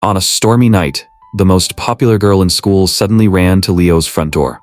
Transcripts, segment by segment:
On a stormy night, the most popular girl in school suddenly ran to Leo's front door.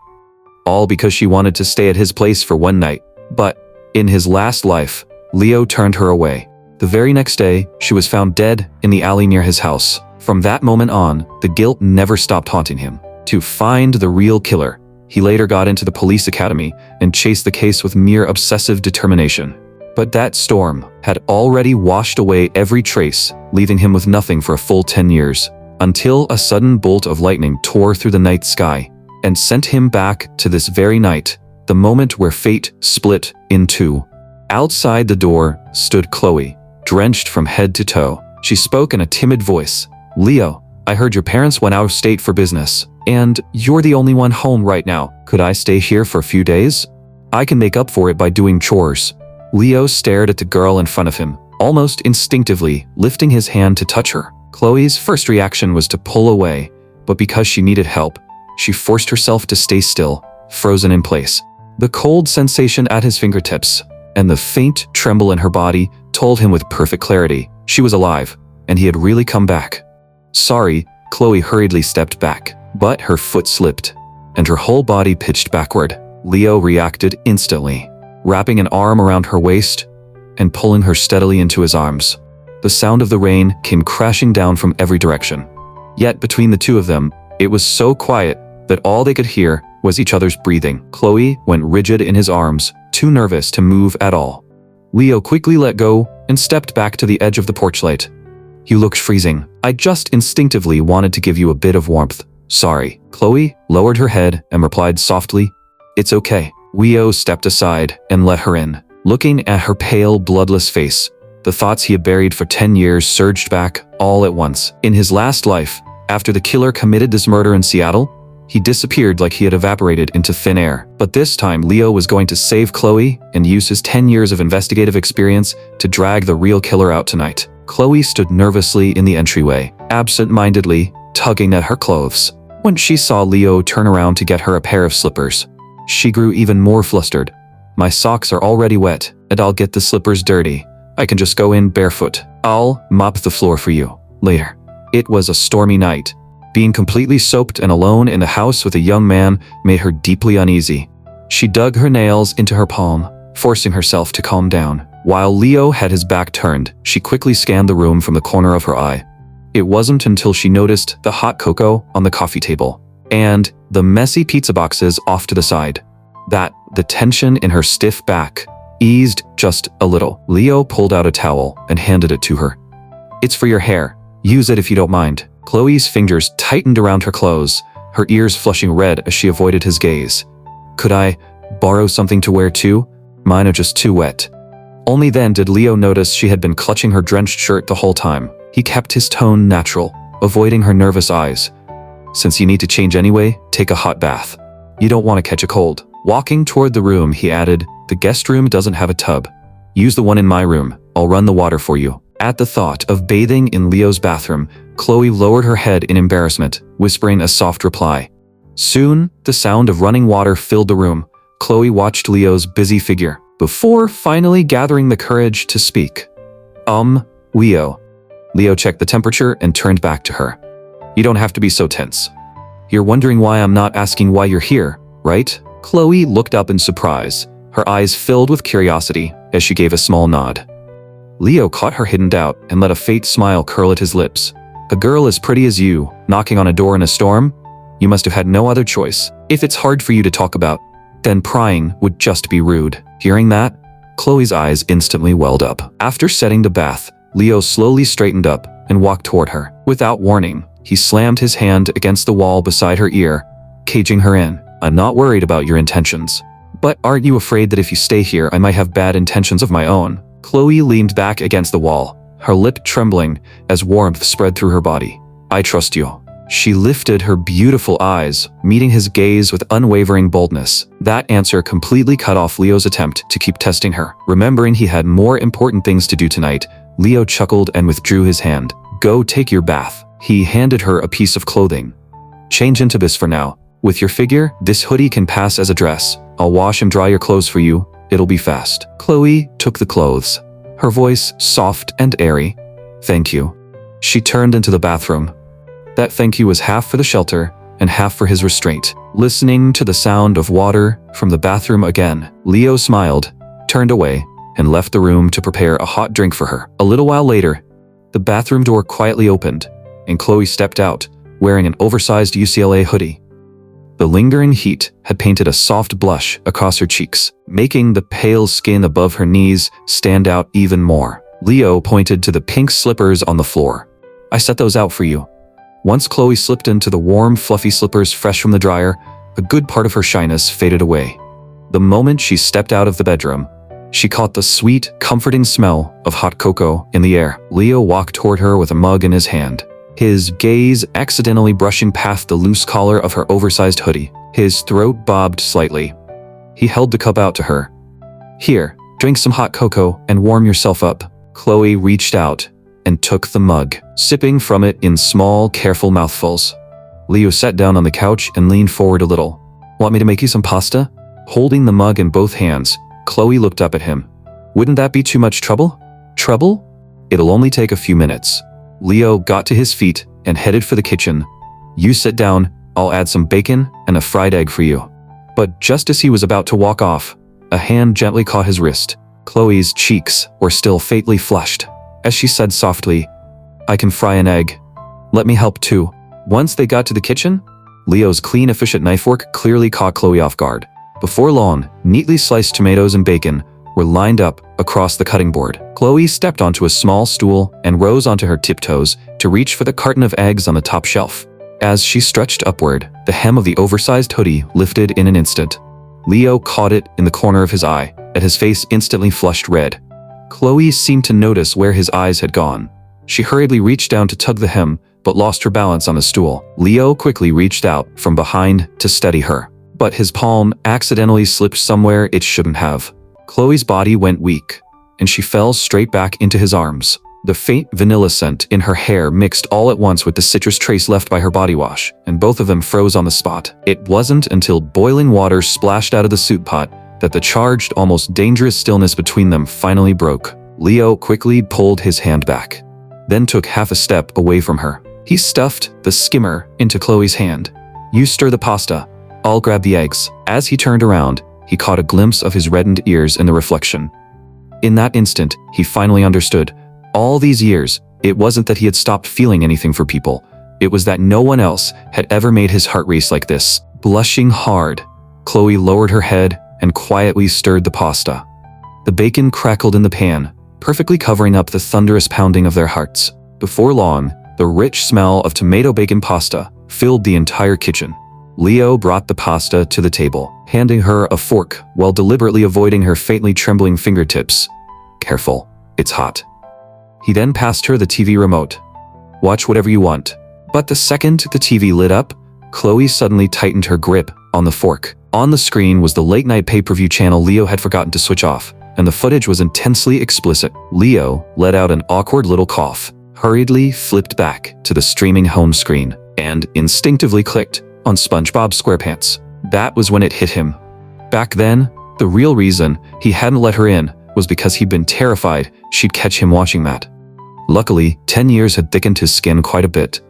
All because she wanted to stay at his place for one night. But, in his last life, Leo turned her away. The very next day, she was found dead in the alley near his house. From that moment on, the guilt never stopped haunting him. To find the real killer, he later got into the police academy and chased the case with mere obsessive determination. But that storm had already washed away every trace, leaving him with nothing for a full 10 years, until a sudden bolt of lightning tore through the night sky and sent him back to this very night, the moment where fate split in two. Outside the door stood Chloe, drenched from head to toe. She spoke in a timid voice. "Leo, I heard your parents went out of state for business, and you're the only one home right now. Could I stay here for a few days? I can make up for it by doing chores." Leo stared at the girl in front of him, almost instinctively lifting his hand to touch her. Chloe's first reaction was to pull away, but because she needed help, she forced herself to stay still, frozen in place. The cold sensation at his fingertips and the faint tremble in her body told him with perfect clarity she was alive, and he had really come back. "Sorry," Chloe hurriedly stepped back, but her foot slipped, and her whole body pitched backward. Leo reacted instantly, wrapping an arm around her waist and pulling her steadily into his arms. The sound of the rain came crashing down from every direction. Yet between the two of them, it was so quiet that all they could hear was each other's breathing. Chloe went rigid in his arms, too nervous to move at all. Leo quickly let go and stepped back to the edge of the porch light. "You looked freezing. I just instinctively wanted to give you a bit of warmth. Sorry." Chloe lowered her head and replied softly, "It's okay." Leo stepped aside and let her in. Looking at her pale, bloodless face, the thoughts he had buried for 10 years surged back all at once. In his last life, after the killer committed this murder in Seattle, he disappeared like he had evaporated into thin air. But this time, Leo was going to save Chloe and use his 10 years of investigative experience to drag the real killer out tonight. Chloe stood nervously in the entryway, absent-mindedly tugging at her clothes. When she saw Leo turn around to get her a pair of slippers, she grew even more flustered. "My socks are already wet, and I'll get the slippers dirty. I can just go in barefoot. I'll mop the floor for you later." It was a stormy night. Being completely soaked and alone in the house with a young man made her deeply uneasy. She dug her nails into her palm, forcing herself to calm down. While Leo had his back turned, she quickly scanned the room from the corner of her eye. It wasn't until she noticed the hot cocoa on the coffee table and the messy pizza boxes off to the side that the tension in her stiff back eased just a little. Leo pulled out a towel and handed it to her. "It's for your hair. Use it if you don't mind." Chloe's fingers tightened around her clothes, her ears flushing red as she avoided his gaze. "Could I borrow something to wear too? Mine are just too wet." Only then did Leo notice she had been clutching her drenched shirt the whole time. He kept his tone natural, avoiding her nervous eyes. "Since you need to change anyway, take a hot bath. You don't want to catch a cold." Walking toward the room, he added, "The guest room doesn't have a tub. Use the one in my room. I'll run the water for you." At the thought of bathing in Leo's bathroom, Chloe lowered her head in embarrassment, whispering a soft reply. Soon, the sound of running water filled the room. Chloe watched Leo's busy figure, before finally gathering the courage to speak. Leo." Leo checked the temperature and turned back to her. "You don't have to be so tense. You're wondering why I'm not asking why you're here, right?" Chloe looked up in surprise, her eyes filled with curiosity as she gave a small nod. Leo caught her hidden doubt and let a faint smile curl at his lips. "A girl as pretty as you, knocking on a door in a storm? You must have had no other choice. If it's hard for you to talk about, then prying would just be rude." Hearing that, Chloe's eyes instantly welled up. After setting the bath, Leo slowly straightened up and walked toward her. Without warning, he slammed his hand against the wall beside her ear, caging her in. "I'm not worried about your intentions. But aren't you afraid that if you stay here, I might have bad intentions of my own?" Chloe leaned back against the wall, her lip trembling as warmth spread through her body. "I trust you." She lifted her beautiful eyes, meeting his gaze with unwavering boldness. That answer completely cut off Leo's attempt to keep testing her. Remembering he had more important things to do tonight, Leo chuckled and withdrew his hand. "Go take your bath." He handed her a piece of clothing. "Change into this for now. With your figure, this hoodie can pass as a dress. I'll wash and dry your clothes for you. It'll be fast." Chloe took the clothes, her voice soft and airy. "Thank you." She turned into the bathroom, That thank you was half for the shelter and half for his restraint. Listening to the sound of water from the bathroom again, Leo smiled, turned away, and left the room to prepare a hot drink for her. A little while later, the bathroom door quietly opened, and Chloe stepped out, wearing an oversized UCLA hoodie. The lingering heat had painted a soft blush across her cheeks, making the pale skin above her knees stand out even more. Leo pointed to the pink slippers on the floor. I set those out for you. Once Chloe slipped into the warm, fluffy slippers fresh from the dryer, a good part of her shyness faded away. The moment she stepped out of the bedroom, she caught the sweet, comforting smell of hot cocoa in the air. Leo walked toward her with a mug in his hand, his gaze accidentally brushing past the loose collar of her oversized hoodie. His throat bobbed slightly. He held the cup out to her. Here, drink some hot cocoa and warm yourself up. Chloe reached out and took the mug, sipping from it in small, careful mouthfuls. Leo sat down on the couch and leaned forward a little. Want me to make you some pasta? Holding the mug in both hands, Chloe looked up at him. Wouldn't that be too much trouble? Trouble? It'll only take a few minutes. Leo got to his feet and headed for the kitchen. You sit down, I'll add some bacon and a fried egg for you. But just as he was about to walk off, a hand gently caught his wrist. Chloe's cheeks were still faintly flushed, as she said softly, I can fry an egg. Let me help too. Once they got to the kitchen, Leo's clean, efficient knife fork clearly caught Chloe off guard. Before long, neatly sliced tomatoes and bacon were lined up across the cutting board. Chloe stepped onto a small stool and rose onto her tiptoes to reach for the carton of eggs on the top shelf. As she stretched upward, the hem of the oversized hoodie lifted in an instant. Leo caught it in the corner of his eye, and his face instantly flushed red. Chloe seemed to notice where his eyes had gone. She hurriedly reached down to tug the hem, but lost her balance on the stool. Leo quickly reached out from behind to steady her, but his palm accidentally slipped somewhere it shouldn't have. Chloe's body went weak, and she fell straight back into his arms. The faint vanilla scent in her hair mixed all at once with the citrus trace left by her body wash, and both of them froze on the spot. It wasn't until boiling water splashed out of the soup pot that the charged, almost dangerous stillness between them finally broke. Leo quickly pulled his hand back, then took half a step away from her. He stuffed the skimmer into Chloe's hand. You stir the pasta, I'll grab the eggs. As he turned around, he caught a glimpse of his reddened ears in the reflection. In that instant, he finally understood. All these years, it wasn't that he had stopped feeling anything for people. It was that no one else had ever made his heart race like this. Blushing hard, Chloe lowered her head and quietly stirred the pasta. The bacon crackled in the pan, perfectly covering up the thunderous pounding of their hearts. Before long, the rich smell of tomato bacon pasta filled the entire kitchen. Leo brought the pasta to the table, handing her a fork while deliberately avoiding her faintly trembling fingertips. Careful, it's hot. He then passed her the TV remote. Watch whatever you want. But the second the TV lit up, Chloe suddenly tightened her grip on the fork. On the screen was the late-night pay-per-view channel Leo had forgotten to switch off, and the footage was intensely explicit. Leo let out an awkward little cough, hurriedly flipped back to the streaming home screen, and instinctively clicked on SpongeBob SquarePants. That was when it hit him. Back then, the real reason he hadn't let her in was because he'd been terrified she'd catch him watching that. Luckily, 10 years had thickened his skin quite a bit.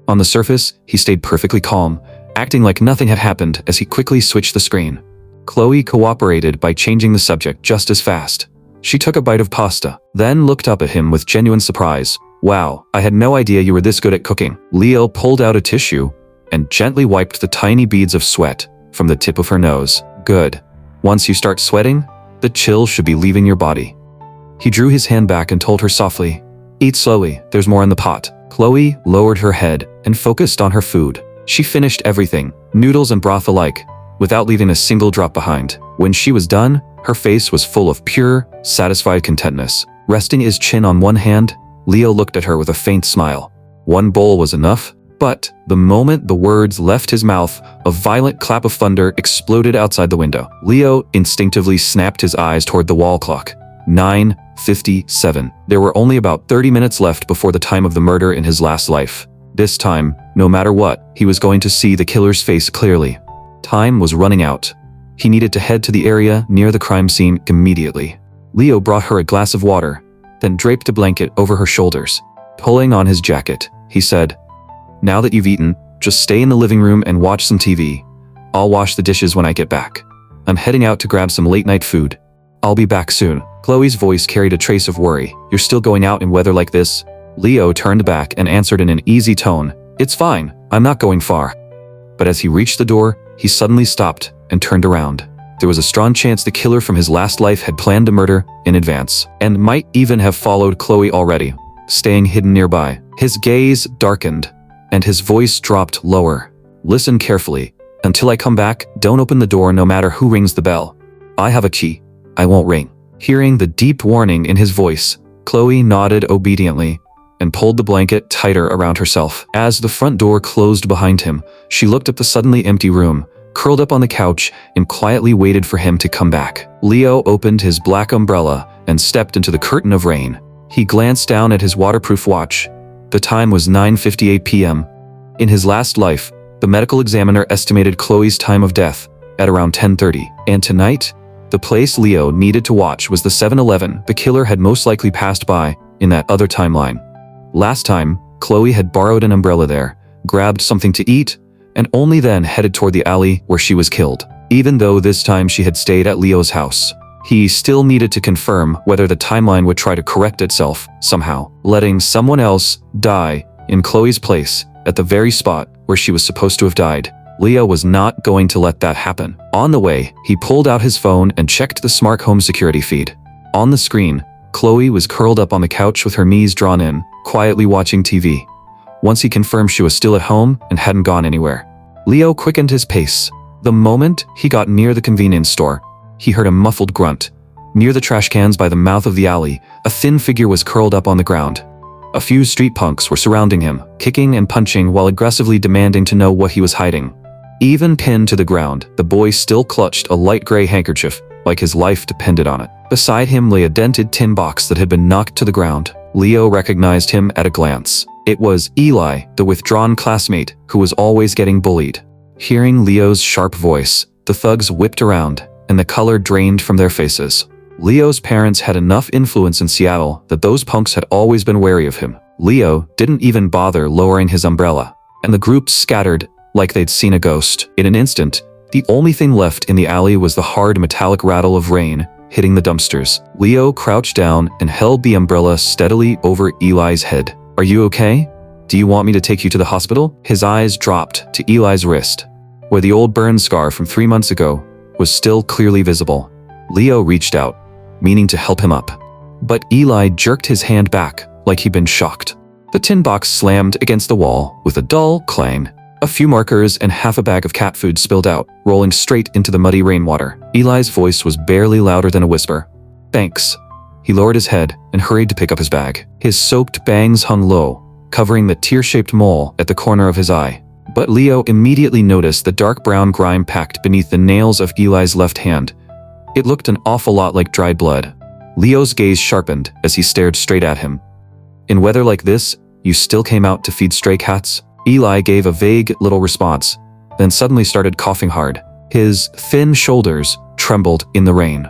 On the surface, he stayed perfectly calm, acting like nothing had happened as he quickly switched the screen. Chloe cooperated by changing the subject just as fast. She took a bite of pasta, then looked up at him with genuine surprise. Wow, I had no idea you were this good at cooking. Leo pulled out a tissue and gently wiped the tiny beads of sweat from the tip of her nose. Good. Once you start sweating, the chill should be leaving your body. He drew his hand back and told her softly, Eat slowly, there's more in the pot. Chloe lowered her head and focused on her food. She finished everything, noodles and broth alike, without leaving a single drop behind. When she was done, her face was full of pure, satisfied contentness. Resting his chin on one hand, Leo looked at her with a faint smile. One bowl was enough, but the moment the words left his mouth, a violent clap of thunder exploded outside the window. Leo instinctively snapped his eyes toward the wall clock. 9:57. There were only about 30 minutes left before the time of the murder in his last life. This time, no matter what, he was going to see the killer's face clearly. Time was running out. He needed to head to the area near the crime scene immediately. Leo brought her a glass of water, then draped a blanket over her shoulders. Pulling on his jacket, he said, Now that you've eaten, just stay in the living room and watch some TV. I'll wash the dishes when I get back. I'm heading out to grab some late-night food. I'll be back soon." Chloe's voice carried a trace of worry. "You're still going out in weather like this?" Leo turned back and answered in an easy tone, "It's fine, I'm not going far." But as he reached the door, he suddenly stopped and turned around. There was a strong chance the killer from his last life had planned a murder in advance, and might even have followed Chloe already, staying hidden nearby. His gaze darkened, and his voice dropped lower. "Listen carefully. Until I come back, don't open the door no matter who rings the bell. I have a key. I won't ring." Hearing the deep warning in his voice, Chloe nodded obediently and pulled the blanket tighter around herself. As the front door closed behind him, she looked at the suddenly empty room, curled up on the couch, and quietly waited for him to come back. Leo opened his black umbrella and stepped into the curtain of rain. He glanced down at his waterproof watch. The time was 9:58 p.m. In his last life, the medical examiner estimated Chloe's time of death at around 10:30, and tonight, the place Leo needed to watch was the 7-Eleven the killer had most likely passed by in that other timeline. Last time, Chloe had borrowed an umbrella there, grabbed something to eat, and only then headed toward the alley where she was killed. Even though this time she had stayed at Leo's house, he still needed to confirm whether the timeline would try to correct itself somehow, letting someone else die in Chloe's place at the very spot where she was supposed to have died. Leo was not going to let that happen. On the way, he pulled out his phone and checked the smart home security feed. On the screen, Chloe was curled up on the couch with her knees drawn in, quietly watching TV. Once he confirmed she was still at home and hadn't gone anywhere, Leo quickened his pace. The moment he got near the convenience store, he heard a muffled grunt. Near the trash cans by the mouth of the alley, a thin figure was curled up on the ground. A few street punks were surrounding him, kicking and punching while aggressively demanding to know what he was hiding. Even pinned to the ground, the boy still clutched a light gray handkerchief, like his life depended on it. Beside him lay a dented tin box that had been knocked to the ground. Leo recognized him at a glance. It was Eli, the withdrawn classmate who was always getting bullied. Hearing Leo's sharp voice, the thugs whipped around, and the color drained from their faces. Leo's parents had enough influence in Seattle that those punks had always been wary of him. Leo didn't even bother lowering his umbrella, and the group scattered like they'd seen a ghost. In an instant, the only thing left in the alley was the hard metallic rattle of rain hitting the dumpsters. Leo crouched down and held the umbrella steadily over Eli's head. "Are you okay? Do you want me to take you to the hospital?" His eyes dropped to Eli's wrist, where the old burn scar from 3 months ago was still clearly visible. Leo reached out, meaning to help him up, but Eli jerked his hand back like he'd been shocked. The tin box slammed against the wall with a dull clang. A few markers and half a bag of cat food spilled out, rolling straight into the muddy rainwater. Eli's voice was barely louder than a whisper. "Thanks." He lowered his head and hurried to pick up his bag. His soaked bangs hung low, covering the tear-shaped mole at the corner of his eye. But Leo immediately noticed the dark brown grime packed beneath the nails of Eli's left hand. It looked an awful lot like dried blood. Leo's gaze sharpened as he stared straight at him. "In weather like this, you still came out to feed stray cats?" Eli gave a vague little response, then suddenly started coughing hard. His thin shoulders trembled in the rain.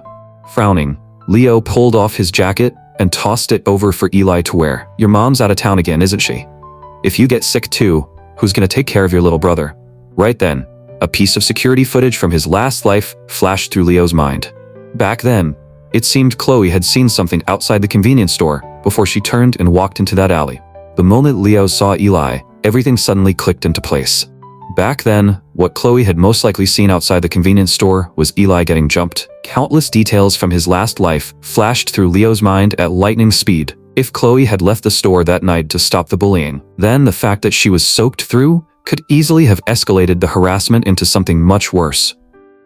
Frowning, Leo pulled off his jacket and tossed it over for Eli to wear. "Your mom's out of town again, isn't she? If you get sick too, who's gonna take care of your little brother?" Right then, a piece of security footage from his last life flashed through Leo's mind. Back then, it seemed Chloe had seen something outside the convenience store before she turned and walked into that alley. The moment Leo saw Eli, everything suddenly clicked into place. Back then, what Chloe had most likely seen outside the convenience store was Eli getting jumped. Countless details from his last life flashed through Leo's mind at lightning speed. If Chloe had left the store that night to stop the bullying, then the fact that she was soaked through could easily have escalated the harassment into something much worse.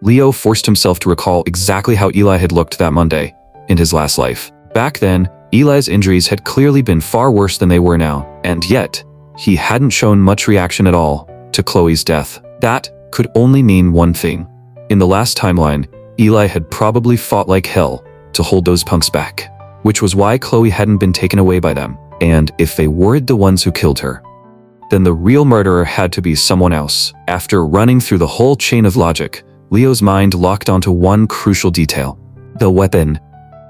Leo forced himself to recall exactly how Eli had looked that Monday in his last life. Back then, Eli's injuries had clearly been far worse than they were now, and yet, he hadn't shown much reaction at all to Chloe's death. That could only mean one thing. In the last timeline, Eli had probably fought like hell to hold those punks back, which was why Chloe hadn't been taken away by them. And if they weren't the ones who killed her, then the real murderer had to be someone else. After running through the whole chain of logic, Leo's mind locked onto one crucial detail: the weapon.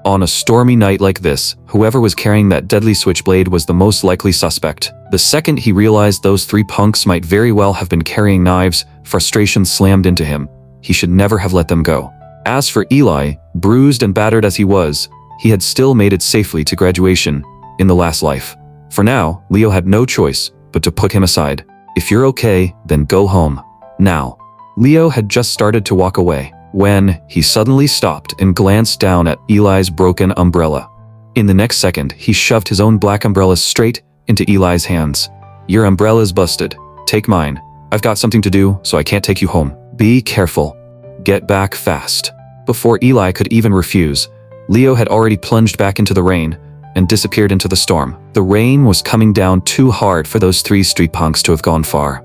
On a stormy night like this, whoever was carrying that deadly switchblade was the most likely suspect. The second he realized those 3 punks might very well have been carrying knives, frustration slammed into him. He should never have let them go. As for Eli, bruised and battered as he was, he had still made it safely to graduation in the last life. For now, Leo had no choice but to put him aside. If you're okay, then go home. Now. Leo had just started to walk away when he suddenly stopped and glanced down at Eli's broken umbrella. In the next second, he shoved his own black umbrella straight into Eli's hands. Your umbrella's busted. Take mine. I've got something to do, so I can't take you home. Be careful. Get back fast. Before Eli could even refuse, Leo had already plunged back into the rain and disappeared into the storm. The rain was coming down too hard for those 3 street punks to have gone far.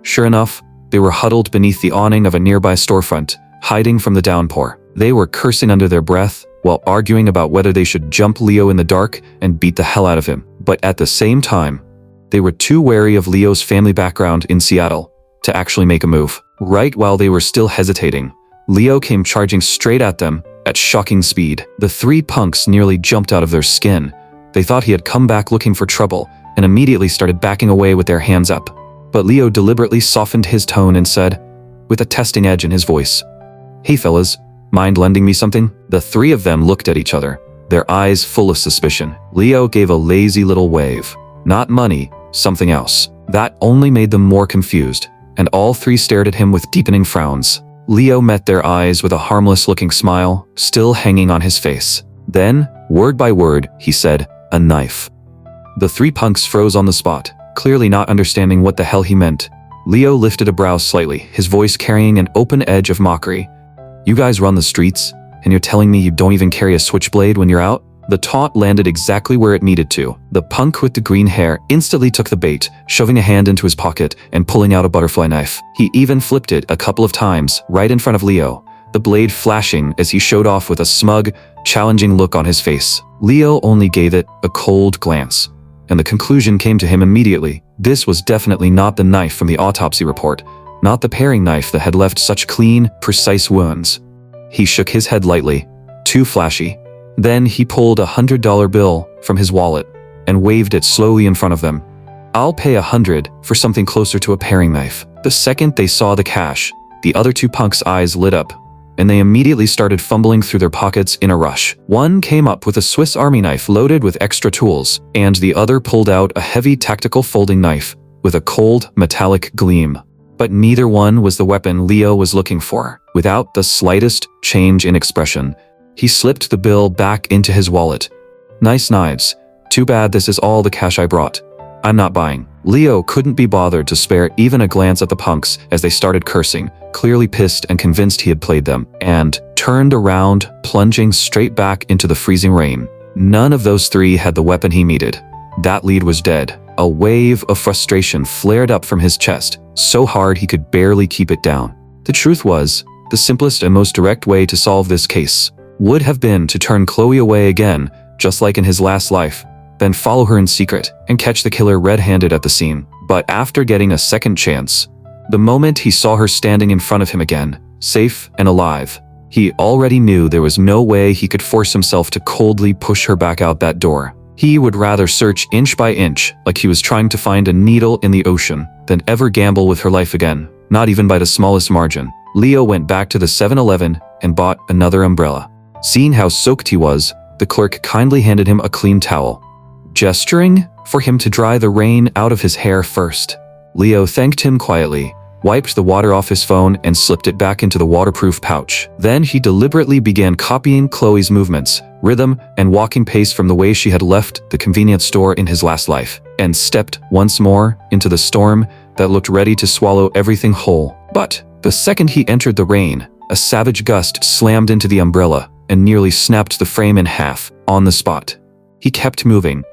Sure enough, they were huddled beneath the awning of a nearby storefront, hiding from the downpour. They were cursing under their breath while arguing about whether they should jump Leo in the dark and beat the hell out of him. But at the same time, they were too wary of Leo's family background in Seattle to actually make a move. Right while they were still hesitating, Leo came charging straight at them at shocking speed. The 3 punks nearly jumped out of their skin. They thought he had come back looking for trouble and immediately started backing away with their hands up. But Leo deliberately softened his tone and said, with a testing edge in his voice, "Hey fellas, mind lending me something?" The 3 of them looked at each other, their eyes full of suspicion. Leo gave a lazy little wave. Not money, something else. That only made them more confused, and all 3 stared at him with deepening frowns. Leo met their eyes with a harmless-looking smile, still hanging on his face. Then, word by word, he said, "A knife." The 3 punks froze on the spot, clearly not understanding what the hell he meant. Leo lifted a brow slightly, his voice carrying an open edge of mockery. "You guys run the streets, and you're telling me you don't even carry a switchblade when you're out?" The taunt landed exactly where it needed to. The punk with the green hair instantly took the bait, shoving a hand into his pocket and pulling out a butterfly knife. He even flipped it a couple of times right in front of Leo, the blade flashing as he showed off with a smug, challenging look on his face. Leo only gave it a cold glance, and the conclusion came to him immediately. This was definitely not the knife from the autopsy report, not the paring knife that had left such clean, precise wounds. He shook his head lightly, too flashy. Then he pulled a $100 bill from his wallet and waved it slowly in front of them. "I'll pay $100 for something closer to a paring knife." The second they saw the cash, the other 2 punks' eyes lit up, and they immediately started fumbling through their pockets in a rush. One came up with a Swiss Army knife loaded with extra tools, and the other pulled out a heavy tactical folding knife with a cold, metallic gleam. But neither one was the weapon Leo was looking for. Without the slightest change in expression, he slipped the bill back into his wallet. "Nice knives. Too bad this is all the cash I brought. I'm not buying." Leo couldn't be bothered to spare even a glance at the punks as they started cursing, clearly pissed and convinced he had played them, and turned around, plunging straight back into the freezing rain. None of those 3 had the weapon he needed. That lead was dead. A wave of frustration flared up from his chest, so hard he could barely keep it down. The truth was, the simplest and most direct way to solve this case would have been to turn Chloe away again, just like in his last life, then follow her in secret and catch the killer red-handed at the scene. But after getting a second chance, the moment he saw her standing in front of him again, safe and alive, he already knew there was no way he could force himself to coldly push her back out that door. He would rather search inch by inch like he was trying to find a needle in the ocean than ever gamble with her life again, not even by the smallest margin. Leo went back to the 7-Eleven and bought another umbrella. Seeing how soaked he was, the clerk kindly handed him a clean towel, gesturing for him to dry the rain out of his hair first. Leo thanked him quietly, wiped the water off his phone and slipped it back into the waterproof pouch. Then he deliberately began copying Chloe's movements, rhythm, and walking pace from the way she had left the convenience store in his last life, and stepped once more into the storm that looked ready to swallow everything whole. But the second he entered the rain, a savage gust slammed into the umbrella and nearly snapped the frame in half on the spot. He kept moving,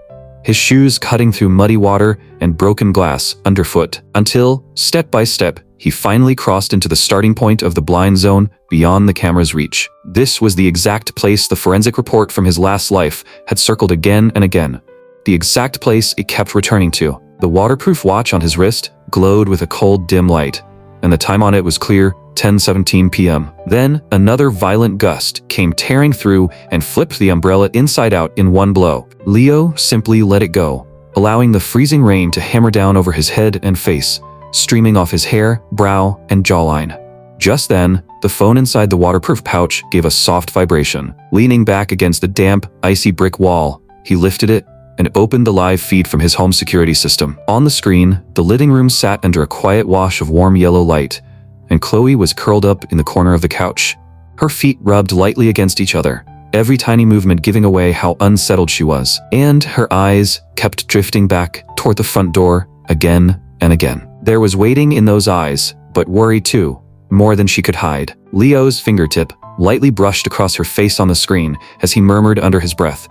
his shoes cutting through muddy water and broken glass underfoot, until, step by step, he finally crossed into the starting point of the blind zone beyond the camera's reach. This was the exact place the forensic report from his last life had circled again and again. The exact place it kept returning to. The waterproof watch on his wrist glowed with a cold, dim light, and the time on it was clear, 10:17 p.m. Then, another violent gust came tearing through and flipped the umbrella inside out in one blow. Leo simply let it go, allowing the freezing rain to hammer down over his head and face, streaming off his hair, brow, and jawline. Just then, the phone inside the waterproof pouch gave a soft vibration. Leaning back against the damp, icy brick wall, he lifted it and opened the live feed from his home security system. On the screen, the living room sat under a quiet wash of warm yellow light, and Chloe was curled up in the corner of the couch. Her feet rubbed lightly against each other, every tiny movement giving away how unsettled she was. And her eyes kept drifting back toward the front door again and again. There was waiting in those eyes, but worry too, more than she could hide. Leo's fingertip lightly brushed across her face on the screen as he murmured under his breath,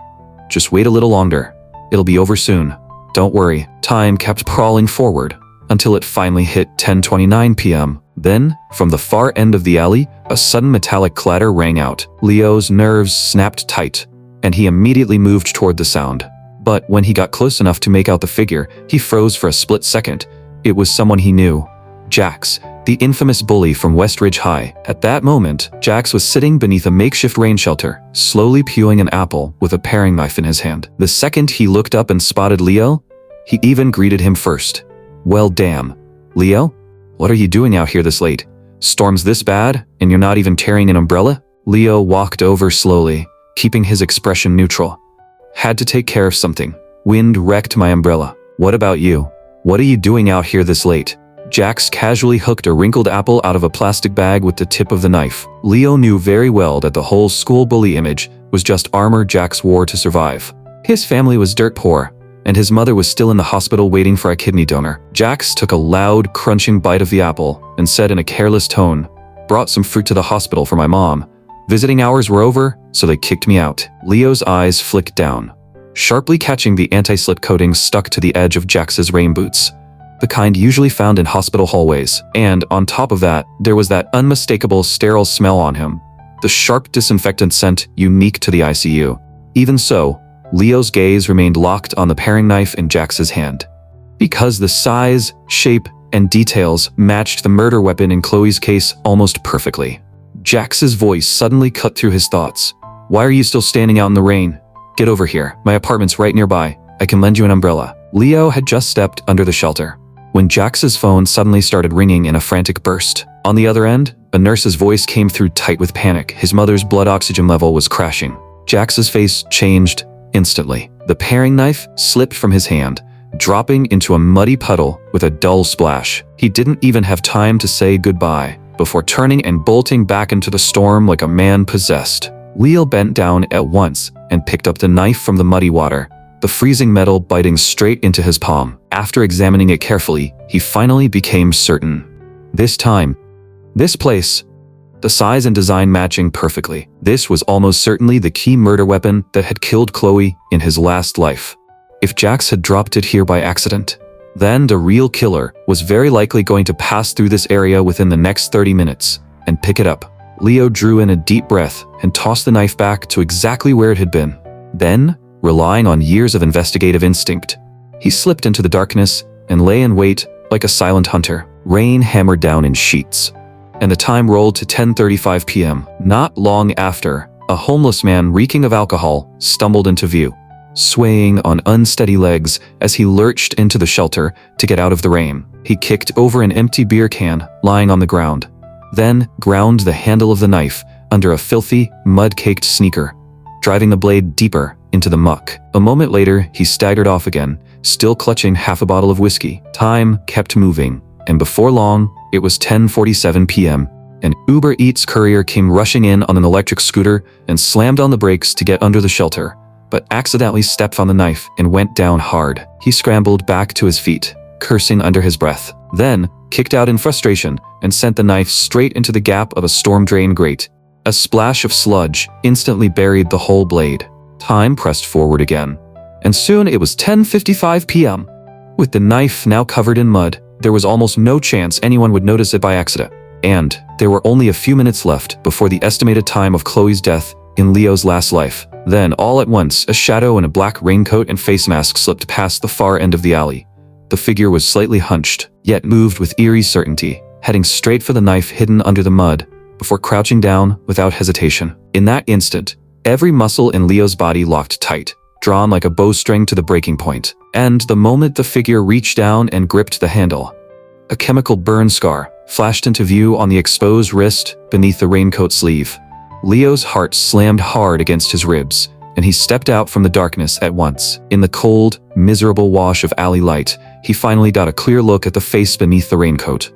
"Just wait a little longer. It'll be over soon. Don't worry." Time kept crawling forward until it finally hit 10:29 p.m. Then, from the far end of the alley, a sudden metallic clatter rang out. Leo's nerves snapped tight, and he immediately moved toward the sound. But when he got close enough to make out the figure, he froze for a split second. It was someone he knew. Jax, the infamous bully from Westridge High. At that moment, Jax was sitting beneath a makeshift rain shelter, slowly peeling an apple with a paring knife in his hand. The second he looked up and spotted Leo, he even greeted him first. "Well, damn. Leo? What are you doing out here this late? Storm's this bad, and you're not even carrying an umbrella?" Leo walked over slowly, keeping his expression neutral. "Had to take care of something. Wind wrecked my umbrella. What about you? What are you doing out here this late?" Jax casually hooked a wrinkled apple out of a plastic bag with the tip of the knife. Leo knew very well that the whole school bully image was just armor Jax wore to survive. His family was dirt poor, and his mother was still in the hospital waiting for a kidney donor. Jax took a loud, crunching bite of the apple and said in a careless tone, "Brought some fruit to the hospital for my mom. Visiting hours were over, so they kicked me out." Leo's eyes flicked down, sharply catching the anti-slip coating stuck to the edge of Jax's rain boots, the kind usually found in hospital hallways. And on top of that, there was that unmistakable sterile smell on him, the sharp disinfectant scent unique to the ICU. Even so, Leo's gaze remained locked on the paring knife in Jax's hand, because the size, shape, and details matched the murder weapon in Chloe's case almost perfectly. Jax's voice suddenly cut through his thoughts. "Why are you still standing out in the rain? Get over here. My apartment's right nearby. I can lend you an umbrella." Leo had just stepped under the shelter when Jax's phone suddenly started ringing in a frantic burst. On the other end, a nurse's voice came through tight with panic. His mother's blood oxygen level was crashing. Jax's face changed instantly. The paring knife slipped from his hand, dropping into a muddy puddle with a dull splash. He didn't even have time to say goodbye before turning and bolting back into the storm like a man possessed. Leo bent down at once and picked up the knife from the muddy water, the freezing metal biting straight into his palm. After examining it carefully, he finally became certain. This time, this place, the size and design matching perfectly. This was almost certainly the key murder weapon that had killed Chloe in his last life. If Jax had dropped it here by accident, then the real killer was very likely going to pass through this area within the next 30 minutes and pick it up. Leo drew in a deep breath and tossed the knife back to exactly where it had been. Then, relying on years of investigative instinct, he slipped into the darkness and lay in wait like a silent hunter. Rain hammered down in sheets, and the time rolled to 10:35 p.m. Not long after, a homeless man reeking of alcohol stumbled into view, swaying on unsteady legs as he lurched into the shelter to get out of the rain. He kicked over an empty beer can lying on the ground, then ground the handle of the knife under a filthy, mud-caked sneaker, driving the blade deeper into the muck. A moment later, he staggered off again, still clutching half a bottle of whiskey. Time kept moving, and before long, it was 10:47 p.m. An Uber Eats courier came rushing in on an electric scooter and slammed on the brakes to get under the shelter, but accidentally stepped on the knife and went down hard. He scrambled back to his feet, cursing under his breath, then kicked out in frustration and sent the knife straight into the gap of a storm drain grate. A splash of sludge instantly buried the whole blade. Time pressed forward again, and soon it was 10:55 p.m. With the knife now covered in mud, there was almost no chance anyone would notice it by accident. And there were only a few minutes left before the estimated time of Chloe's death in Leo's last life. Then, all at once, a shadow in a black raincoat and face mask slipped past the far end of the alley. The figure was slightly hunched, yet moved with eerie certainty. heading straight for the knife hidden under the mud, before crouching down without hesitation. In that instant, every muscle in Leo's body locked tight, drawn like a bowstring to the breaking point. And the moment the figure reached down and gripped the handle, a chemical burn scar flashed into view on the exposed wrist beneath the raincoat sleeve. Leo's heart slammed hard against his ribs, and he stepped out from the darkness at once. In the cold, miserable wash of alley light, he finally got a clear look at the face beneath the raincoat.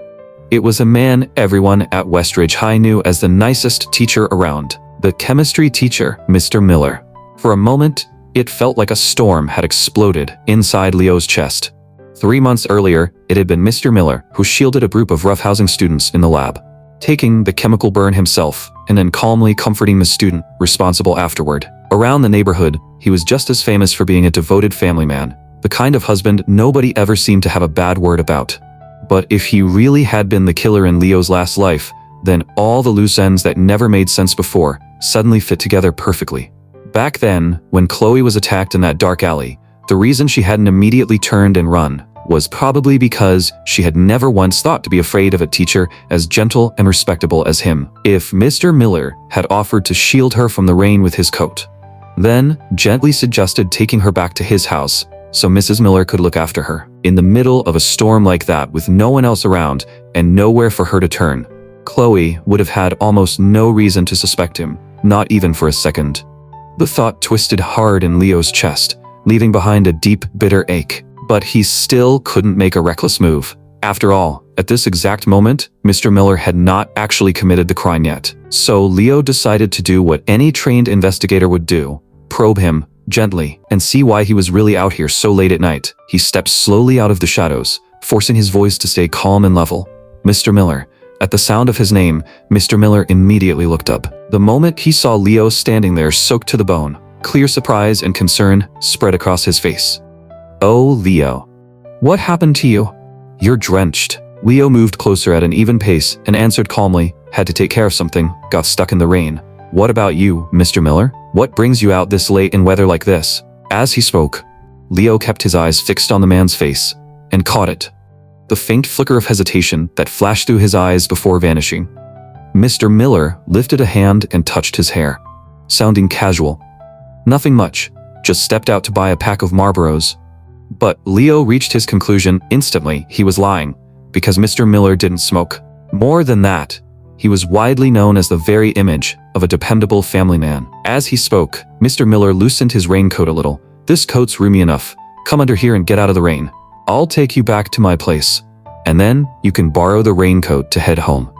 It was a man everyone at Westridge High knew as the nicest teacher around, the chemistry teacher, Mr. Miller. For a moment, it felt like a storm had exploded inside Leo's chest. 3 months earlier, it had been Mr. Miller who shielded a group of roughhousing students in the lab, taking the chemical burn himself and then calmly comforting the student responsible afterward. Around the neighborhood, he was just as famous for being a devoted family man, the kind of husband nobody ever seemed to have a bad word about. But if he really had been the killer in Leo's last life, then all the loose ends that never made sense before suddenly fit together perfectly. Back then, when Chloe was attacked in that dark alley, the reason she hadn't immediately turned and run was probably because she had never once thought to be afraid of a teacher as gentle and respectable as him. If Mr. Miller had offered to shield her from the rain with his coat, then gently suggested taking her back to his house so Mrs. Miller could look after her. In the middle of a storm like that with no one else around and nowhere for her to turn, Chloe would have had almost no reason to suspect him, not even for a second. The thought twisted hard in Leo's chest, leaving behind a deep, bitter ache. But he still couldn't make a reckless move. After all, at this exact moment, Mr. Miller had not actually committed the crime yet. So Leo decided to do what any trained investigator would do: probe him gently and see why he was really out here so late at night. He stepped slowly out of the shadows, forcing his voice to stay calm and level. Mr. Miller. At the sound of his name, Mr. Miller immediately looked up. The moment he saw Leo standing there soaked to the bone, clear surprise and concern spread across his face. "Oh, Leo. What happened to you? You're drenched." Leo moved closer at an even pace and answered calmly, "Had to take care of something, got stuck in the rain." "What about you, Mr. Miller? What brings you out this late in weather like this?" As he spoke, Leo kept his eyes fixed on the man's face and caught it. The faint flicker of hesitation that flashed through his eyes before vanishing. Mr. Miller lifted a hand and touched his hair, sounding casual. Nothing much, just stepped out to buy a pack of Marlboros. But Leo reached his conclusion instantly. He was lying, because Mr. Miller didn't smoke. More than that, he was widely known as the very image of a dependable family man. As he spoke, Mr. Miller loosened his raincoat a little. "This coat's roomy enough. Come under here and get out of the rain. I'll take you back to my place, and then you can borrow the raincoat to head home."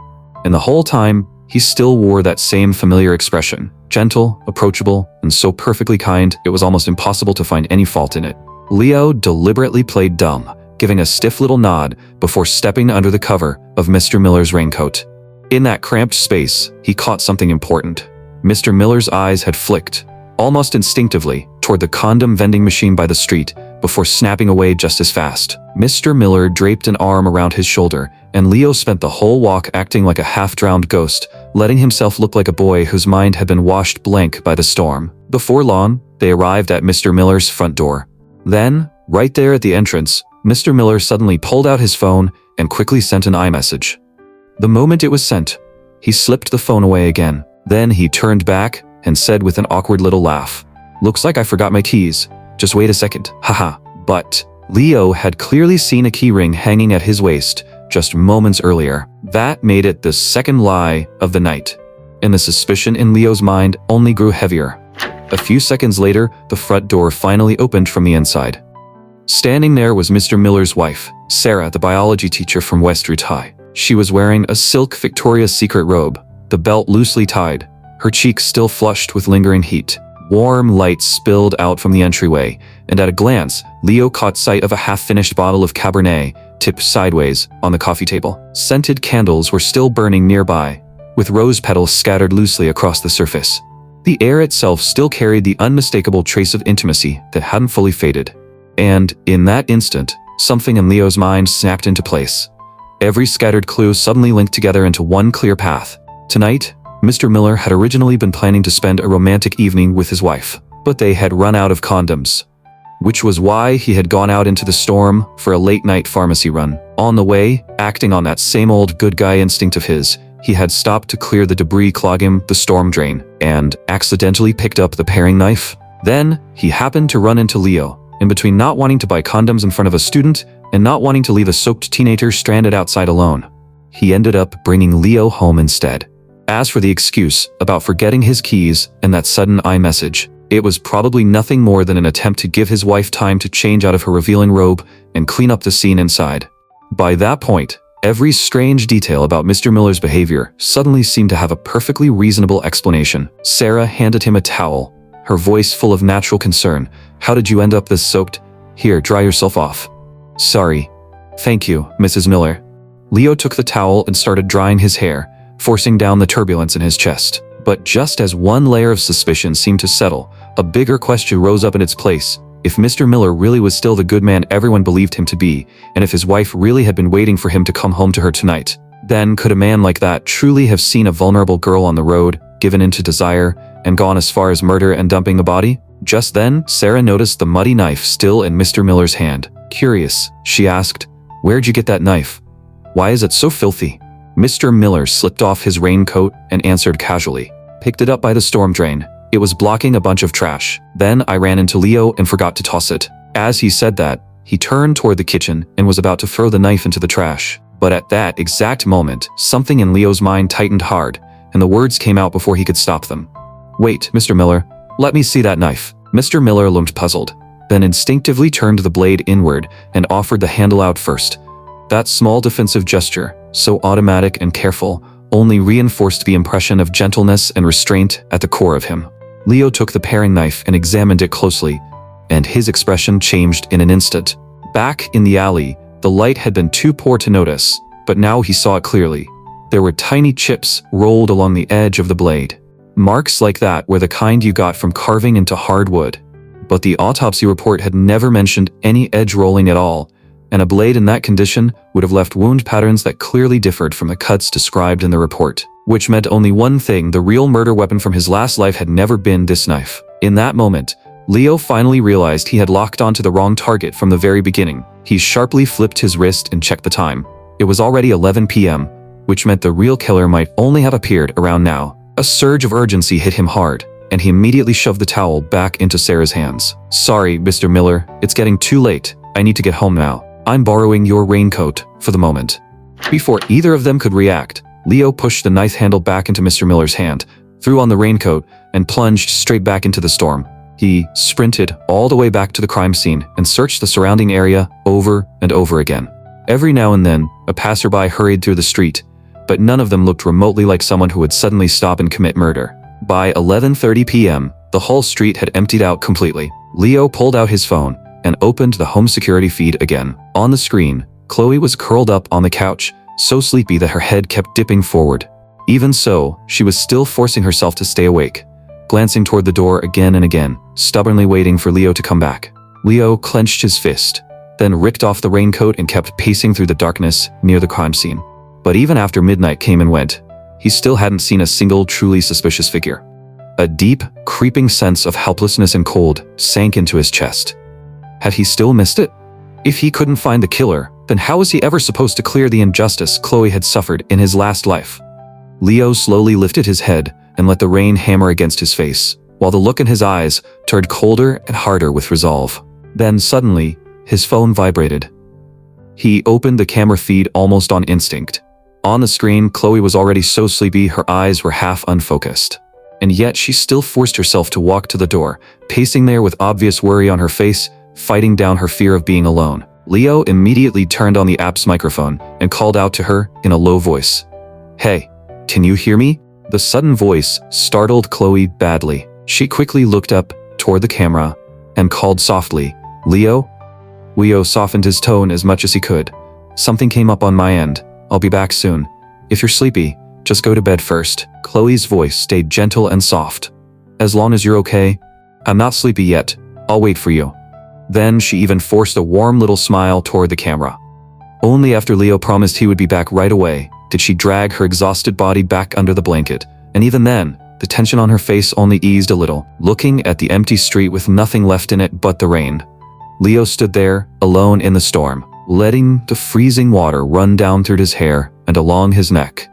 And the whole time, he still wore that same familiar expression, gentle, approachable, and so perfectly kind it was almost impossible to find any fault in it. Leo deliberately played dumb, giving a stiff little nod before stepping under the cover of Mr. Miller's raincoat. In that cramped space, he caught something important. Mr. Miller's eyes had flicked, almost instinctively, toward the condom vending machine by the street, before snapping away just as fast. Mr. Miller draped an arm around his shoulder, and Leo spent the whole walk acting like a half-drowned ghost, letting himself look like a boy whose mind had been washed blank by the storm. Before long, they arrived at Mr. Miller's front door. Then, right there at the entrance, Mr. Miller suddenly pulled out his phone and quickly sent an iMessage. The moment it was sent, he slipped the phone away again. Then he turned back and said with an awkward little laugh, "Looks like I forgot my keys. Just wait a second, haha." But Leo had clearly seen a keyring hanging at his waist just moments earlier. That made it the second lie of the night, and the suspicion in Leo's mind only grew heavier. A few seconds later, the front door finally opened from the inside. Standing there was Mr. Miller's wife, Sarah, the biology teacher from Westridge High. She was wearing a silk Victoria's Secret robe, the belt loosely tied, her cheeks still flushed with lingering heat. Warm light spilled out from the entryway, and at a glance, Leo caught sight of a half-finished bottle of Cabernet, tipped sideways, on the coffee table. Scented candles were still burning nearby, with rose petals scattered loosely across the surface. The air itself still carried the unmistakable trace of intimacy that hadn't fully faded. And, in that instant, something in Leo's mind snapped into place. Every scattered clue suddenly linked together into one clear path. Tonight, Mr. Miller had originally been planning to spend a romantic evening with his wife, but they had run out of condoms. which was why he had gone out into the storm for a late-night pharmacy run. On the way, acting on that same old good guy instinct of his, he had stopped to clear the debris clogging the storm drain, and accidentally picked up the paring knife. Then, he happened to run into Leo, in between not wanting to buy condoms in front of a student and not wanting to leave a soaked teenager stranded outside alone. He ended up bringing Leo home instead. As for the excuse about forgetting his keys and that sudden iMessage, it was probably nothing more than an attempt to give his wife time to change out of her revealing robe and clean up the scene inside. By that point, every strange detail about Mr. Miller's behavior suddenly seemed to have a perfectly reasonable explanation. Sarah handed him a towel, her voice full of natural concern. "How did you end up this soaked? Here, dry yourself off." "Sorry." "Thank you, Mrs. Miller." Leo took the towel and started drying his hair, forcing down the turbulence in his chest. But just as one layer of suspicion seemed to settle, a bigger question rose up in its place. If Mr. Miller really was still the good man everyone believed him to be, and if his wife really had been waiting for him to come home to her tonight, then could a man like that truly have seen a vulnerable girl on the road, given into desire, and gone as far as murder and dumping the body? Just then, Sarah noticed the muddy knife still in Mr. Miller's hand. Curious, she asked, "Where'd you get that knife? Why is it so filthy?" Mr. Miller slipped off his raincoat and answered casually. "Picked it up by the storm drain. It was blocking a bunch of trash. Then I ran into Leo and forgot to toss it." As he said that, he turned toward the kitchen and was about to throw the knife into the trash. But at that exact moment, something in Leo's mind tightened hard, and the words came out before he could stop them. "Wait, Mr. Miller, let me see that knife." Mr. Miller looked puzzled, then instinctively turned the blade inward and offered the handle out first. That small defensive gesture, so automatic and careful, only reinforced the impression of gentleness and restraint at the core of him. Leo took the paring knife and examined it closely, and his expression changed in an instant. Back in the alley, the light had been too poor to notice, but now he saw it clearly. There were tiny chips rolled along the edge of the blade. Marks like that were the kind you got from carving into hard wood. But the autopsy report had never mentioned any edge rolling at all, and a blade in that condition would have left wound patterns that clearly differed from the cuts described in the report. Which meant only one thing: the real murder weapon from his last life had never been this knife. In that moment, Leo finally realized he had locked onto the wrong target from the very beginning. He sharply flipped his wrist and checked the time. It was already 11 p.m., which meant the real killer might only have appeared around now. A surge of urgency hit him hard, and he immediately shoved the towel back into Sarah's hands. "Sorry, Mr. Miller, it's getting too late. I need to get home now. I'm borrowing your raincoat for the moment." Before either of them could react, Leo pushed the knife handle back into Mr. Miller's hand, threw on the raincoat, and plunged straight back into the storm. He sprinted all the way back to the crime scene and searched the surrounding area over and over again. Every now and then, a passerby hurried through the street, but none of them looked remotely like someone who would suddenly stop and commit murder. By 11:30 p.m., the whole street had emptied out completely. Leo pulled out his phone and opened the home security feed again. On the screen, Chloe was curled up on the couch, so sleepy that her head kept dipping forward. Even so, she was still forcing herself to stay awake, glancing toward the door again and again, stubbornly waiting for Leo to come back. Leo clenched his fist, then ripped off the raincoat and kept pacing through the darkness near the crime scene. But even after midnight came and went, he still hadn't seen a single truly suspicious figure. A deep, creeping sense of helplessness and cold sank into his chest. Had he still missed it? If he couldn't find the killer, then how was he ever supposed to clear the injustice Chloe had suffered in his last life? Leo slowly lifted his head and let the rain hammer against his face, while the look in his eyes turned colder and harder with resolve. Then suddenly, his phone vibrated. He opened the camera feed almost on instinct. On the screen, Chloe was already so sleepy her eyes were half unfocused. And yet she still forced herself to walk to the door, pacing there with obvious worry on her face, fighting down her fear of being alone. Leo immediately turned on the app's microphone and called out to her in a low voice. "Hey, can you hear me?" The sudden voice startled Chloe badly. She quickly looked up toward the camera and called softly, "Leo?" Leo softened his tone as much as he could. "Something came up on my end. I'll be back soon. If you're sleepy, just go to bed first." Chloe's voice stayed gentle and soft. "As long as you're okay. I'm not sleepy yet. I'll wait for you." Then she even forced a warm little smile toward the camera. Only after Leo promised he would be back right away did she drag her exhausted body back under the blanket, and even then, the tension on her face only eased a little. Looking at the empty street with nothing left in it but the rain, Leo stood there, alone in the storm, letting the freezing water run down through his hair and along his neck.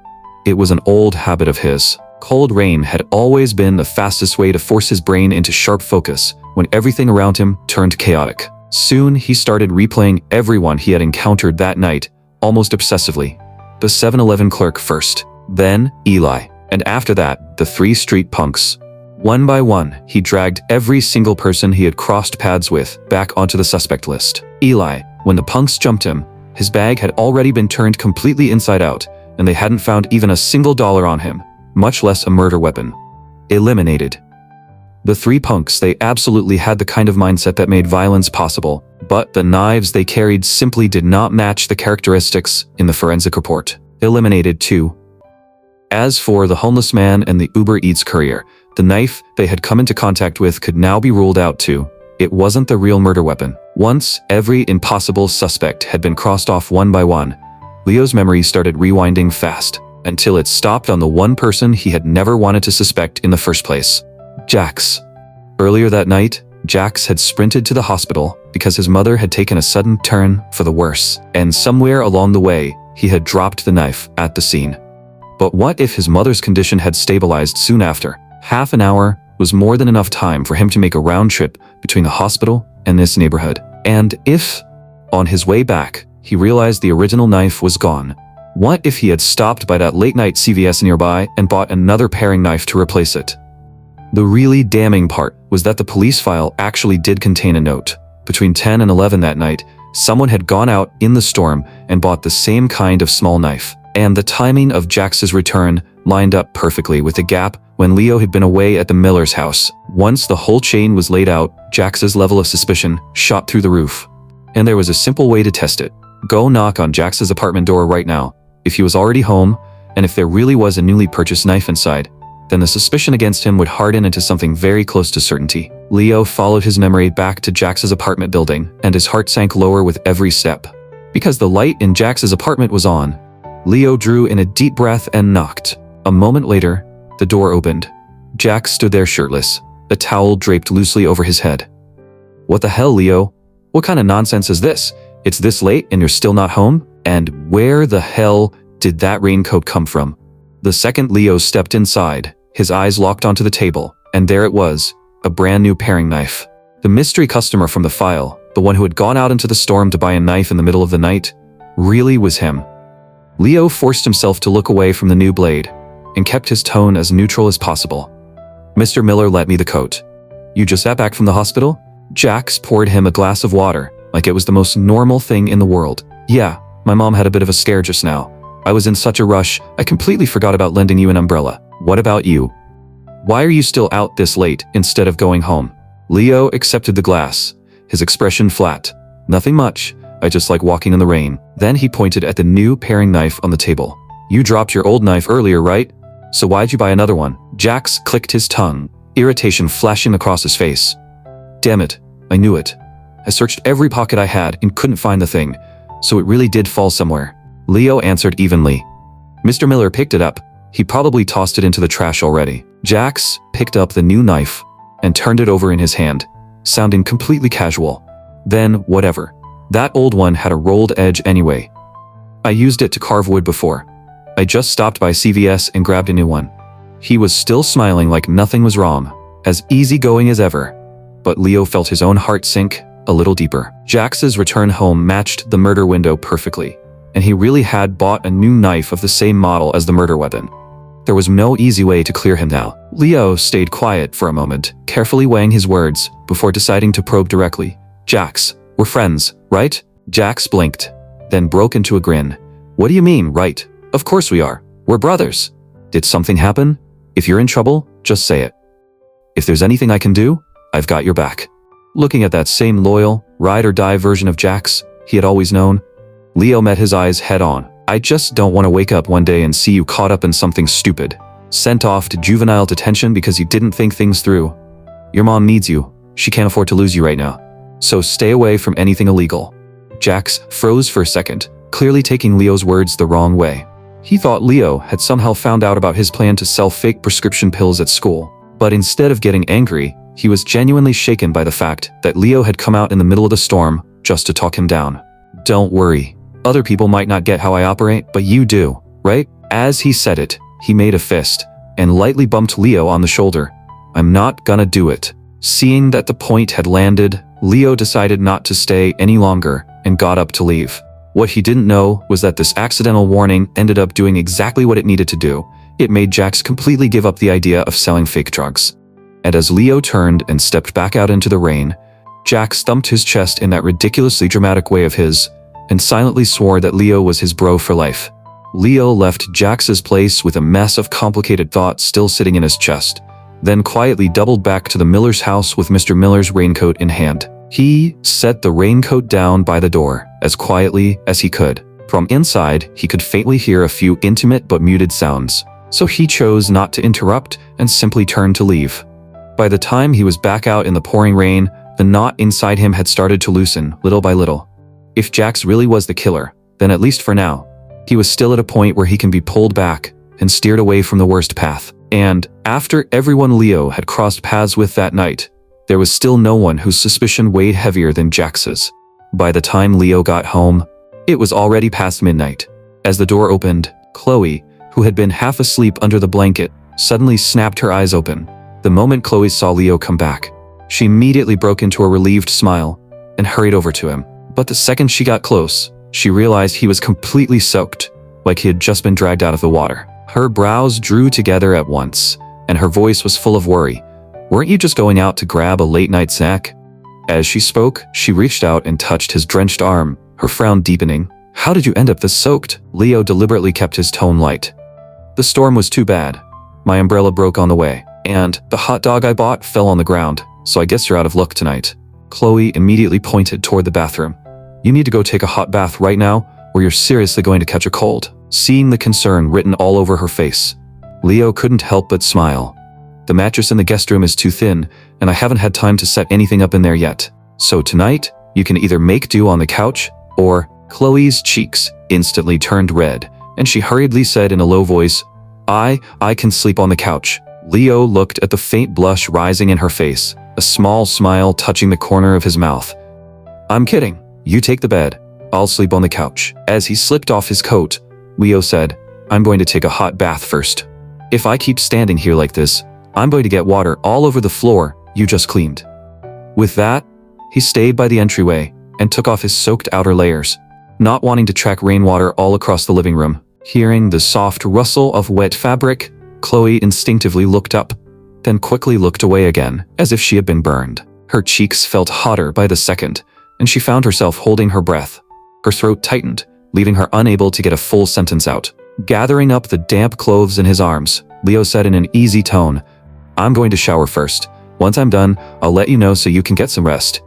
It was an old habit of his. Cold rain had always been the fastest way to force his brain into sharp focus when everything around him turned chaotic. Soon, he started replaying everyone he had encountered that night, almost obsessively. The 7-Eleven clerk first, then Eli, and after that, the 3 street punks. One by one, he dragged every single person he had crossed paths with back onto the suspect list. Eli, when the punks jumped him, his bag had already been turned completely inside out, and they hadn't found even a single dollar on him, much less a murder weapon. Eliminated. The 3 punks, they absolutely had the kind of mindset that made violence possible, but the knives they carried simply did not match the characteristics in the forensic report. Eliminated too. As for the homeless man and the Uber Eats courier, the knife they had come into contact with could now be ruled out too. It wasn't the real murder weapon. Once every impossible suspect had been crossed off one by one, Leo's memory started rewinding fast, until it stopped on the one person he had never wanted to suspect in the first place. Jax. Earlier that night, Jax had sprinted to the hospital because his mother had taken a sudden turn for the worse, and somewhere along the way, he had dropped the knife at the scene. But what if his mother's condition had stabilized soon after? Half an hour was more than enough time for him to make a round trip between the hospital and this neighborhood. And if, on his way back, he realized the original knife was gone, what if he had stopped by that late-night CVS nearby and bought another paring knife to replace it? The really damning part was that the police file actually did contain a note. Between 10 and 11 that night, someone had gone out in the storm and bought the same kind of small knife. And the timing of Jax's return lined up perfectly with the gap when Leo had been away at the Miller's house. Once the whole chain was laid out, Jax's level of suspicion shot through the roof. And there was a simple way to test it. Go knock on Jax's apartment door right now. If he was already home, and if there really was a newly purchased knife inside, then the suspicion against him would harden into something very close to certainty. Leo followed his memory back to Jax's apartment building, and his heart sank lower with every step. Because the light in Jax's apartment was on, Leo drew in a deep breath and knocked. A moment later, the door opened. Jax stood there shirtless, a towel draped loosely over his head. What the hell, Leo? What kind of nonsense is this? It's this late and you're still not home? And where the hell did that raincoat come from? The second Leo stepped inside, his eyes locked onto the table, and there it was, a brand new paring knife. The mystery customer from the file, the one who had gone out into the storm to buy a knife in the middle of the night, really was him. Leo forced himself to look away from the new blade, and kept his tone as neutral as possible. Mr. Miller lent me the coat. You just got back from the hospital? Jax poured him a glass of water, like it was the most normal thing in the world. Yeah, my mom had a bit of a scare just now. I was in such a rush, I completely forgot about lending you an umbrella. What about you? Why are you still out this late instead of going home? Leo accepted the glass, his expression flat. Nothing much, I just like walking in the rain. Then he pointed at the new paring knife on the table. You dropped your old knife earlier, right? So why'd you buy another one? Jax clicked his tongue, irritation flashing across his face. Damn it, I knew it. I searched every pocket I had and couldn't find the thing, so it really did fall somewhere. Leo answered evenly. Mr. Miller picked it up. He probably tossed it into the trash already. Jax picked up the new knife and turned it over in his hand, sounding completely casual. Then, whatever. That old one had a rolled edge anyway. I used it to carve wood before. I just stopped by CVS and grabbed a new one. He was still smiling like nothing was wrong, as easygoing as ever. But Leo felt his own heart sink a little deeper. Jax's return home matched the murder window perfectly, and he really had bought a new knife of the same model as the murder weapon. There was no easy way to clear him now. Leo stayed quiet for a moment, carefully weighing his words before deciding to probe directly. Jax, we're friends, right? Jax blinked, then broke into a grin. What do you mean, right? Of course we are. We're brothers. Did something happen? If you're in trouble, just say it. If there's anything I can do, I've got your back. Looking at that same loyal, ride-or-die version of Jax he had always known, Leo met his eyes head-on. I just don't want to wake up one day and see you caught up in something stupid, sent off to juvenile detention because you didn't think things through. Your mom needs you. She can't afford to lose you right now. So stay away from anything illegal. Jax froze for a second, clearly taking Leo's words the wrong way. He thought Leo had somehow found out about his plan to sell fake prescription pills at school. But instead of getting angry, He was genuinely shaken by the fact that Leo had come out in the middle of the storm just to talk him down. "Don't worry. Other people might not get how I operate, but you do, right?" As he said it, he made a fist and lightly bumped Leo on the shoulder. "I'm not gonna do it." Seeing that the point had landed, Leo decided not to stay any longer and got up to leave. What he didn't know was that this accidental warning ended up doing exactly what it needed to do. It made Jax completely give up the idea of selling fake drugs. And as Leo turned and stepped back out into the rain, Jax thumped his chest in that ridiculously dramatic way of his, and silently swore that Leo was his bro for life. Leo left Jax's place with a mess of complicated thoughts still sitting in his chest, then quietly doubled back to the Miller's house with Mr. Miller's raincoat in hand. He set the raincoat down by the door as quietly as he could. From inside, he could faintly hear a few intimate but muted sounds, so he chose not to interrupt and simply turned to leave. By the time he was back out in the pouring rain, the knot inside him had started to loosen little by little. If Jax really was the killer, then at least for now, he was still at a point where he can be pulled back and steered away from the worst path. And after everyone Leo had crossed paths with that night, there was still no one whose suspicion weighed heavier than Jax's. By the time Leo got home, it was already past midnight. As the door opened, Chloe, who had been half asleep under the blanket, suddenly snapped her eyes open. The moment Chloe saw Leo come back, she immediately broke into a relieved smile and hurried over to him. But the second she got close, she realized he was completely soaked, like he had just been dragged out of the water. Her brows drew together at once, and her voice was full of worry. "Weren't you just going out to grab a late-night snack?" As she spoke, she reached out and touched his drenched arm, her frown deepening. "How did you end up this soaked?" Leo deliberately kept his tone light. "The storm was too bad. My umbrella broke on the way, and the hot dog I bought fell on the ground, so I guess you're out of luck tonight." Chloe immediately pointed toward the bathroom. "You need to go take a hot bath right now, or you're seriously going to catch a cold." Seeing the concern written all over her face, Leo couldn't help but smile. "The mattress in the guest room is too thin, and I haven't had time to set anything up in there yet. So tonight, you can either make do on the couch, or..." Chloe's cheeks instantly turned red, and she hurriedly said in a low voice, I can sleep on the couch." Leo looked at the faint blush rising in her face, a small smile touching the corner of his mouth. "I'm kidding. You take the bed. I'll sleep on the couch." As he slipped off his coat, Leo said, "I'm going to take a hot bath first. If I keep standing here like this, I'm going to get water all over the floor you just cleaned." With that, he stayed by the entryway and took off his soaked outer layers, not wanting to track rainwater all across the living room. Hearing the soft rustle of wet fabric, Chloe instinctively looked up, then quickly looked away again, as if she had been burned. Her cheeks felt hotter by the second, and she found herself holding her breath. Her throat tightened, leaving her unable to get a full sentence out. Gathering up the damp clothes in his arms, Leo said in an easy tone, "I'm going to shower first. Once I'm done, I'll let you know so you can get some rest."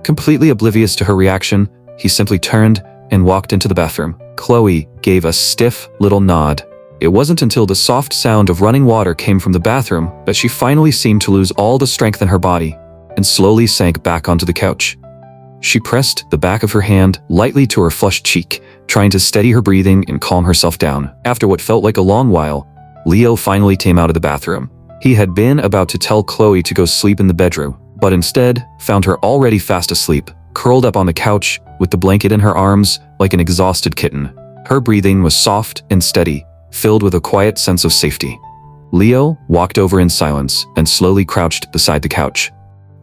Completely oblivious to her reaction, he simply turned and walked into the bathroom. Chloe gave a stiff little nod. It wasn't until the soft sound of running water came from the bathroom that she finally seemed to lose all the strength in her body and slowly sank back onto the couch. She pressed the back of her hand lightly to her flushed cheek, trying to steady her breathing and calm herself down. After what felt like a long while, Leo finally came out of the bathroom. He had been about to tell Chloe to go sleep in the bedroom, but instead found her already fast asleep, curled up on the couch with the blanket in her arms like an exhausted kitten. Her breathing was soft and steady, filled with a quiet sense of safety. Leo walked over in silence and slowly crouched beside the couch.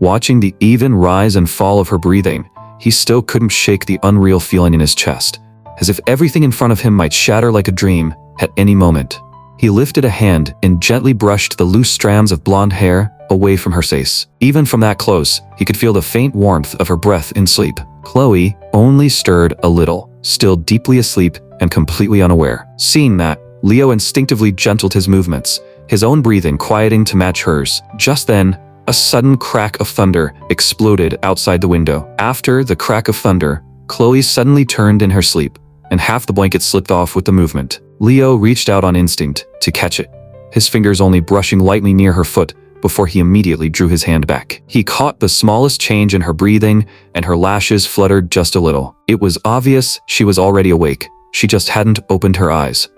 Watching the even rise and fall of her breathing, he still couldn't shake the unreal feeling in his chest, as if everything in front of him might shatter like a dream at any moment. He lifted a hand and gently brushed the loose strands of blonde hair away from her face. Even from that close, he could feel the faint warmth of her breath in sleep. Chloe only stirred a little, still deeply asleep and completely unaware. Seeing that, Leo instinctively gentled his movements, his own breathing quieting to match hers. Just then, a sudden crack of thunder exploded outside the window. After the crack of thunder, Chloe suddenly turned in her sleep, and half the blanket slipped off with the movement. Leo reached out on instinct to catch it, his fingers only brushing lightly near her foot before he immediately drew his hand back. He caught the smallest change in her breathing, and her lashes fluttered just a little. It was obvious she was already awake, she just hadn't opened her eyes.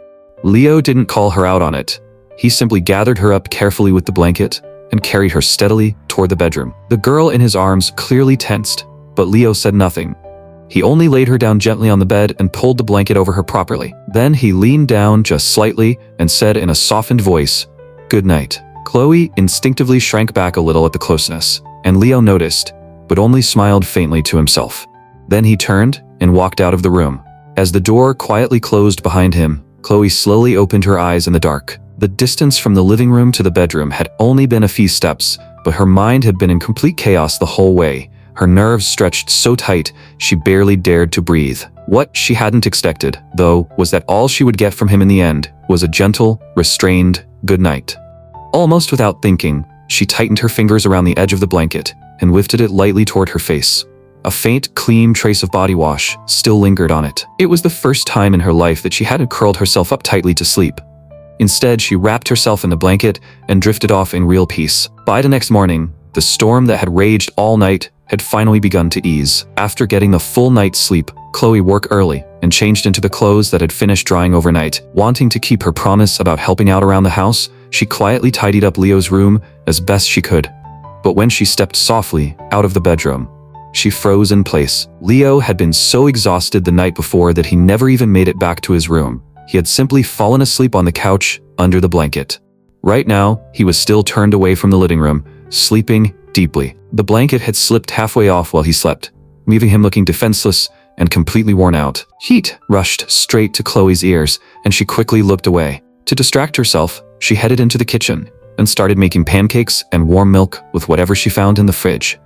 Leo didn't call her out on it. He simply gathered her up carefully with the blanket, and carried her steadily toward the bedroom. The girl in his arms clearly tensed, but Leo said nothing. He only laid her down gently on the bed and pulled the blanket over her properly. Then he leaned down just slightly and said in a softened voice, "Good night." Chloe instinctively shrank back a little at the closeness, and Leo noticed, but only smiled faintly to himself. Then he turned and walked out of the room. As the door quietly closed behind him, Chloe slowly opened her eyes in the dark. The distance from the living room to the bedroom had only been a few steps, but her mind had been in complete chaos the whole way. Her nerves stretched so tight, she barely dared to breathe. What she hadn't expected, though, was that all she would get from him in the end was a gentle, restrained good night. Almost without thinking, she tightened her fingers around the edge of the blanket and lifted it lightly toward her face. A faint, clean trace of body wash still lingered on it. It was the first time in her life that she hadn't curled herself up tightly to sleep. Instead, she wrapped herself in the blanket and drifted off in real peace. By the next morning, the storm that had raged all night had finally begun to ease. After getting a full night's sleep, Chloe woke early and changed into the clothes that had finished drying overnight. Wanting to keep her promise about helping out around the house, she quietly tidied up Leo's room as best she could. But when she stepped softly out of the bedroom, she froze in place. Leo had been so exhausted the night before that he never even made it back to his room. He had simply fallen asleep on the couch under the blanket. Right now, he was still turned away from the living room, sleeping deeply. The blanket had slipped halfway off while he slept, leaving him looking defenseless and completely worn out. Heat rushed straight to Chloe's ears, and she quickly looked away. To distract herself, she headed into the kitchen and started making pancakes and warm milk with whatever she found in the fridge.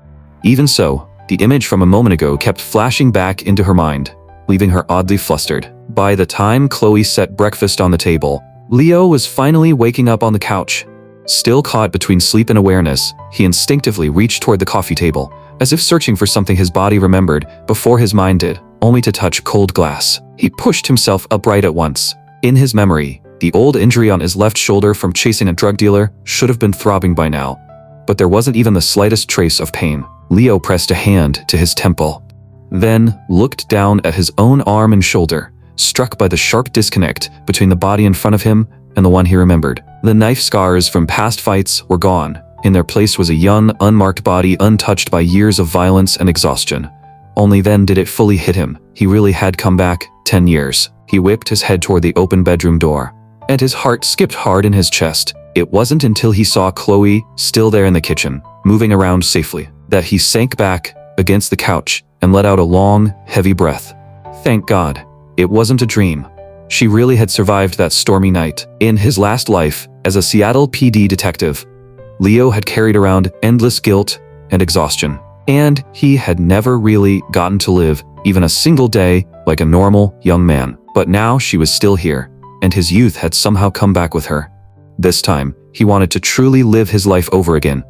Even so, the image from a moment ago kept flashing back into her mind, leaving her oddly flustered. By the time Chloe set breakfast on the table, Leo was finally waking up on the couch. Still caught between sleep and awareness, he instinctively reached toward the coffee table, as if searching for something his body remembered before his mind did, only to touch cold glass. He pushed himself upright at once. In his memory, the old injury on his left shoulder from chasing a drug dealer should have been throbbing by now, but there wasn't even the slightest trace of pain. Leo pressed a hand to his temple, then looked down at his own arm and shoulder, struck by the sharp disconnect between the body in front of him and the one he remembered. The knife scars from past fights were gone. In their place was a young, unmarked body untouched by years of violence and exhaustion. Only then did it fully hit him. He really had come back 10 years. He whipped his head toward the open bedroom door, and his heart skipped hard in his chest. It wasn't until he saw Chloe still there in the kitchen, moving around safely, that he sank back against the couch and let out a long, heavy breath. Thank God, it wasn't a dream. She really had survived that stormy night. In his last life, as a Seattle PD detective, Leo had carried around endless guilt and exhaustion, and he had never really gotten to live even a single day like a normal young man. But now she was still here, and his youth had somehow come back with her. This time, he wanted to truly live his life over again.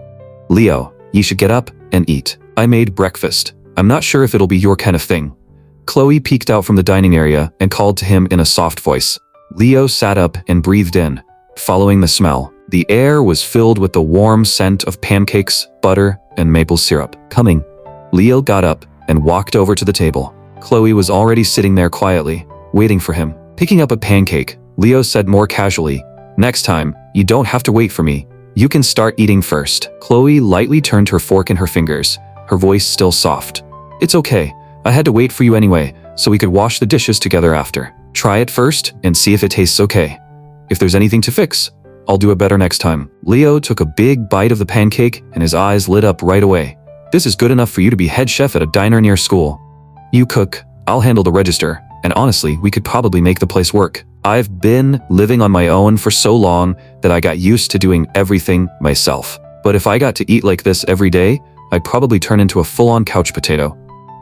Leo, you should get up and eat. I made breakfast. I'm not sure if it'll be your kind of thing. Chloe peeked out from the dining area and called to him in a soft voice. Leo sat up and breathed in, following the smell. The air was filled with the warm scent of pancakes, butter, and maple syrup. Coming. Leo got up and walked over to the table. Chloe was already sitting there quietly, waiting for him. Picking up a pancake, Leo said more casually, "Next time, you don't have to wait for me. You can start eating first." Chloe lightly turned her fork in her fingers, her voice still soft. "It's okay. I had to wait for you anyway, so we could wash the dishes together after. Try it first and see if it tastes okay. If there's anything to fix, I'll do it better next time." Leo took a big bite of the pancake and his eyes lit up right away. "This is good enough for you to be head chef at a diner near school. You cook, I'll handle the register, and honestly, we could probably make the place work. I've been living on my own for so long that I got used to doing everything myself. But if I got to eat like this every day, I'd probably turn into a full-on couch potato."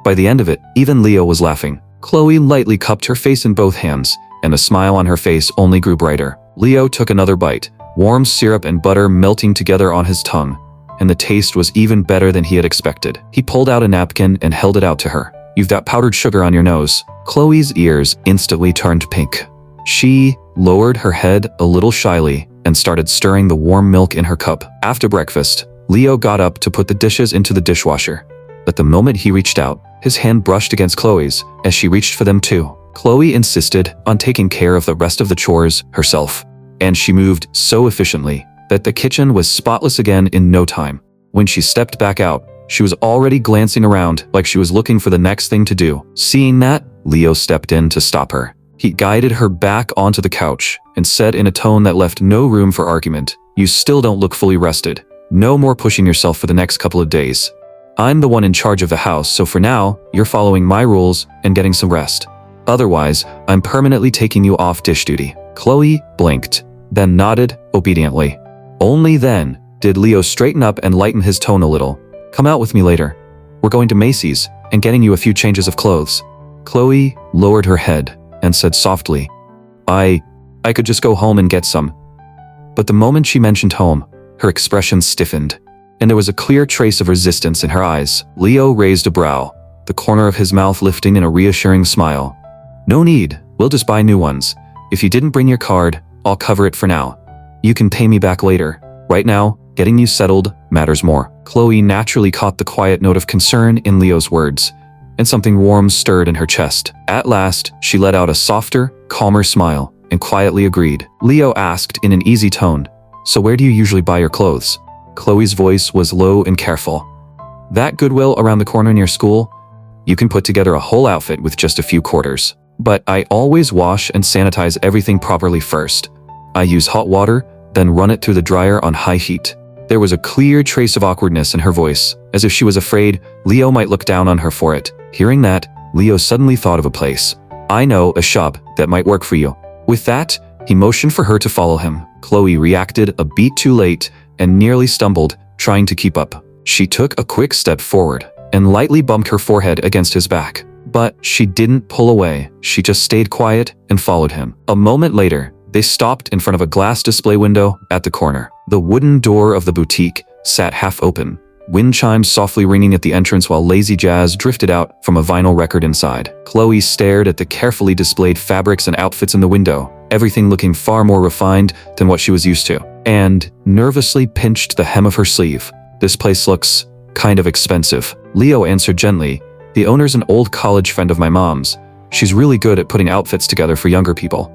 By the end of it, even Leo was laughing. Chloe lightly cupped her face in both hands, and the smile on her face only grew brighter. Leo took another bite, warm syrup and butter melting together on his tongue, and the taste was even better than he had expected. He pulled out a napkin and held it out to her. "You've got powdered sugar on your nose." Chloe's ears instantly turned pink. She lowered her head a little shyly and started stirring the warm milk in her cup. After breakfast, Leo got up to put the dishes into the dishwasher. But the moment he reached out, his hand brushed against Chloe's as she reached for them too. Chloe insisted on taking care of the rest of the chores herself, and she moved so efficiently that the kitchen was spotless again in no time. When she stepped back out, she was already glancing around like she was looking for the next thing to do. Seeing that, Leo stepped in to stop her. He guided her back onto the couch and said in a tone that left no room for argument, "You still don't look fully rested. No more pushing yourself for the next couple of days. I'm the one in charge of the house, so for now, you're following my rules and getting some rest. Otherwise, I'm permanently taking you off dish duty." Chloe blinked, then nodded obediently. Only then did Leo straighten up and lighten his tone a little. "Come out with me later. We're going to Macy's and getting you a few changes of clothes." Chloe lowered her head and said softly, I could just go home and get some." But the moment she mentioned home, her expression stiffened, and there was a clear trace of resistance in her eyes. Leo raised a brow, the corner of his mouth lifting in a reassuring smile. "No need, we'll just buy new ones. If you didn't bring your card, I'll cover it for now. You can pay me back later. Right now, getting you settled matters more." Chloe naturally caught the quiet note of concern in Leo's words, and something warm stirred in her chest. At last, she let out a softer, calmer smile, and quietly agreed. Leo asked in an easy tone, "So where do you usually buy your clothes?" Chloe's voice was low and careful. "That Goodwill around the corner near school? You can put together a whole outfit with just a few quarters. But I always wash and sanitize everything properly first. I use hot water, then run it through the dryer on high heat." There was a clear trace of awkwardness in her voice, as if she was afraid Leo might look down on her for it. Hearing that, Leo suddenly thought of a place. "I know a shop that might work for you." With that, he motioned for her to follow him. Chloe reacted a beat too late and nearly stumbled, trying to keep up. She took a quick step forward and lightly bumped her forehead against his back. But she didn't pull away, she just stayed quiet and followed him. A moment later, they stopped in front of a glass display window at the corner. The wooden door of the boutique sat half open, wind chimes softly ringing at the entrance while lazy jazz drifted out from a vinyl record inside. Chloe stared at the carefully displayed fabrics and outfits in the window, everything looking far more refined than what she was used to, and nervously pinched the hem of her sleeve. "This place looks kind of expensive." Leo answered gently, "The owner's an old college friend of my mom's. She's really good at putting outfits together for younger people.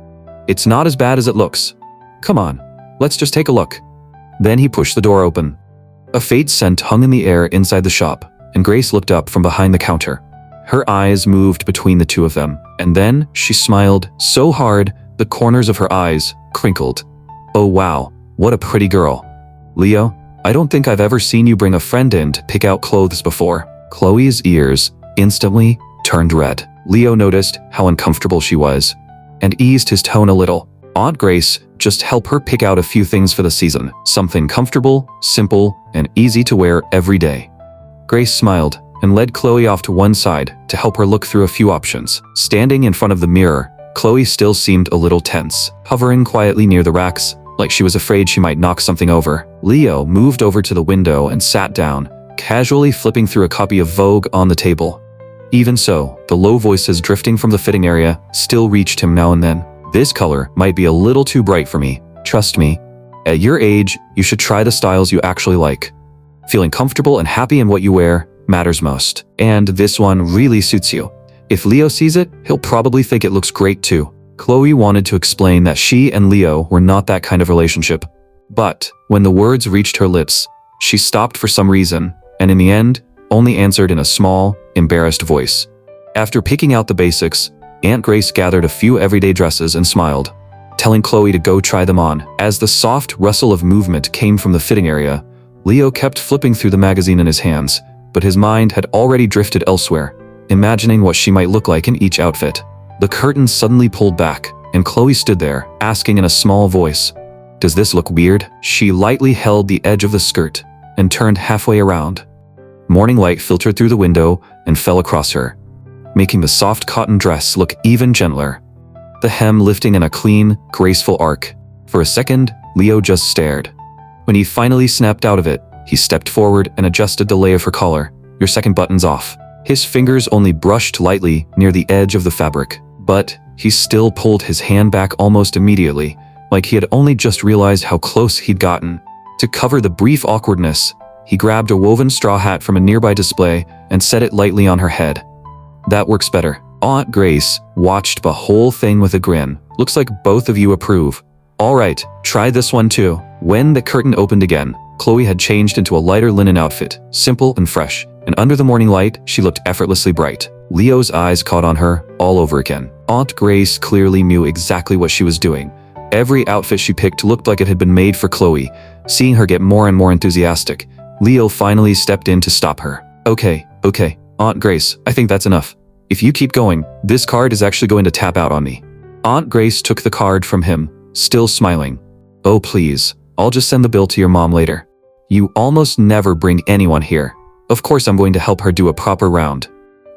It's not as bad as it looks. Come on, let's just take a look." Then he pushed the door open. A faint scent hung in the air inside the shop, and Grace looked up from behind the counter. Her eyes moved between the two of them, and then she smiled so hard the corners of her eyes crinkled. "Oh wow, what a pretty girl. Leo, I don't think I've ever seen you bring a friend in to pick out clothes before." Chloe's ears instantly turned red. Leo noticed how uncomfortable she was, and eased his tone a little. "Aunt Grace, just help her pick out a few things for the season. Something comfortable, simple, and easy to wear every day." Grace smiled and led Chloe off to one side to help her look through a few options. Standing in front of the mirror, Chloe still seemed a little tense, hovering quietly near the racks, like she was afraid she might knock something over. Leo moved over to the window and sat down, casually flipping through a copy of Vogue on the table. Even so, the low voices drifting from the fitting area still reached him now and then. "This color might be a little too bright for me. Trust me. At your age, you should try the styles you actually like. Feeling comfortable and happy in what you wear matters most. And this one really suits you. If Leo sees it, he'll probably think it looks great too." Chloe wanted to explain that she and Leo were not that kind of relationship. But when the words reached her lips, she stopped for some reason, and in the end, only answered in a small, embarrassed voice. After picking out the basics, Aunt Grace gathered a few everyday dresses and smiled, telling Chloe to go try them on. As the soft rustle of movement came from the fitting area, Leo kept flipping through the magazine in his hands, but his mind had already drifted elsewhere, imagining what she might look like in each outfit. The curtain suddenly pulled back, and Chloe stood there, asking in a small voice, "Does this look weird?" She lightly held the edge of the skirt and turned halfway around. Morning light filtered through the window and fell across her, making the soft cotton dress look even gentler, the hem lifting in a clean, graceful arc. For a second, Leo just stared. When he finally snapped out of it, he stepped forward and adjusted the lay of her collar. "Your second button's off." His fingers only brushed lightly near the edge of the fabric, but he still pulled his hand back almost immediately, like he had only just realized how close he'd gotten. To cover the brief awkwardness, he grabbed a woven straw hat from a nearby display and set it lightly on her head. "That works better." Aunt Grace watched the whole thing with a grin. "Looks like both of you approve. Alright, try this one too. When the curtain opened again, Chloe had changed into a lighter linen outfit, simple and fresh, and under the morning light, she looked effortlessly bright. Leo's eyes caught on her all over again. Aunt Grace clearly knew exactly what she was doing. Every outfit she picked looked like it had been made for Chloe. Seeing her get more and more enthusiastic, Leo finally stepped in to stop her. Okay, Aunt Grace, I think that's enough. If you keep going, this card is actually going to tap out on me. Aunt Grace took the card from him, still smiling. Oh please, I'll just send the bill to your mom later. You almost never bring anyone here. Of course I'm going to help her do a proper round.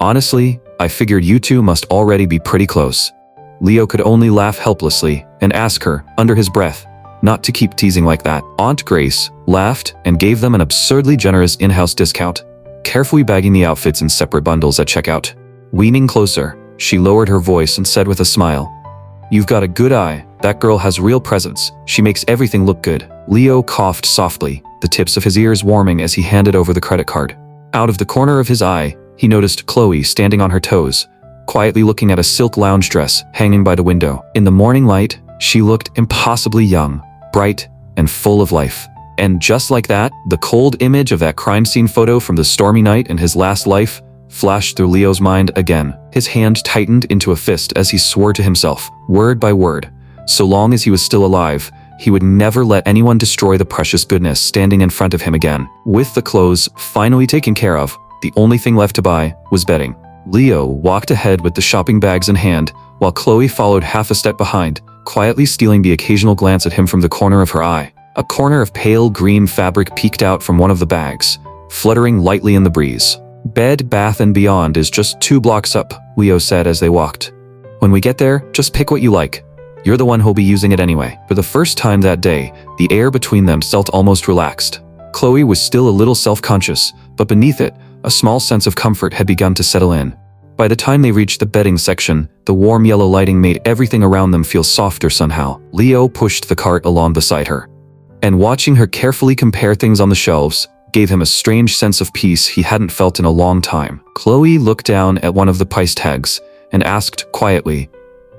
Honestly, I figured you two must already be pretty close. Leo could only laugh helplessly and ask her, under his breath, not to keep teasing like that. Aunt Grace laughed and gave them an absurdly generous in-house discount, carefully bagging the outfits in separate bundles at checkout. Leaning closer, she lowered her voice and said with a smile, "You've got a good eye. That girl has real presence. She makes everything look good." Leo coughed softly, the tips of his ears warming as he handed over the credit card. Out of the corner of his eye, he noticed Chloe standing on her toes, quietly looking at a silk lounge dress hanging by the window. In the morning light, she looked impossibly young, bright, and full of life. And just like that, the cold image of that crime scene photo from the stormy night in his last life flashed through Leo's mind again. His hand tightened into a fist as he swore to himself, word by word, so long as he was still alive, he would never let anyone destroy the precious goodness standing in front of him again. With the clothes finally taken care of, the only thing left to buy was bedding. Leo walked ahead with the shopping bags in hand, while Chloe followed half a step behind, quietly stealing the occasional glance at him from the corner of her eye. A corner of pale green fabric peeked out from one of the bags, fluttering lightly in the breeze. Bed Bath & Beyond is just 2 blocks up, Leo said as they walked. When we get there, just pick what you like. You're the one who'll be using it anyway. For the first time that day, the air between them felt almost relaxed. Chloe was still a little self-conscious, but beneath it, a small sense of comfort had begun to settle in. By the time they reached the bedding section, the warm yellow lighting made everything around them feel softer somehow. Leo pushed the cart along beside her, and watching her carefully compare things on the shelves gave him a strange sense of peace he hadn't felt in a long time. Chloe looked down at one of the price tags and asked quietly,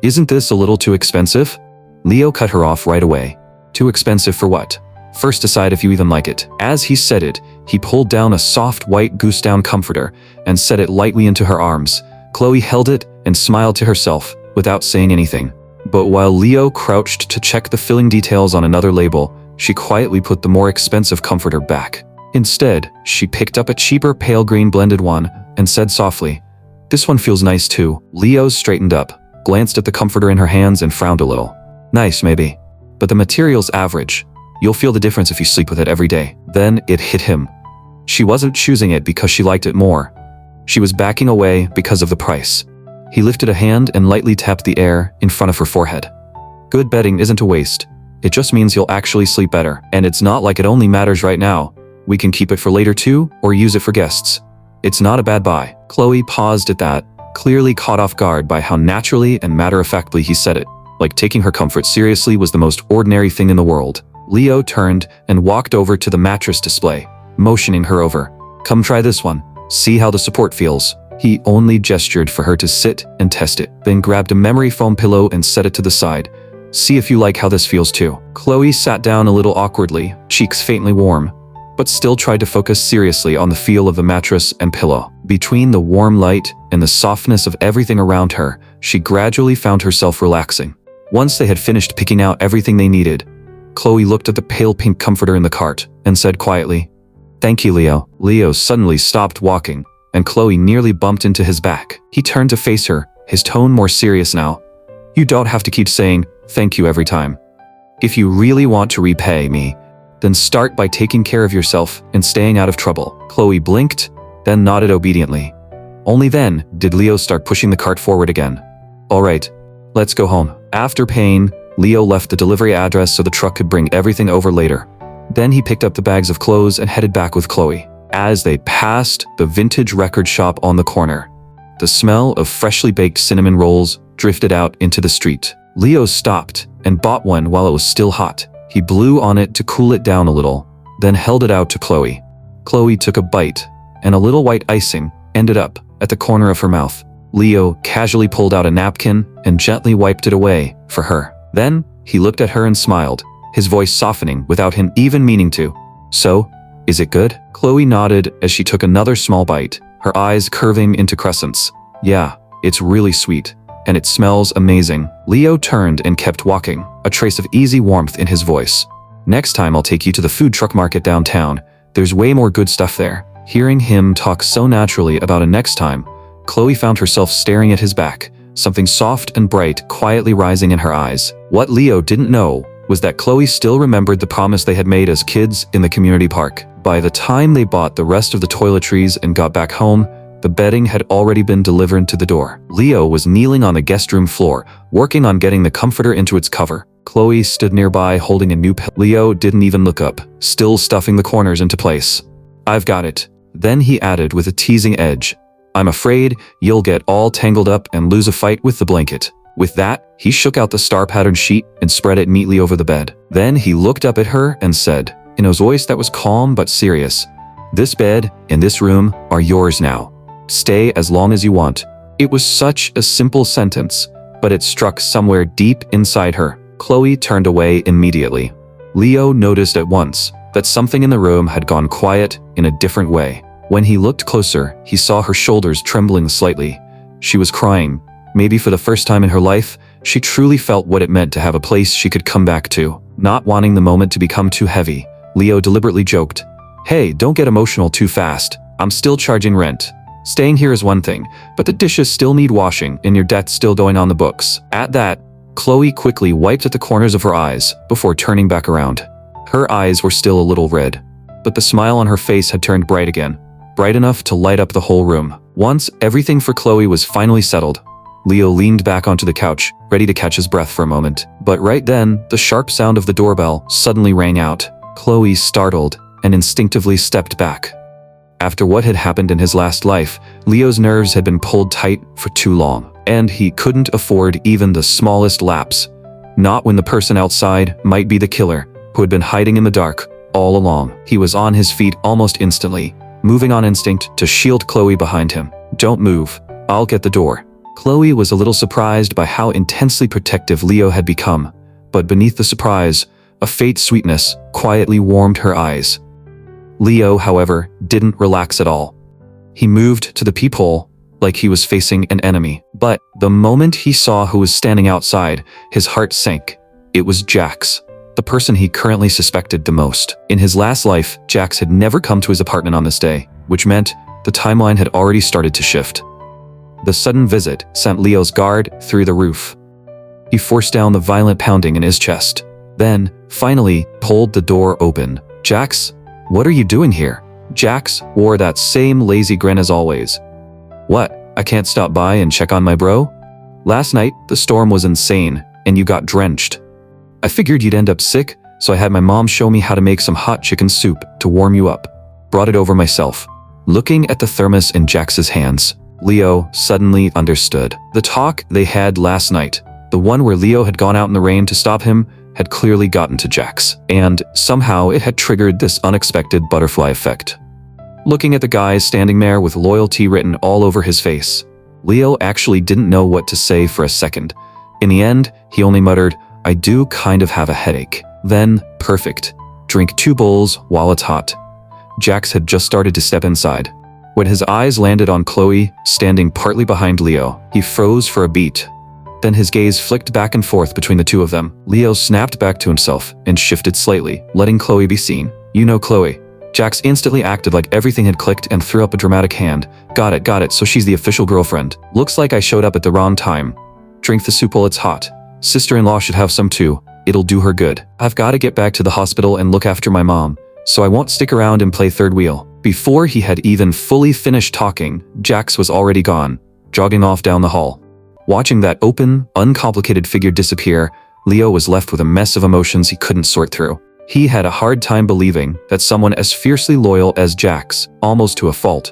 "Isn't this a little too expensive?" Leo cut her off right away. "Too expensive for what? First decide if you even like it." As he said it, he pulled down a soft white goose down comforter and set it lightly into her arms. Chloe held it and smiled to herself without saying anything. But while Leo crouched to check the filling details on another label, she quietly put the more expensive comforter back. Instead, she picked up a cheaper pale green blended one and said softly, "This one feels nice too." Leo straightened up, glanced at the comforter in her hands and frowned a little. "Nice, maybe. But the material's average. You'll feel the difference if you sleep with it every day." Then it hit him. She wasn't choosing it because she liked it more. She was backing away because of the price. He lifted a hand and lightly tapped the air in front of her forehead. "Good bedding isn't a waste. It just means you'll actually sleep better. And it's not like it only matters right now. We can keep it for later too, or use it for guests. It's not a bad buy." Chloe paused at that, clearly caught off guard by how naturally and matter-of-factly he said it, like taking her comfort seriously was the most ordinary thing in the world. Leo turned and walked over to the mattress display, motioning her over. "Come try this one. See how the support feels." He only gestured for her to sit and test it, then grabbed a memory foam pillow and set it to the side. "See if you like how this feels too." Chloe sat down a little awkwardly, cheeks faintly warm, but still tried to focus seriously on the feel of the mattress and pillow. Between the warm light and the softness of everything around her, she gradually found herself relaxing. Once they had finished picking out everything they needed, Chloe looked at the pale pink comforter in the cart and said quietly, "Thank you, Leo." Leo suddenly stopped walking, and Chloe nearly bumped into his back. He turned to face her, his tone more serious now. "You don't have to keep saying thank you every time. If you really want to repay me, then start by taking care of yourself and staying out of trouble." Chloe blinked, then nodded obediently. Only then did Leo start pushing the cart forward again. "All right, let's go home." After paying, Leo left the delivery address so the truck could bring everything over later. Then he picked up the bags of clothes and headed back with Chloe. As they passed the vintage record shop on the corner, the smell of freshly baked cinnamon rolls drifted out into the street. Leo stopped and bought one while it was still hot. He blew on it to cool it down a little, then held it out to Chloe. Chloe took a bite, and a little white icing ended up at the corner of her mouth. Leo casually pulled out a napkin and gently wiped it away for her. Then, He looked at her and smiled, his voice softening without him even meaning to. So, is it good? Chloe nodded as she took another small bite, her eyes curving into crescents. Yeah, it's really sweet. And it smells amazing. Leo turned and kept walking, a trace of easy warmth in his voice. Next time I'll take you to the food truck market downtown. There's way more good stuff there. Hearing him talk so naturally about a next time, Chloe found herself staring at his back, something soft and bright quietly rising in her eyes. What Leo didn't know was that Chloe still remembered the promise they had made as kids in the community park. By the time they bought the rest of the toiletries and got back home, the bedding had already been delivered to the door. Leo was kneeling on the guest room floor, working on getting the comforter into its cover. Chloe stood nearby holding a new pillow. Leo didn't even look up, still stuffing the corners into place. I've got it. Then he added with a teasing edge, I'm afraid you'll get all tangled up and lose a fight with the blanket. With that, he shook out the star-patterned sheet and spread it neatly over the bed. Then he looked up at her and said, in a voice that was calm but serious, this bed and this room are yours now. Stay as long as you want. It was such a simple sentence, but it struck somewhere deep inside her. Chloe turned away immediately. Leo noticed at once that something in the room had gone quiet in a different way. When he looked closer, he saw her shoulders trembling slightly. She was crying. Maybe for the first time in her life, she truly felt what it meant to have a place she could come back to. Not wanting the moment to become too heavy, Leo deliberately joked, Hey, don't get emotional too fast. I'm still charging rent. Staying here is one thing, but the dishes still need washing and your debt's still going on the books. At that, Chloe quickly wiped at the corners of her eyes before turning back around. Her eyes were still a little red, but the smile on her face had turned bright again, bright enough to light up the whole room. Once everything for Chloe was finally settled, Leo leaned back onto the couch, ready to catch his breath for a moment. But right then, the sharp sound of the doorbell suddenly rang out. Chloe startled and instinctively stepped back. After what had happened in his last life, Leo's nerves had been pulled tight for too long, and he couldn't afford even the smallest lapse. Not when the person outside might be the killer, who had been hiding in the dark all along. He was on his feet almost instantly, moving on instinct to shield Chloe behind him. Don't move, I'll get the door. Chloe was a little surprised by how intensely protective Leo had become, but beneath the surprise, a faint sweetness quietly warmed her eyes. Leo, however, didn't relax at all. He moved to the peephole like he was facing an enemy. But the moment he saw who was standing outside, his heart sank. It was Jax, the person he currently suspected the most. In his last life, Jax had never come to his apartment on this day, which meant the timeline had already started to shift. The sudden visit sent Leo's guard through the roof. He forced down the violent pounding in his chest, then, finally, pulled the door open. Jax? What are you doing here? Jax wore that same lazy grin as always. What, I can't stop by and check on my bro? Last night, the storm was insane, and you got drenched. I figured you'd end up sick, so I had my mom show me how to make some hot chicken soup to warm you up. Brought it over myself. Looking at the thermos in Jax's hands, Leo suddenly understood. The talk they had last night, the one where Leo had gone out in the rain to stop him, had clearly gotten to Jax, and somehow it had triggered this unexpected butterfly effect. Looking at the guy standing there with loyalty written all over his face, Leo actually didn't know what to say for a second. In the end, he only muttered, I do kind of have a headache. Then, perfect. Drink 2 bowls while it's hot. Jax had just started to step inside. When his eyes landed on Chloe, standing partly behind Leo, he froze for a beat. Then his gaze flicked back and forth between the two of them. Leo snapped back to himself and shifted slightly, letting Chloe be seen. You know Chloe. Jax instantly acted like everything had clicked and threw up a dramatic hand. Got it, so she's the official girlfriend. Looks like I showed up at the wrong time. Drink the soup while it's hot. Sister-in-law should have some too. It'll do her good. I've got to get back to the hospital and look after my mom, so I won't stick around and play third wheel. Before he had even fully finished talking, Jax was already gone, jogging off down the hall. Watching that open, uncomplicated figure disappear, Leo was left with a mess of emotions he couldn't sort through. He had a hard time believing that someone as fiercely loyal as Jax, almost to a fault,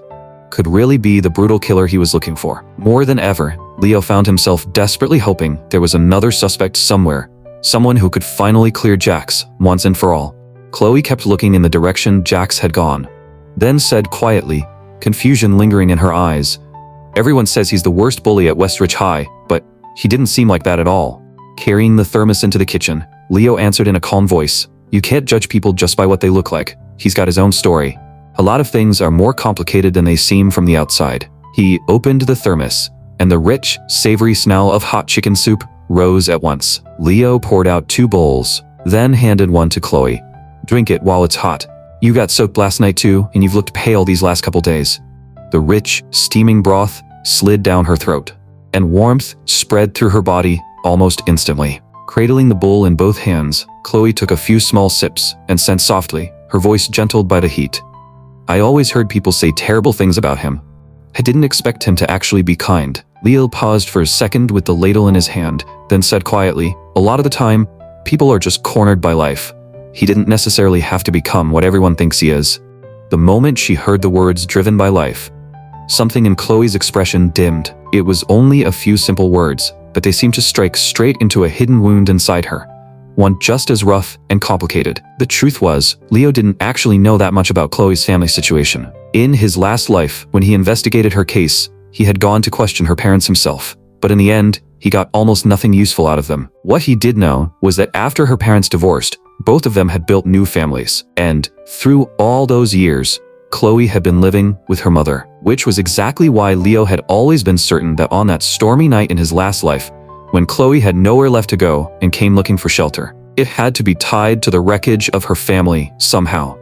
could really be the brutal killer he was looking for. More than ever, Leo found himself desperately hoping there was another suspect somewhere, someone who could finally clear Jax once and for all. Chloe kept looking in the direction Jax had gone, then said quietly, confusion lingering in her eyes, Everyone says he's the worst bully at Westridge High, but he didn't seem like that at all. Carrying the thermos into the kitchen, Leo answered in a calm voice, "You can't judge people just by what they look like. He's got his own story. A lot of things are more complicated than they seem from the outside." He opened the thermos, and the rich, savory smell of hot chicken soup rose at once. Leo poured out 2 bowls, then handed one to Chloe. "Drink it while it's hot. You got soaked last night too, and you've looked pale these last couple days." The rich, steaming broth slid down her throat, and warmth spread through her body almost instantly. Cradling the bowl in both hands, Chloe took a few small sips and said softly, her voice gentled by the heat, "I always heard people say terrible things about him. I didn't expect him to actually be kind." Leo paused for a second with the ladle in his hand, then said quietly, "A lot of the time, people are just cornered by life. He didn't necessarily have to become what everyone thinks he is." The moment she heard the words "driven by life," something in Chloe's expression dimmed. It was only a few simple words, but they seemed to strike straight into a hidden wound inside her, one just as rough and complicated. The truth was, Leo didn't actually know that much about Chloe's family situation. In his last life, when he investigated her case, he had gone to question her parents himself, but in the end, he got almost nothing useful out of them. What he did know was that after her parents divorced, both of them had built new families, and through all those years, Chloe had been living with her mother, which was exactly why Leo had always been certain that on that stormy night in his last life, when Chloe had nowhere left to go and came looking for shelter, it had to be tied to the wreckage of her family somehow.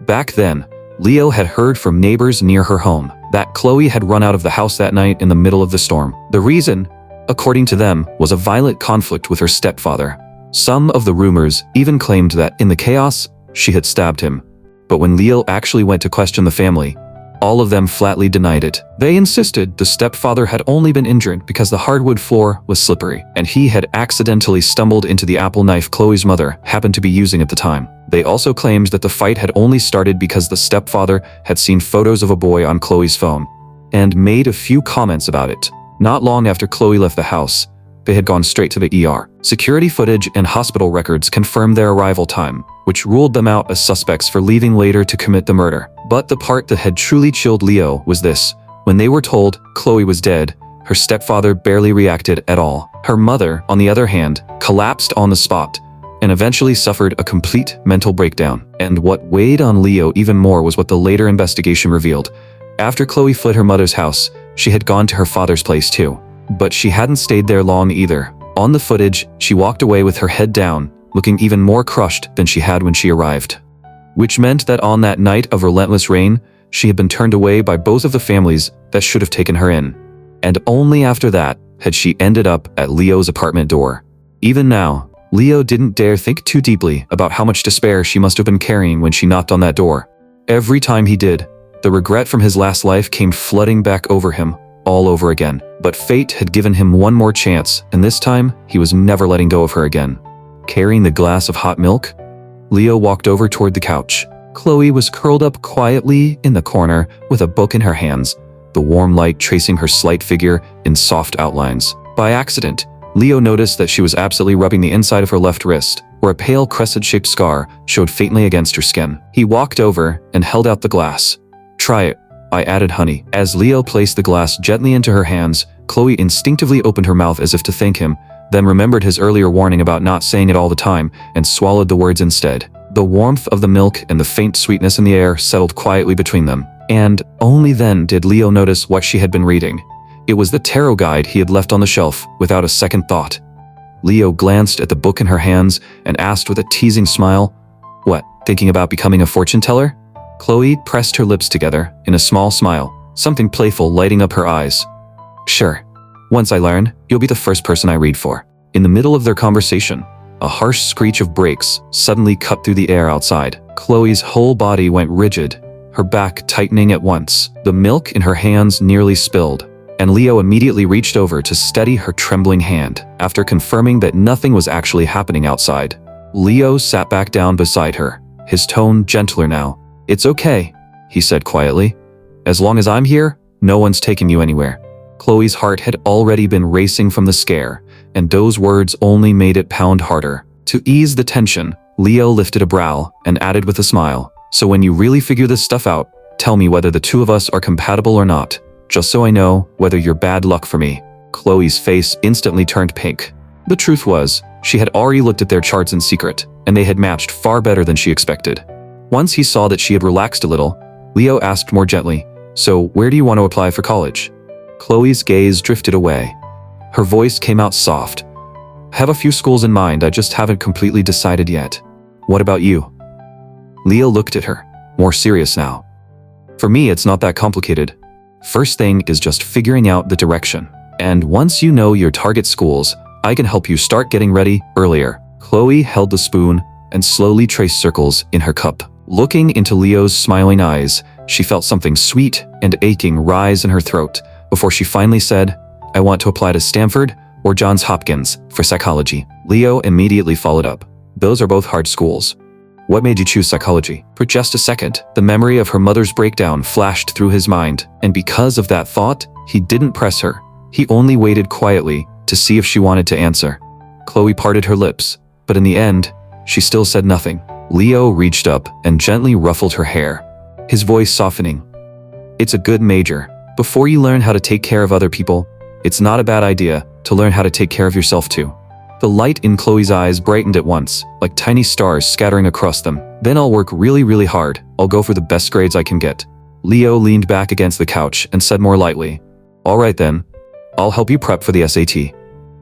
Back then, Leo had heard from neighbors near her home that Chloe had run out of the house that night in the middle of the storm. The reason, according to them, was a violent conflict with her stepfather. Some of the rumors even claimed that in the chaos, she had stabbed him. But when Leo actually went to question the family, all of them flatly denied it. They insisted the stepfather had only been injured because the hardwood floor was slippery, and he had accidentally stumbled into the apple knife Chloe's mother happened to be using at the time. They also claimed that the fight had only started because the stepfather had seen photos of a boy on Chloe's phone and made a few comments about it. Not long after Chloe left the house, they had gone straight to the ER. Security footage and hospital records confirmed their arrival time, which ruled them out as suspects for leaving later to commit the murder. But the part that had truly chilled Leo was this. When they were told Chloe was dead, her stepfather barely reacted at all. Her mother, on the other hand, collapsed on the spot and eventually suffered a complete mental breakdown. And what weighed on Leo even more was what the later investigation revealed. After Chloe fled her mother's house, she had gone to her father's place too. But she hadn't stayed there long either. On the footage, she walked away with her head down, looking even more crushed than she had when she arrived. Which meant that on that night of relentless rain, she had been turned away by both of the families that should have taken her in. And only after that had she ended up at Leo's apartment door. Even now, Leo didn't dare think too deeply about how much despair she must have been carrying when she knocked on that door. Every time he did, the regret from his last life came flooding back over him all over again. But fate had given him one more chance, and this time, he was never letting go of her again. Carrying the glass of hot milk, Leo walked over toward the couch. Chloe was curled up quietly in the corner with a book in her hands, the warm light tracing her slight figure in soft outlines. By accident, Leo noticed that she was absently rubbing the inside of her left wrist, where a pale crescent-shaped scar showed faintly against her skin. He walked over and held out the glass. "Try it," I added, honey. As Leo placed the glass gently into her hands, Chloe instinctively opened her mouth as if to thank him, then remembered his earlier warning about not saying it all the time and swallowed the words instead. The warmth of the milk and the faint sweetness in the air settled quietly between them. And only then did Leo notice what she had been reading. It was the tarot guide he had left on the shelf without a second thought. Leo glanced at the book in her hands and asked with a teasing smile, "What, thinking about becoming a fortune teller?" Chloe pressed her lips together in a small smile, something playful lighting up her eyes. "Sure. Once I learn, you'll be the first person I read for." In the middle of their conversation, a harsh screech of brakes suddenly cut through the air outside. Chloe's whole body went rigid, her back tightening at once. The milk in her hands nearly spilled, and Leo immediately reached over to steady her trembling hand. After confirming that nothing was actually happening outside, Leo sat back down beside her, his tone gentler now. "It's okay," he said quietly. "As long as I'm here, no one's taking you anywhere." Chloe's heart had already been racing from the scare, and those words only made it pound harder. To ease the tension, Leo lifted a brow and added with a smile, "So when you really figure this stuff out, tell me whether the two of us are compatible or not, just so I know whether you're bad luck for me." Chloe's face instantly turned pink. The truth was, she had already looked at their charts in secret, and they had matched far better than she expected. Once he saw that she had relaxed a little, Leo asked more gently, "So, where do you want to apply for college?" Chloe's gaze drifted away. Her voice came out soft. "Have a few schools in mind, I just haven't completely decided yet. What about you?" Leo looked at her, more serious now. "For me, it's not that complicated. First thing is just figuring out the direction. And once you know your target schools, I can help you start getting ready earlier." Chloe held the spoon and slowly traced circles in her cup. Looking into Leo's smiling eyes, she felt something sweet and aching rise in her throat before she finally said, "I want to apply to Stanford or Johns Hopkins for psychology." Leo immediately followed up. "Those are both hard schools. What made you choose psychology?" For just a second, the memory of her mother's breakdown flashed through his mind, and because of that thought, he didn't press her. He only waited quietly to see if she wanted to answer. Chloe parted her lips, but in the end, she still said nothing. Leo reached up and gently ruffled her hair, his voice softening. "It's a good major. Before you learn how to take care of other people, it's not a bad idea to learn how to take care of yourself too." The light in Chloe's eyes brightened at once, like tiny stars scattering across them. "Then I'll work really hard. I'll go for the best grades I can get." Leo leaned back against the couch and said more lightly, "All right then. I'll help you prep for the SAT."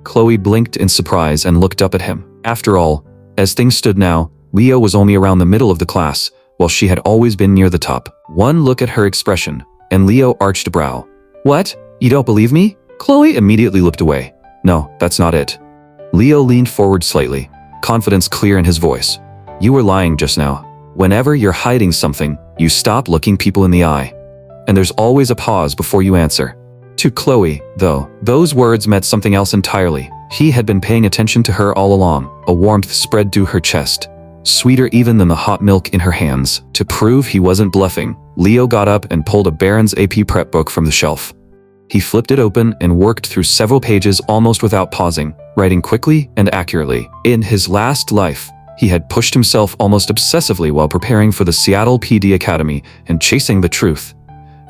Chloe blinked in surprise and looked up at him. After all, as things stood now, Leo was only around the middle of the class, while she had always been near the top. One look at her expression, and Leo arched a brow. "What? You don't believe me?" Chloe immediately looked away. "No, that's not it." Leo leaned forward slightly, confidence clear in his voice. "You were lying just now. Whenever you're hiding something, you stop looking people in the eye. And there's always a pause before you answer." To Chloe, though, those words meant something else entirely. He had been paying attention to her all along. A warmth spread through her chest, sweeter even than the hot milk in her hands. To prove he wasn't bluffing, Leo got up and pulled a Barron's AP prep book from the shelf. He flipped it open and worked through several pages almost without pausing, writing quickly and accurately. In his last life, he had pushed himself almost obsessively while preparing for the Seattle PD Academy and chasing the truth.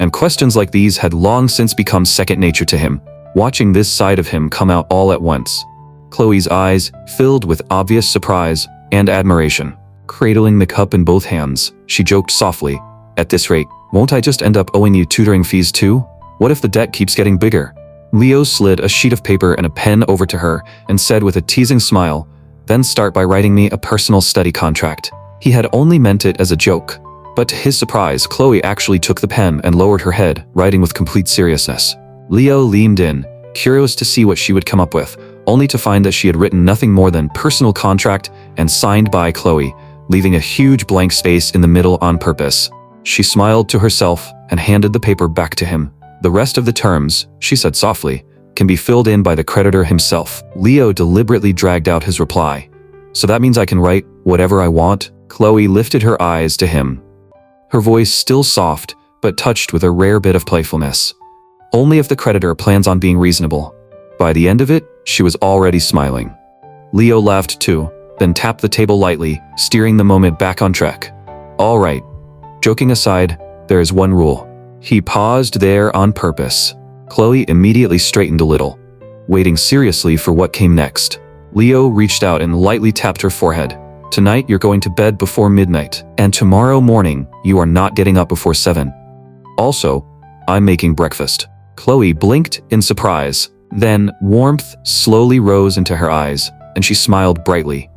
And questions like these had long since become second nature to him. Watching this side of him come out all at once, Chloe's eyes filled with obvious surprise and admiration. Cradling the cup in both hands, she joked softly, "At this rate, won't I just end up owing you tutoring fees too? What if the debt keeps getting bigger?" Leo slid a sheet of paper and a pen over to her and said with a teasing smile, "Then start by writing me a personal study contract." He had only meant it as a joke, but to his surprise, Chloe actually took the pen and lowered her head, writing with complete seriousness. Leo leaned in, curious to see what she would come up with, only to find that she had written nothing more than personal contract and signed by Chloe, leaving a huge blank space in the middle on purpose. She smiled to herself and handed the paper back to him. "The rest of the terms," she said softly, "can be filled in by the creditor himself." Leo deliberately dragged out his reply. "So that means I can write whatever I want?" Chloe lifted her eyes to him, her voice still soft, but touched with a rare bit of playfulness. "Only if the creditor plans on being reasonable." By the end of it, she was already smiling. Leo laughed too, then tapped the table lightly, steering the moment back on track. "All right. Joking aside, there is one rule." He paused there on purpose. Chloe immediately straightened a little, waiting seriously for what came next. Leo reached out and lightly tapped her forehead. "Tonight you're going to bed before midnight, and tomorrow morning you are not getting up before 7. Also, I'm making breakfast." Chloe blinked in surprise. Then warmth slowly rose into her eyes, and she smiled brightly.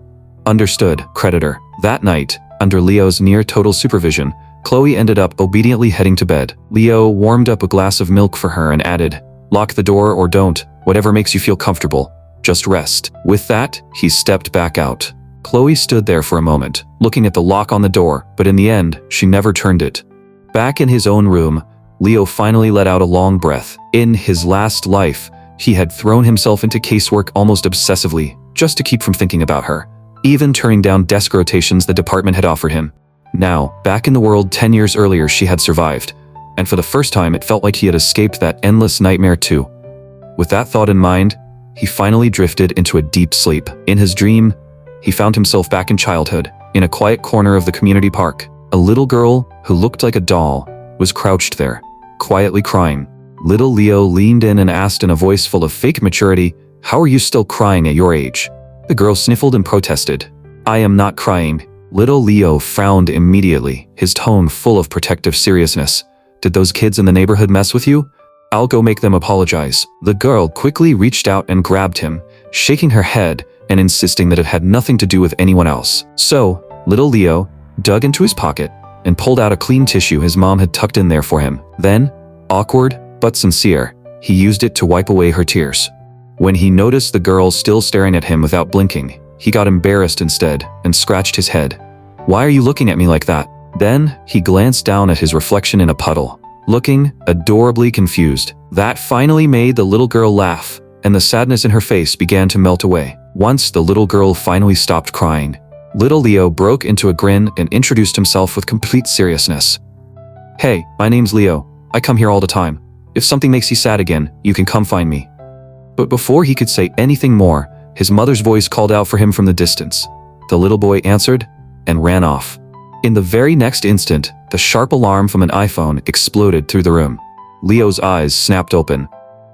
"Understood, creditor." That night, under Leo's near-total supervision, Chloe ended up obediently heading to bed. Leo warmed up a glass of milk for her and added, "Lock the door or don't, whatever makes you feel comfortable. Just rest." With that, he stepped back out. Chloe stood there for a moment, looking at the lock on the door, but in the end, she never turned it. Back in his own room, Leo finally let out a long breath. In his last life, he had thrown himself into casework almost obsessively, just to keep from thinking about her, even turning down desk rotations the department had offered him. Now, back in the world 10 years earlier, she had survived, and for the first time it felt like he had escaped that endless nightmare too. With that thought in mind, he finally drifted into a deep sleep. In his dream, he found himself back in childhood, in a quiet corner of the community park. A little girl, who looked like a doll, was crouched there, quietly crying. Little Leo leaned in and asked in a voice full of fake maturity, How are you still crying at your age? The girl sniffled and protested. I am not crying. Little Leo frowned immediately, his tone full of protective seriousness. Did those kids in the neighborhood mess with you? I'll go make them apologize. The girl quickly reached out and grabbed him, shaking her head and insisting that it had nothing to do with anyone else. So, little Leo dug into his pocket and pulled out a clean tissue his mom had tucked in there for him. Then, awkward but sincere, he used it to wipe away her tears. When he noticed the girl still staring at him without blinking, he got embarrassed instead and scratched his head. Why are you looking at me like that? Then, he glanced down at his reflection in a puddle, looking adorably confused. That finally made the little girl laugh, and the sadness in her face began to melt away. Once the little girl finally stopped crying, little Leo broke into a grin and introduced himself with complete seriousness. Hey, my name's Leo. I come here all the time. If something makes you sad again, you can come find me. But before he could say anything more, his mother's voice called out for him from the distance. The little boy answered and ran off. In the very next instant, the sharp alarm from an iPhone exploded through the room. Leo's eyes snapped open.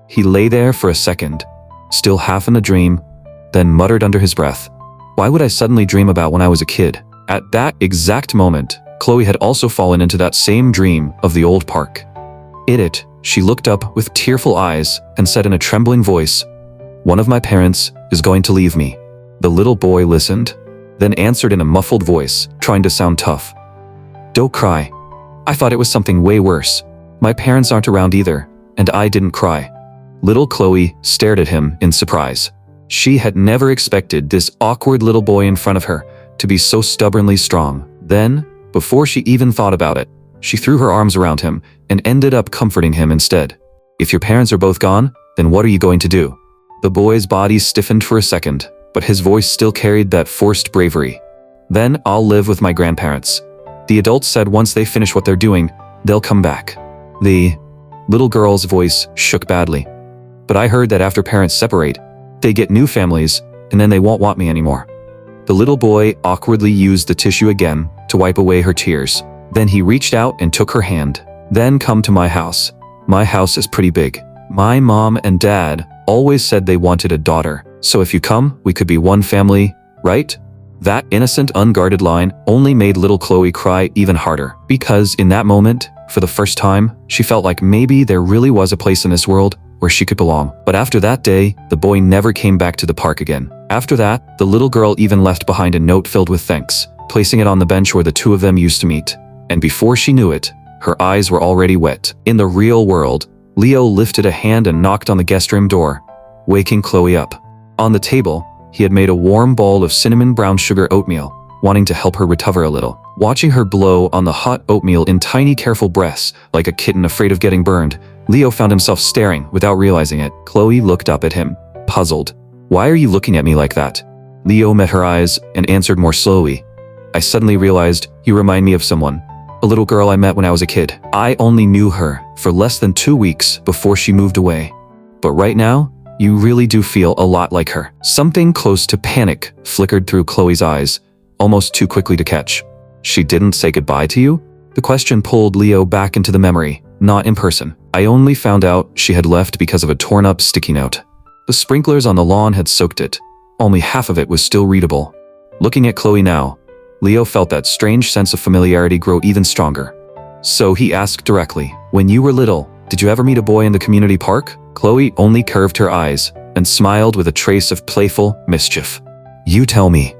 He lay there for a second, still half in a dream, then muttered under his breath, why would I suddenly dream about when I was a kid? At that exact moment, Chloe had also fallen into that same dream of the old park. In it, she looked up with tearful eyes and said in a trembling voice, one of my parents is going to leave me. The little boy listened, then answered in a muffled voice, trying to sound tough. Don't cry. I thought it was something way worse. My parents aren't around either, and I didn't cry. Little Chloe stared at him in surprise. She had never expected this awkward little boy in front of her to be so stubbornly strong. Then, before she even thought about it, she threw her arms around him and ended up comforting him instead. If your parents are both gone, then what are you going to do? The boy's body stiffened for a second, but his voice still carried that forced bravery. Then I'll live with my grandparents. The adults said once they finish what they're doing, they'll come back. The little girl's voice shook badly. But I heard that after parents separate, they get new families, and then they won't want me anymore. The little boy awkwardly used the tissue again to wipe away her tears. Then he reached out and took her hand. Then come to my house. My house is pretty big. My mom and dad always said they wanted a daughter. So if you come, we could be one family, right? That innocent, unguarded line only made little Chloe cry even harder. Because in that moment, for the first time, she felt like maybe there really was a place in this world where she could belong. But after that day, the boy never came back to the park again. After that, the little girl even left behind a note filled with thanks, placing it on the bench where the two of them used to meet. And before she knew it, her eyes were already wet. In the real world, Leo lifted a hand and knocked on the guest room door, waking Chloe up. On the table, he had made a warm bowl of cinnamon brown sugar oatmeal, wanting to help her recover a little. Watching her blow on the hot oatmeal in tiny careful breaths, like a kitten afraid of getting burned, Leo found himself staring without realizing it. Chloe looked up at him, puzzled. Why are you looking at me like that? Leo met her eyes and answered more slowly. I suddenly realized you remind me of someone. A little girl I met when I was a kid. I only knew her for less than 2 weeks before she moved away. But right now, you really do feel a lot like her. Something close to panic flickered through Chloe's eyes, almost too quickly to catch. She didn't say goodbye to you? The question pulled Leo back into the memory, not in person. I only found out she had left because of a torn-up sticky note. The sprinklers on the lawn had soaked it. Only half of it was still readable. Looking at Chloe now, Leo felt that strange sense of familiarity grow even stronger. So he asked directly, when you were little, did you ever meet a boy in the community park? Chloe only curved her eyes and smiled with a trace of playful mischief. You tell me.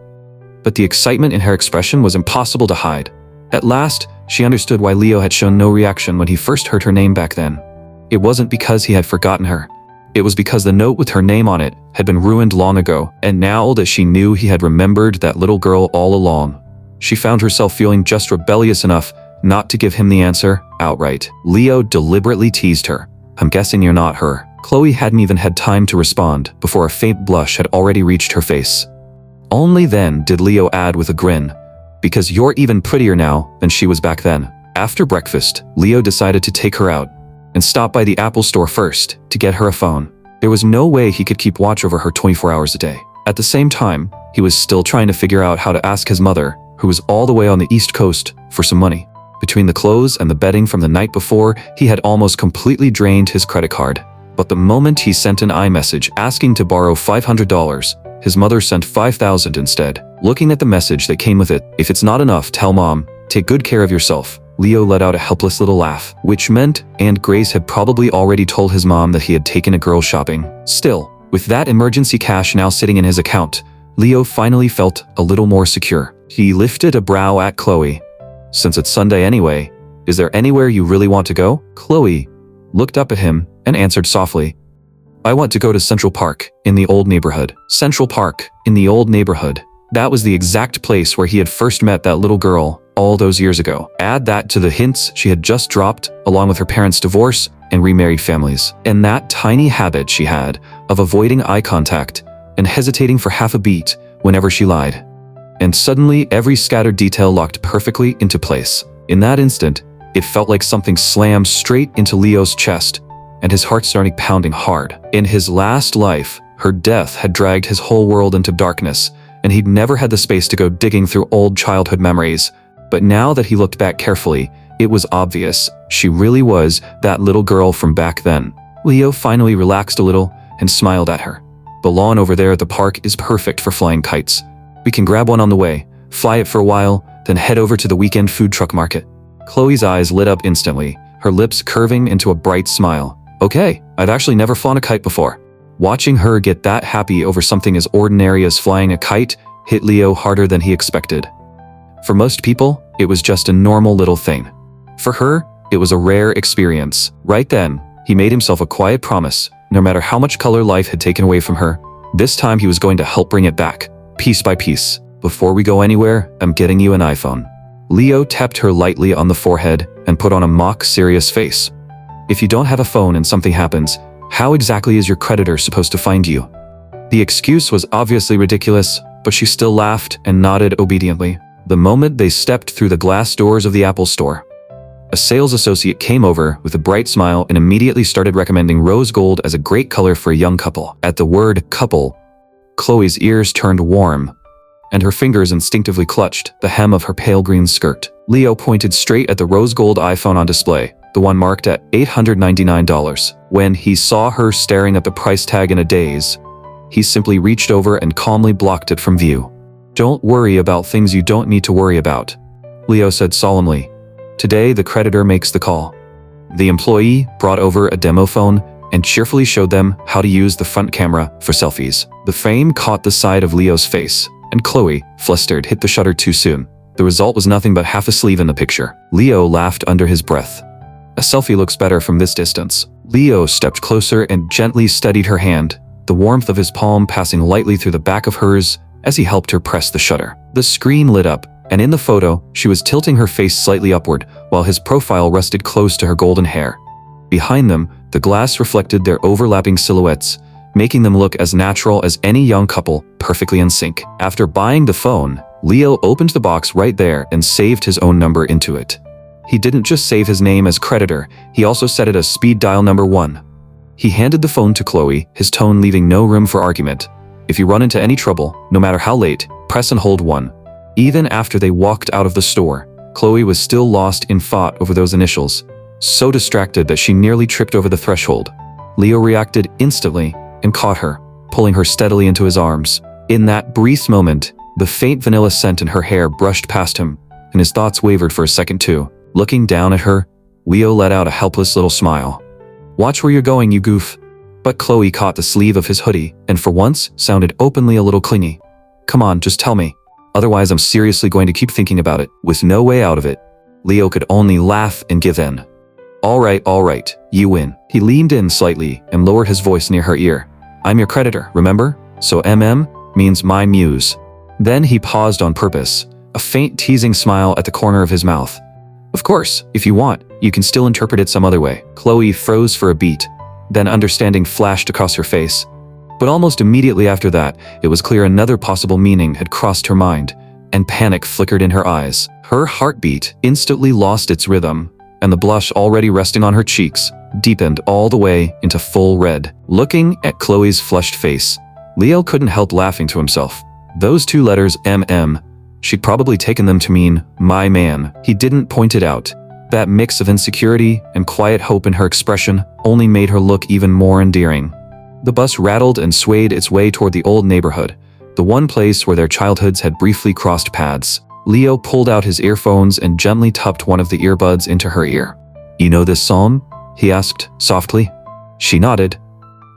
But the excitement in her expression was impossible to hide. At last, she understood why Leo had shown no reaction when he first heard her name back then. It wasn't because he had forgotten her. It was because the note with her name on it had been ruined long ago, and now that she knew he had remembered that little girl all along, she found herself feeling just rebellious enough not to give him the answer outright. Leo deliberately teased her. I'm guessing you're not her. Chloe hadn't even had time to respond before a faint blush had already reached her face. Only then did Leo add with a grin, because you're even prettier now than she was back then. After breakfast, Leo decided to take her out and stop by the Apple store first to get her a phone. There was no way he could keep watch over her 24 hours a day. At the same time, he was still trying to figure out how to ask his mother, who was all the way on the East Coast, for some money. Between the clothes and the bedding from the night before, he had almost completely drained his credit card. But the moment he sent an iMessage asking to borrow $500, his mother sent $5,000 instead. Looking at the message that came with it, "If it's not enough, tell mom, take good care of yourself." Leo let out a helpless little laugh, which meant and Grace had probably already told his mom that he had taken a girl shopping. Still, with that emergency cash now sitting in his account, Leo finally felt a little more secure. He lifted a brow at Chloe. "Since it's Sunday anyway, is there anywhere you really want to go?" Chloe looked up at him and answered softly, "I want to go to Central Park, in the old neighborhood." Central Park, in the old neighborhood. That was the exact place where he had first met that little girl all those years ago. Add that to the hints she had just dropped, along with her parents' divorce and remarried families, and that tiny habit she had of avoiding eye contact and hesitating for half a beat whenever she lied. And suddenly every scattered detail locked perfectly into place. In that instant, it felt like something slammed straight into Leo's chest, and his heart started pounding hard. In his last life, her death had dragged his whole world into darkness, and he'd never had the space to go digging through old childhood memories. But now that he looked back carefully, it was obvious she really was that little girl from back then. Leo finally relaxed a little and smiled at her. "The lawn over there at the park is perfect for flying kites. We can grab one on the way, fly it for a while, then head over to the weekend food truck market." Chloe's eyes lit up instantly, her lips curving into a bright smile. "Okay, I've actually never flown a kite before." Watching her get that happy over something as ordinary as flying a kite hit Leo harder than he expected. For most people, it was just a normal little thing. For her, it was a rare experience. Right then, he made himself a quiet promise. No matter how much color life had taken away from her, this time he was going to help bring it back, piece by piece. "Before we go anywhere, I'm getting you an iPhone." Leo tapped her lightly on the forehead and put on a mock serious face. "If you don't have a phone and something happens, how exactly is your creditor supposed to find you?" The excuse was obviously ridiculous, but she still laughed and nodded obediently. The moment they stepped through the glass doors of the Apple store, a sales associate came over with a bright smile and immediately started recommending rose gold as a great color for a young couple. At the word couple, Chloe's ears turned warm, and her fingers instinctively clutched the hem of her pale green skirt. Leo pointed straight at the rose gold iPhone on display, the one marked at $899. When he saw her staring at the price tag in a daze, he simply reached over and calmly blocked it from view. "Don't worry about things you don't need to worry about," Leo said solemnly. "Today the creditor makes the call." The employee brought over a demo phone and cheerfully showed them how to use the front camera for selfies. The frame caught the side of Leo's face, and Chloe, flustered, hit the shutter too soon. The result was nothing but half a sleeve in the picture. Leo laughed under his breath. "A selfie looks better from this distance." Leo stepped closer and gently steadied her hand, the warmth of his palm passing lightly through the back of hers as he helped her press the shutter. The screen lit up, and in the photo, she was tilting her face slightly upward, while his profile rested close to her golden hair. Behind them, the glass reflected their overlapping silhouettes, making them look as natural as any young couple, perfectly in sync. After buying the phone, Leo opened the box right there and saved his own number into it. He didn't just save his name as creditor, he also set it as speed dial number 1. He handed the phone to Chloe, his tone leaving no room for argument. "If you run into any trouble, no matter how late, press and hold 1. Even after they walked out of the store, Chloe was still lost in thought over those initials, so distracted that she nearly tripped over the threshold. Leo reacted instantly and caught her, pulling her steadily into his arms. In that brief moment, the faint vanilla scent in her hair brushed past him, and his thoughts wavered for a second too. Looking down at her, Leo let out a helpless little smile. "Watch where you're going, you goof." But Chloe caught the sleeve of his hoodie, and for once, sounded openly a little clingy. "Come on, just tell me. Otherwise I'm seriously going to keep thinking about it." With no way out of it, Leo could only laugh and give in. All right, you win." He leaned in slightly and lowered his voice near her ear. "I'm your creditor, remember? So MM means my muse." Then he paused on purpose, a faint teasing smile at the corner of his mouth. "Of course, if you want, you can still interpret it some other way." Chloe froze for a beat, then understanding flashed across her face. But almost immediately after that, it was clear another possible meaning had crossed her mind, and panic flickered in her eyes. Her heartbeat instantly lost its rhythm, and the blush already resting on her cheeks deepened all the way into full red. Looking at Chloe's flushed face, Leo couldn't help laughing to himself. Those two letters MM, she'd probably taken them to mean my man. He didn't point it out, That mix of insecurity and quiet hope in her expression only made her look even more endearing. The bus rattled and swayed its way toward the old neighborhood, the one place where their childhoods had briefly crossed paths. Leo pulled out his earphones and gently tucked one of the earbuds into her ear. "You know this song?" he asked, softly. She nodded.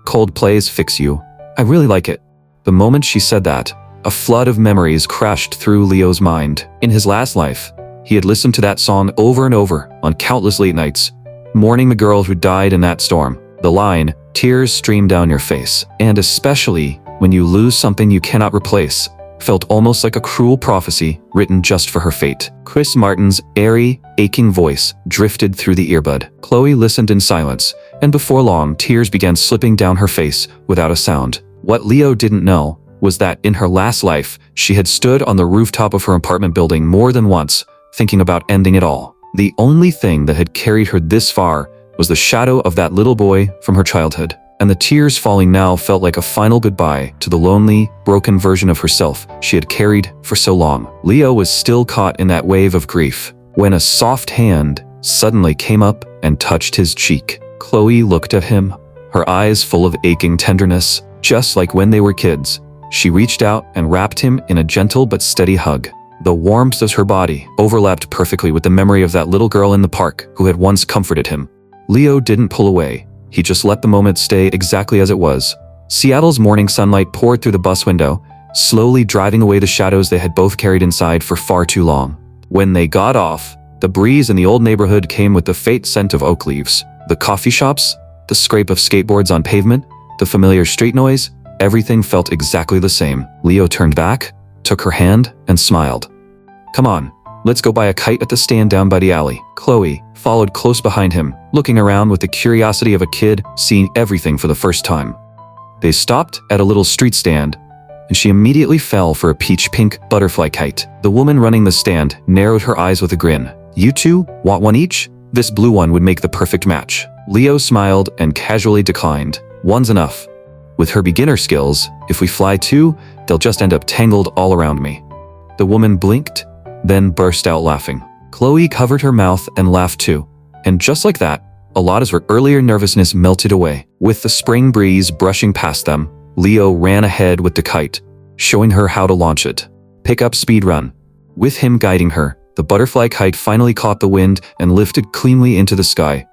"Coldplay's Fix You. I really like it." The moment she said that, a flood of memories crashed through Leo's mind. In his last life, he had listened to that song over and over on countless late nights, mourning the girl who died in that storm. The line, "Tears stream down your face," and especially when you lose something you cannot replace, felt almost like a cruel prophecy written just for her fate. Chris Martin's airy, aching voice drifted through the earbud. Chloe listened in silence, and before long, tears began slipping down her face without a sound. What Leo didn't know was that in her last life, she had stood on the rooftop of her apartment building more than once, thinking about ending it all. The only thing that had carried her this far was the shadow of that little boy from her childhood, and the tears falling now felt like a final goodbye to the lonely, broken version of herself she had carried for so long. Leo was still caught in that wave of grief when a soft hand suddenly came up and touched his cheek. Chloe looked at him, her eyes full of aching tenderness, just like when they were kids. She reached out and wrapped him in a gentle but steady hug. The warmth of her body overlapped perfectly with the memory of that little girl in the park who had once comforted him. Leo didn't pull away. He just let the moment stay exactly as it was. Seattle's morning sunlight poured through the bus window, slowly driving away the shadows they had both carried inside for far too long. When they got off, the breeze in the old neighborhood came with the faint scent of oak leaves. The coffee shops, the scrape of skateboards on pavement, the familiar street noise, everything felt exactly the same. Leo turned back, took her hand, and smiled. "Come on, let's go buy a kite at the stand down by the alley." Chloe followed close behind him, looking around with the curiosity of a kid seeing everything for the first time. They stopped at a little street stand, and she immediately fell for a peach-pink butterfly kite. The woman running the stand narrowed her eyes with a grin. "You two want one each? This blue one would make the perfect match." Leo smiled and casually declined. "One's enough. With her beginner skills, if we fly two, they'll just end up tangled all around me." The woman blinked, then burst out laughing. Chloe covered her mouth and laughed too. And just like that, a lot of her earlier nervousness melted away. With the spring breeze brushing past them, Leo ran ahead with the kite, showing her how to launch it. Pick up speed run. With him guiding her, the butterfly kite finally caught the wind and lifted cleanly into the sky.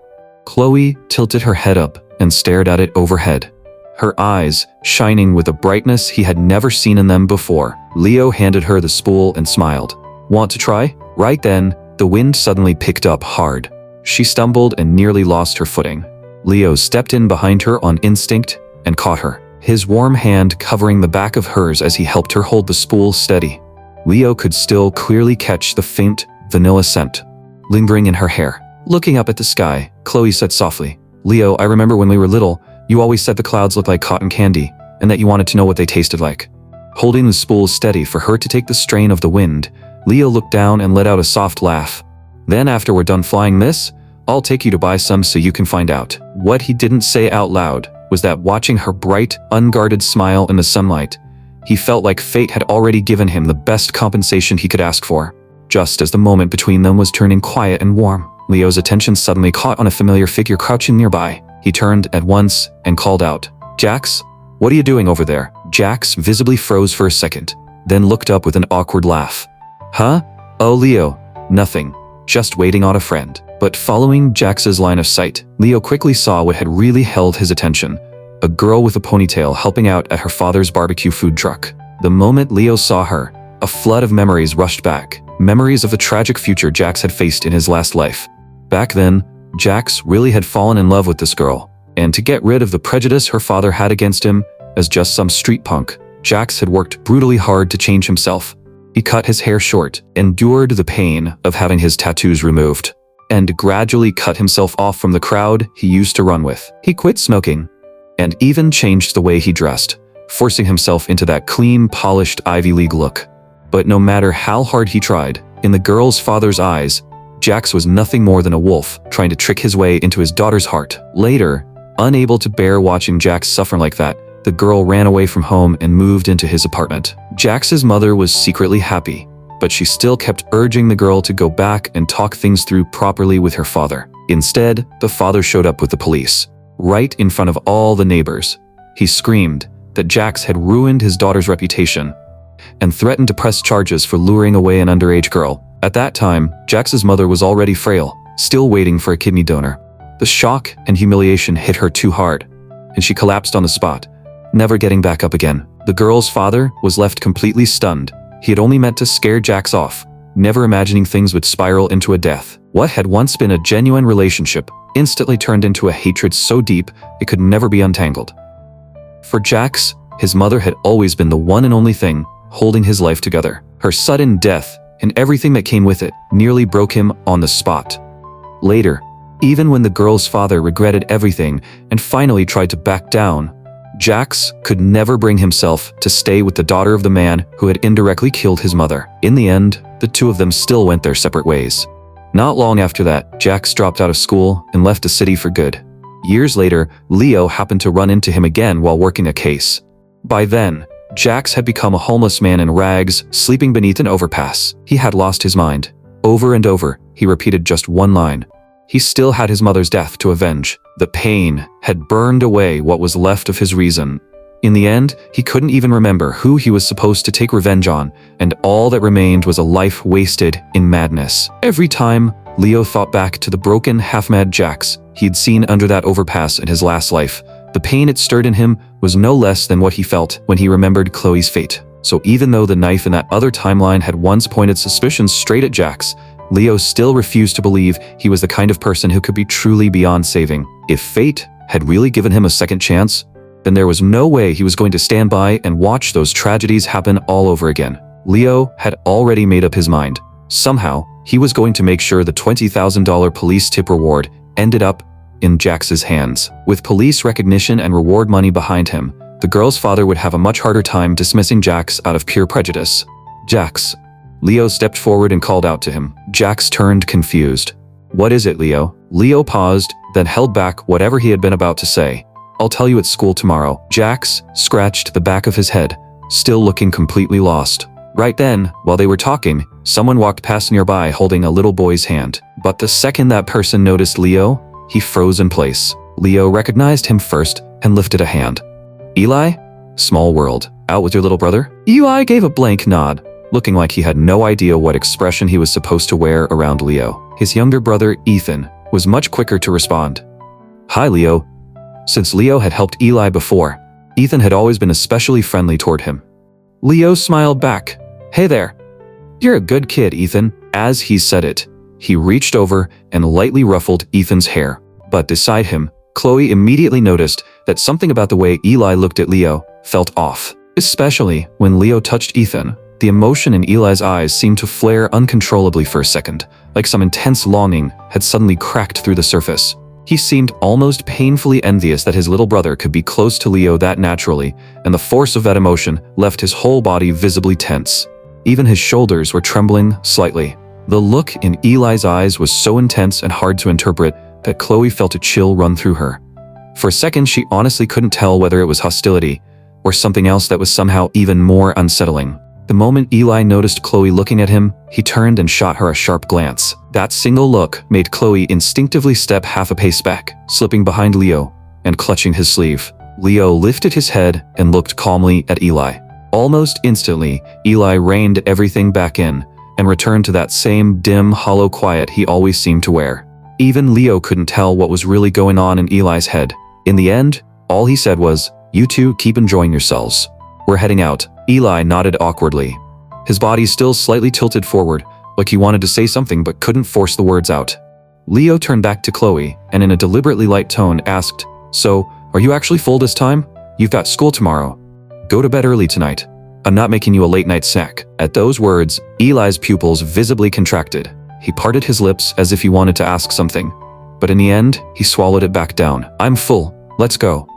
Chloe tilted her head up and stared at it overhead, her eyes shining with a brightness he had never seen in them before. Leo handed her the spool and smiled. "Want to try?" Right then, the wind suddenly picked up hard. She stumbled and nearly lost her footing. Leo stepped in behind her on instinct and caught her, his warm hand covering the back of hers as he helped her hold the spool steady. Leo could still clearly catch the faint, vanilla scent lingering in her hair. Looking up at the sky, Chloe said softly, "Leo, I remember when we were little, you always said the clouds looked like cotton candy, and that you wanted to know what they tasted like." Holding the spool steady for her to take the strain of the wind, Leo looked down and let out a soft laugh. "Then after we're done flying this, I'll take you to buy some so you can find out." What he didn't say out loud was that watching her bright, unguarded smile in the sunlight, he felt like fate had already given him the best compensation he could ask for. Just as the moment between them was turning quiet and warm, Leo's attention suddenly caught on a familiar figure crouching nearby. He turned at once and called out, "Jax, what are you doing over there?" Jax visibly froze for a second, then looked up with an awkward laugh. "Huh? Oh, Leo, nothing. Just waiting on a friend." But following Jax's line of sight, Leo quickly saw what had really held his attention. A girl with a ponytail helping out at her father's barbecue food truck. The moment Leo saw her, a flood of memories rushed back. Memories of the tragic future Jax had faced in his last life. Back then, Jax really had fallen in love with this girl. And to get rid of the prejudice her father had against him as just some street punk, Jax had worked brutally hard to change himself. He cut his hair short, endured the pain of having his tattoos removed, and gradually cut himself off from the crowd he used to run with. He quit smoking, and even changed the way he dressed, forcing himself into that clean, polished Ivy League look. But no matter how hard he tried, in the girl's father's eyes, Jax was nothing more than a wolf trying to trick his way into his daughter's heart. Later, unable to bear watching Jax suffer like that, the girl ran away from home and moved into his apartment. Jax's mother was secretly happy, but she still kept urging the girl to go back and talk things through properly with her father. Instead, the father showed up with the police, right in front of all the neighbors. He screamed that Jax had ruined his daughter's reputation and threatened to press charges for luring away an underage girl. At that time, Jax's mother was already frail, still waiting for a kidney donor. The shock and humiliation hit her too hard, and she collapsed on the spot, never getting back up again. The girl's father was left completely stunned. He had only meant to scare Jax off, never imagining things would spiral into a death. What had once been a genuine relationship instantly turned into a hatred so deep it could never be untangled. For Jax, his mother had always been the one and only thing holding his life together. Her sudden death and everything that came with it nearly broke him on the spot. Later, even when the girl's father regretted everything and finally tried to back down, Jax could never bring himself to stay with the daughter of the man who had indirectly killed his mother. In the end, the two of them still went their separate ways. Not long after that, Jax dropped out of school and left the city for good. Years later, Leo happened to run into him again while working a case. By then, Jax had become a homeless man in rags, sleeping beneath an overpass. He had lost his mind. Over and over, he repeated just one line. He still had his mother's death to avenge. The pain had burned away what was left of his reason. In the end, he couldn't even remember who he was supposed to take revenge on, and all that remained was a life wasted in madness. Every time Leo thought back to the broken, half-mad Jax he'd seen under that overpass in his last life, the pain it stirred in him was no less than what he felt when he remembered Chloe's fate. So even though the knife in that other timeline had once pointed suspicions straight at Jax, Leo still refused to believe he was the kind of person who could be truly beyond saving. If fate had really given him a second chance, then there was no way he was going to stand by and watch those tragedies happen all over again. Leo had already made up his mind. Somehow, he was going to make sure the $20,000 police tip reward ended up in Jax's hands. With police recognition and reward money behind him, the girl's father would have a much harder time dismissing Jax out of pure prejudice. Jax. Leo stepped forward and called out to him. Jax turned confused. What is it, Leo? Leo paused, then held back whatever he had been about to say. I'll tell you at school tomorrow. Jax scratched the back of his head, still looking completely lost. Right then, while they were talking, someone walked past nearby holding a little boy's hand. But the second that person noticed Leo, he froze in place. Leo recognized him first and lifted a hand. Eli? Small world. Out with your little brother? Eli gave a blank nod, looking like he had no idea what expression he was supposed to wear around Leo. His younger brother, Ethan, was much quicker to respond. Hi, Leo. Since Leo had helped Eli before, Ethan had always been especially friendly toward him. Leo smiled back. Hey there. You're a good kid, Ethan. As he said it, he reached over and lightly ruffled Ethan's hair. But beside him, Chloe immediately noticed that something about the way Eli looked at Leo felt off. Especially when Leo touched Ethan, the emotion in Eli's eyes seemed to flare uncontrollably for a second, like some intense longing had suddenly cracked through the surface. He seemed almost painfully envious that his little brother could be close to Leo that naturally, and the force of that emotion left his whole body visibly tense. Even his shoulders were trembling slightly. The look in Eli's eyes was so intense and hard to interpret that Chloe felt a chill run through her. For a second, she honestly couldn't tell whether it was hostility or something else that was somehow even more unsettling. The moment Eli noticed Chloe looking at him, he turned and shot her a sharp glance. That single look made Chloe instinctively step half a pace back, slipping behind Leo and clutching his sleeve. Leo lifted his head and looked calmly at Eli. Almost instantly, Eli reined everything back in and returned to that same dim, hollow quiet he always seemed to wear. Even Leo couldn't tell what was really going on in Eli's head. In the end, all he said was, "You two keep enjoying yourselves. We're heading out." Eli nodded awkwardly. His body still slightly tilted forward, like he wanted to say something but couldn't force the words out. Leo turned back to Chloe and in a deliberately light tone asked, "So, are you actually full this time? You've got school tomorrow. Go to bed early tonight. I'm not making you a late-night snack." At those words, Eli's pupils visibly contracted. He parted his lips as if he wanted to ask something, but in the end, he swallowed it back down. "I'm full. Let's go."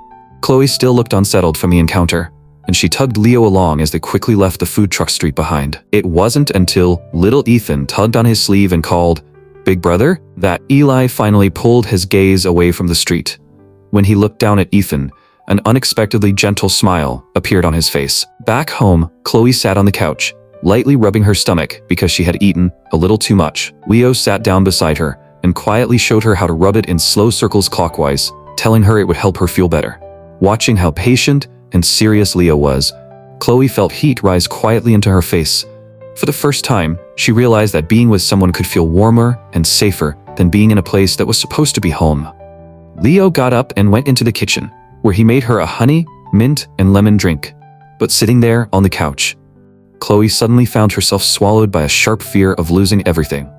Chloe still looked unsettled from the encounter, and she tugged Leo along as they quickly left the food truck street behind. It wasn't until little Ethan tugged on his sleeve and called, "Big brother," that Eli finally pulled his gaze away from the street. When he looked down at Ethan, an unexpectedly gentle smile appeared on his face. Back home, Chloe sat on the couch, lightly rubbing her stomach because she had eaten a little too much. Leo sat down beside her and quietly showed her how to rub it in slow circles clockwise, telling her it would help her feel better. Watching how patient and serious Leo was, Chloe felt heat rise quietly into her face. For the first time, she realized that being with someone could feel warmer and safer than being in a place that was supposed to be home. Leo got up and went into the kitchen, where he made her a honey, mint, and lemon drink. But sitting there on the couch, Chloe suddenly found herself swallowed by a sharp fear of losing everything.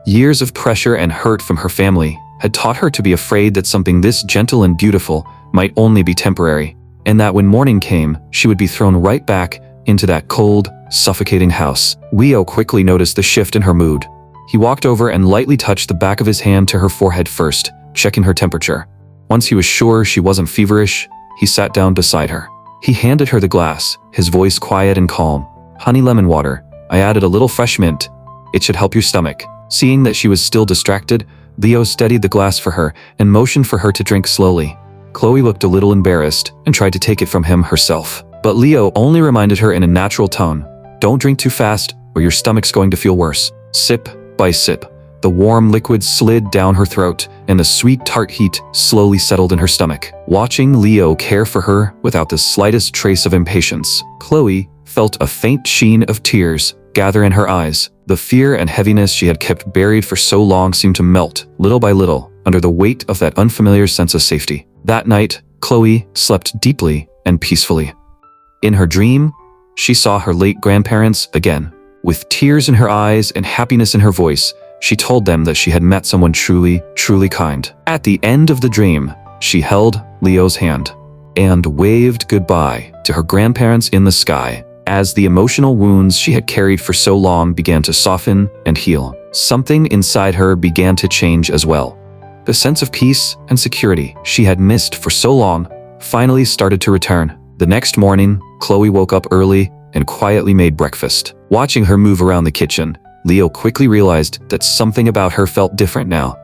Years of pressure and hurt from her family had taught her to be afraid that something this gentle and beautiful might only be temporary, and that when morning came, she would be thrown right back into that cold, suffocating house. Leo quickly noticed the shift in her mood. He walked over and lightly touched the back of his hand to her forehead first, checking her temperature. Once he was sure she wasn't feverish, he sat down beside her. He handed her the glass, his voice quiet and calm. "Honey lemon water. I added a little fresh mint. It should help your stomach." Seeing that she was still distracted, Leo steadied the glass for her and motioned for her to drink slowly. Chloe looked a little embarrassed and tried to take it from him herself. But Leo only reminded her in a natural tone, "Don't drink too fast or your stomach's going to feel worse." Sip by sip, the warm liquid slid down her throat and the sweet tart heat slowly settled in her stomach. Watching Leo care for her without the slightest trace of impatience, Chloe felt a faint sheen of tears gather in her eyes. The fear and heaviness she had kept buried for so long seemed to melt, little by little, under the weight of that unfamiliar sense of safety. That night, Chloe slept deeply and peacefully. In her dream, she saw her late grandparents again. With tears in her eyes and happiness in her voice, she told them that she had met someone truly, truly kind. At the end of the dream, she held Leo's hand and waved goodbye to her grandparents in the sky. As the emotional wounds she had carried for so long began to soften and heal, something inside her began to change as well. The sense of peace and security she had missed for so long finally started to return. The next morning, Chloe woke up early and quietly made breakfast. Watching her move around the kitchen, Leo quickly realized that something about her felt different now.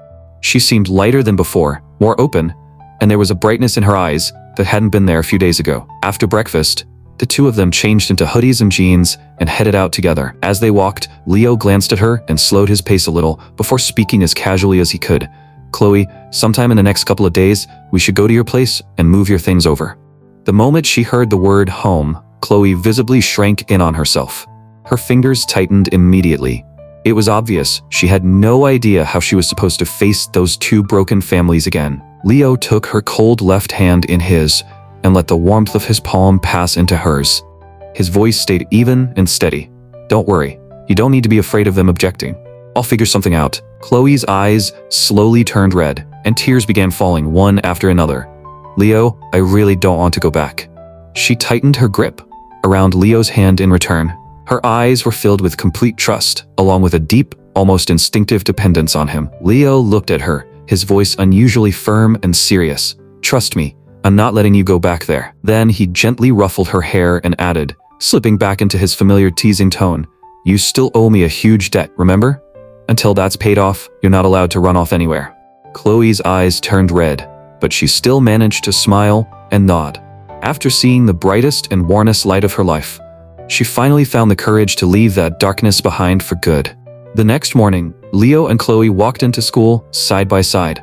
She seemed lighter than before, more open, and there was a brightness in her eyes that hadn't been there a few days ago. After breakfast, the two of them changed into hoodies and jeans and headed out together. As they walked, Leo glanced at her and slowed his pace a little before speaking as casually as he could. "Chloe, sometime in the next couple of days, we should go to your place and move your things over." The moment she heard the word home, Chloe visibly shrank in on herself. Her fingers tightened immediately. It was obvious she had no idea how she was supposed to face those two broken families again. Leo took her cold left hand in his and let the warmth of his palm pass into hers. His voice stayed even and steady. "Don't worry, you don't need to be afraid of them objecting. I'll figure something out." Chloe's eyes slowly turned red, and tears began falling one after another. "Leo, I really don't want to go back." She tightened her grip around Leo's hand in return. Her eyes were filled with complete trust, along with a deep, almost instinctive dependence on him. Leo looked at her, his voice unusually firm and serious. "Trust me, I'm not letting you go back there." Then he gently ruffled her hair and added, slipping back into his familiar teasing tone, "You still owe me a huge debt, remember? Until that's paid off, you're not allowed to run off anywhere." Chloe's eyes turned red, but she still managed to smile and nod. After seeing the brightest and warmest light of her life, she finally found the courage to leave that darkness behind for good. The next morning, Leo and Chloe walked into school side by side.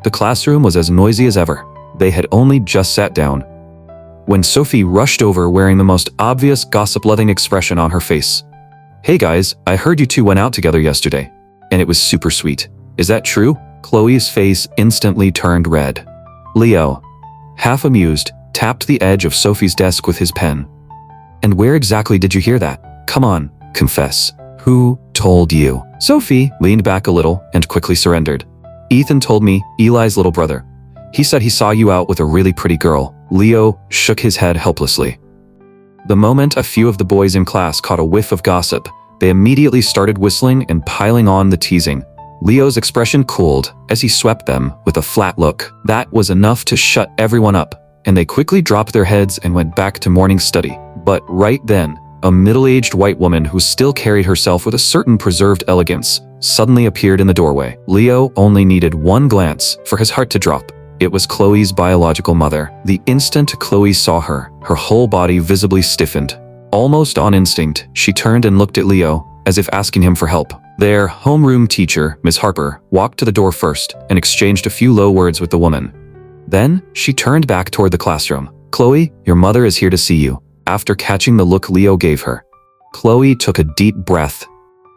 The classroom was as noisy as ever. They had only just sat down when Sophie rushed over wearing the most obvious gossip-loving expression on her face. "Hey guys, I heard you two went out together yesterday, and it was super sweet. Is that true?" Chloe's face instantly turned red. Leo, half amused, tapped the edge of Sophie's desk with his pen. "And where exactly did you hear that? Come on, confess. Who told you?" Sophie leaned back a little and quickly surrendered. "Ethan told me, Eli's little brother. He said he saw you out with a really pretty girl." Leo shook his head helplessly. The moment a few of the boys in class caught a whiff of gossip, they immediately started whistling and piling on the teasing. Leo's expression cooled as he swept them with a flat look. That was enough to shut everyone up, and they quickly dropped their heads and went back to morning study. But right then, a middle-aged white woman who still carried herself with a certain preserved elegance suddenly appeared in the doorway. Leo only needed one glance for his heart to drop. It was Chloe's biological mother. The instant Chloe saw her, her whole body visibly stiffened, Almost on instinct, she turned and looked at Leo, as if asking him for help. Their homeroom teacher, Ms. Harper, walked to the door first and exchanged a few low words with the woman. Then, she turned back toward the classroom. "Chloe, your mother is here to see you." After catching the look Leo gave her, Chloe took a deep breath.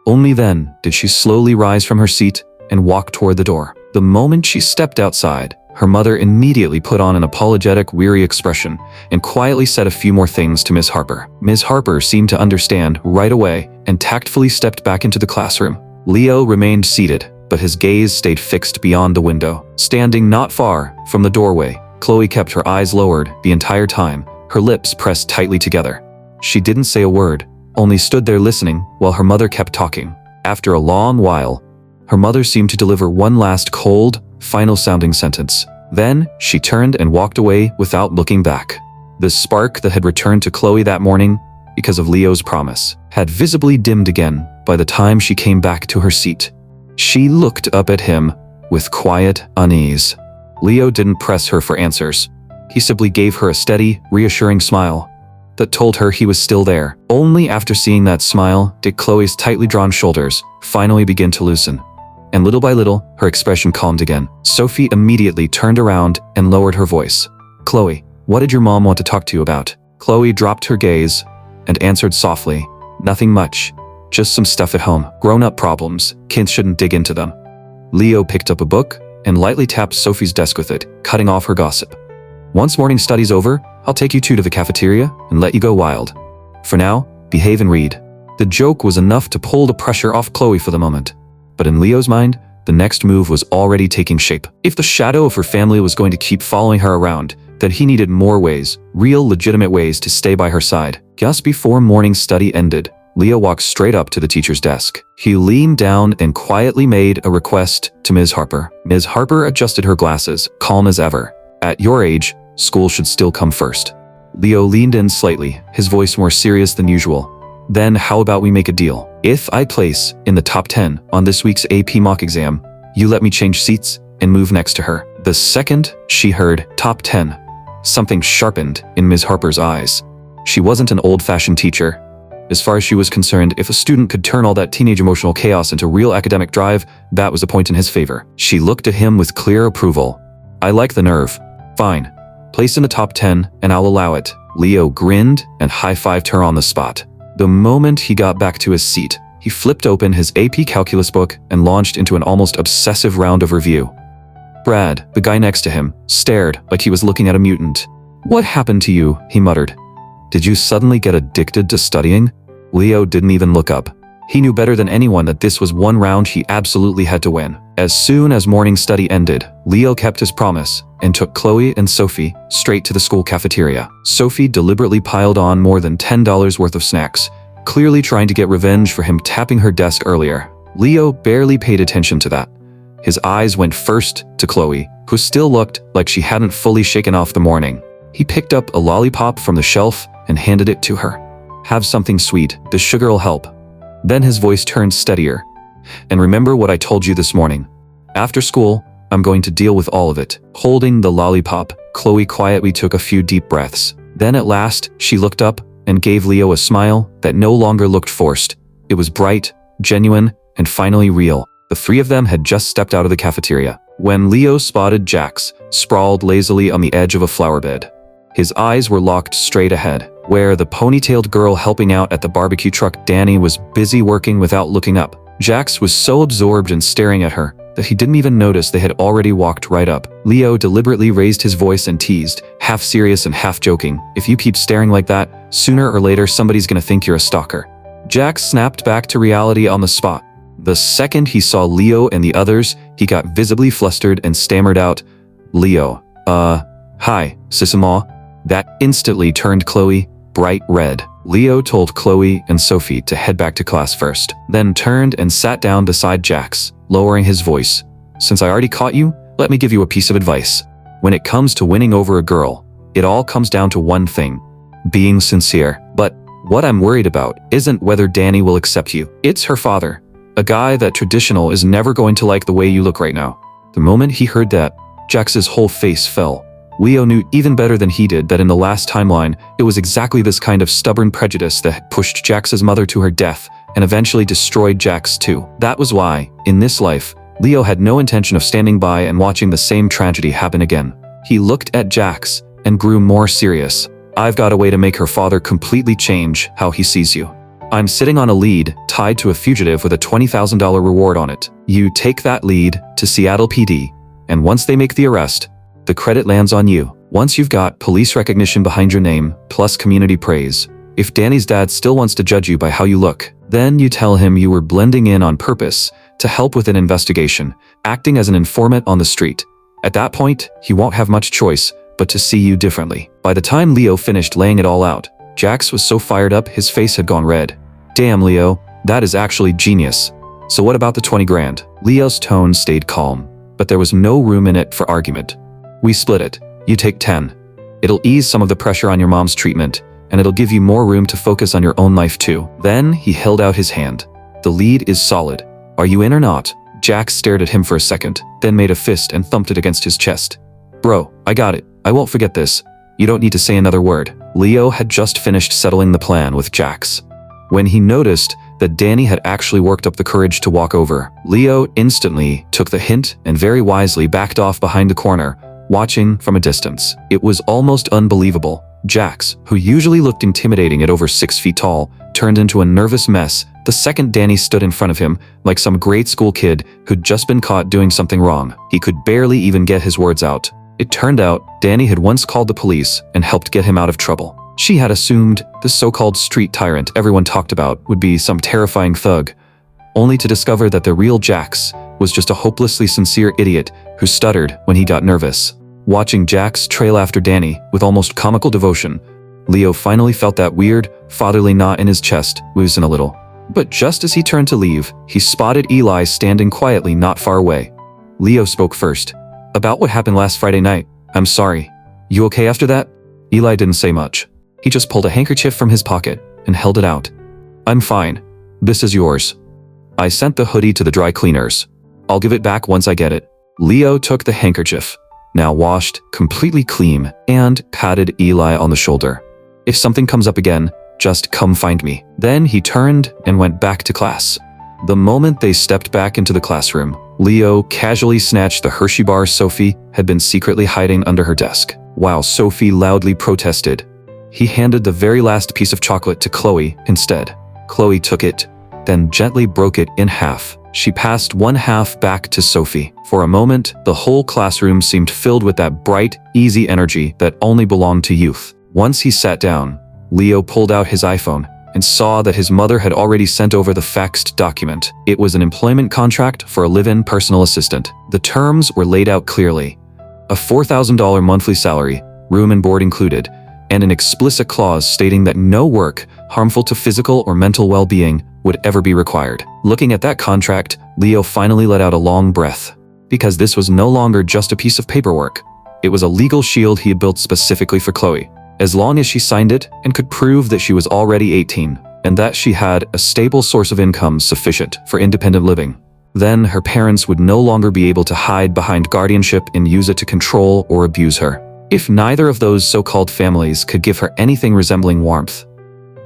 Only then did she slowly rise from her seat and walk toward the door. The moment she stepped outside, her mother immediately put on an apologetic, weary expression and quietly said a few more things to Ms. Harper. Ms. Harper seemed to understand right away and tactfully stepped back into the classroom. Leo remained seated, but his gaze stayed fixed beyond the window. Standing not far from the doorway, Chloe kept her eyes lowered the entire time, her lips pressed tightly together. She didn't say a word, only stood there listening while her mother kept talking. After a long while, her mother seemed to deliver one last cold, final-sounding sentence. Then, she turned and walked away without looking back. The spark that had returned to Chloe that morning, because of Leo's promise, had visibly dimmed again by the time she came back to her seat. She looked up at him with quiet unease. Leo didn't press her for answers. He simply gave her a steady, reassuring smile that told her he was still there. Only after seeing that smile did Chloe's tightly drawn shoulders finally begin to loosen. And little by little, her expression calmed again. Sophie immediately turned around and lowered her voice. "Chloe, what did your mom want to talk to you about?" Chloe dropped her gaze and answered softly, "Nothing much. Just some stuff at home. Grown-up problems. Kids shouldn't dig into them." Leo picked up a book and lightly tapped Sophie's desk with it, cutting off her gossip. "Once morning study's over, I'll take you two to the cafeteria and let you go wild. For now, behave and read." The joke was enough to pull the pressure off Chloe for the moment. But in Leo's mind, the next move was already taking shape. If the shadow of her family was going to keep following her around, then he needed more ways, real legitimate ways to stay by her side. Just before morning study ended, Leo walked straight up to the teacher's desk. He leaned down and quietly made a request to Ms. Harper. Ms. Harper adjusted her glasses, calm as ever. "At your age, school should still come first." Leo leaned in slightly, his voice more serious than usual. "Then how about we make a deal? If I place in the top 10 on this week's AP mock exam, you let me change seats and move next to her." The second she heard top 10, something sharpened in Ms. Harper's eyes. She wasn't an old-fashioned teacher. As far as she was concerned, if a student could turn all that teenage emotional chaos into real academic drive, that was a point in his favor. She looked at him with clear approval. "I like the nerve. Fine. Place in the top 10 and I'll allow it." Leo grinned and high-fived her on the spot. The moment he got back to his seat, he flipped open his AP calculus book and launched into an almost obsessive round of review. Brad, the guy next to him, stared like he was looking at a mutant. "What happened to you?" he muttered. "Did you suddenly get addicted to studying?" Leo didn't even look up. He knew better than anyone that this was one round he absolutely had to win. As soon as morning study ended, Leo kept his promise and took Chloe and Sophie straight to the school cafeteria. Sophie deliberately piled on more than $10 worth of snacks, clearly trying to get revenge for him tapping her desk earlier. Leo barely paid attention to that. His eyes went first to Chloe, who still looked like she hadn't fully shaken off the morning. He picked up a lollipop from the shelf and handed it to her. "Have something sweet, the sugar'll help." Then his voice turned steadier. "And remember what I told you this morning. After school, I'm going to deal with all of it." Holding the lollipop, Chloe quietly took a few deep breaths. Then at last, she looked up and gave Leo a smile that no longer looked forced. It was bright, genuine, and finally real. The three of them had just stepped out of the cafeteria when Leo spotted Jax, sprawled lazily on the edge of a flower bed. His eyes were locked straight ahead, where the ponytailed girl helping out at the barbecue truck, Danny, was busy working without looking up. Jax was so absorbed in staring at her that he didn't even notice they had already walked right up. Leo deliberately raised his voice and teased, half serious and half joking, "If you keep staring like that, sooner or later somebody's gonna think you're a stalker." Jax snapped back to reality on the spot. The second he saw Leo and the others, he got visibly flustered and stammered out, "Leo, hi, Sisama." That instantly turned Chloe bright red. Leo told Chloe and Sophie to head back to class first, then turned and sat down beside Jax, lowering his voice. "Since I already caught you, let me give you a piece of advice. When it comes to winning over a girl, it all comes down to one thing: being sincere. But what I'm worried about isn't whether Danny will accept you. It's her father. A guy that traditional is never going to like the way you look right now." The moment he heard that, Jax's whole face fell. Leo knew even better than he did that in the last timeline, it was exactly this kind of stubborn prejudice that had pushed Jax's mother to her death and eventually destroyed Jax too. That was why, in this life, Leo had no intention of standing by and watching the same tragedy happen again. He looked at Jax and grew more serious. I've got a way to make her father completely change how he sees you. I'm sitting on a lead tied to a fugitive with a $20,000 reward on it. You take that lead to Seattle PD, and once they make the arrest, the credit lands on you. Once you've got police recognition behind your name, plus community praise, if Danny's dad still wants to judge you by how you look, then you tell him you were blending in on purpose to help with an investigation, acting as an informant on the street. At that point, he won't have much choice but to see you differently. By the time Leo finished laying it all out, Jax was so fired up his face had gone red. Damn, Leo, that is actually genius. So what about the 20 grand? Leo's tone stayed calm, but there was no room in it for argument. We split it. You take 10. It'll ease some of the pressure on your mom's treatment, and it'll give you more room to focus on your own life too. Then he held out his hand. The lead is solid. Are you in or not? Jax stared at him for a second, then made a fist and thumped it against his chest. Bro, I got it. I won't forget this. You don't need to say another word. Leo had just finished settling the plan with Jax. When he noticed that Danny had actually worked up the courage to walk over, Leo instantly took the hint and very wisely backed off behind the corner, watching from a distance. It was almost unbelievable. Jax, who usually looked intimidating at over 6 feet tall, turned into a nervous mess the second Danny stood in front of him like some grade school kid who'd just been caught doing something wrong. He could barely even get his words out. It turned out Danny had once called the police and helped get him out of trouble. She had assumed the so-called street tyrant everyone talked about would be some terrifying thug, only to discover that the real Jax was just a hopelessly sincere idiot who stuttered when he got nervous. Watching Jax trail after Danny with almost comical devotion, Leo finally felt that weird, fatherly knot in his chest loosen a little. But just as he turned to leave, he spotted Eli standing quietly not far away. Leo spoke first. About what happened last Friday night. I'm sorry. You okay after that? Eli didn't say much. He just pulled a handkerchief from his pocket and held it out. I'm fine. This is yours. I sent the hoodie to the dry cleaners. I'll give it back once I get it. Leo took the handkerchief, now washed, completely clean, and patted Eli on the shoulder. If something comes up again, just come find me. Then he turned and went back to class. The moment they stepped back into the classroom, Leo casually snatched the Hershey bar Sophie had been secretly hiding under her desk. While Sophie loudly protested, he handed the very last piece of chocolate to Chloe instead. Chloe took it, then gently broke it in half. She passed one half back to Sophie. For a moment, the whole classroom seemed filled with that bright, easy energy that only belonged to youth. Once he sat down, Leo pulled out his iPhone and saw that his mother had already sent over the faxed document. It was an employment contract for a live-in personal assistant. The terms were laid out clearly. A $4,000 monthly salary, room and board included, and an explicit clause stating that no work harmful to physical or mental well-being would ever be required. Looking at that contract, Leo finally let out a long breath. Because this was no longer just a piece of paperwork. It was a legal shield he had built specifically for Chloe. As long as she signed it and could prove that she was already 18, and that she had a stable source of income sufficient for independent living, then her parents would no longer be able to hide behind guardianship and use it to control or abuse her. If neither of those so-called families could give her anything resembling warmth,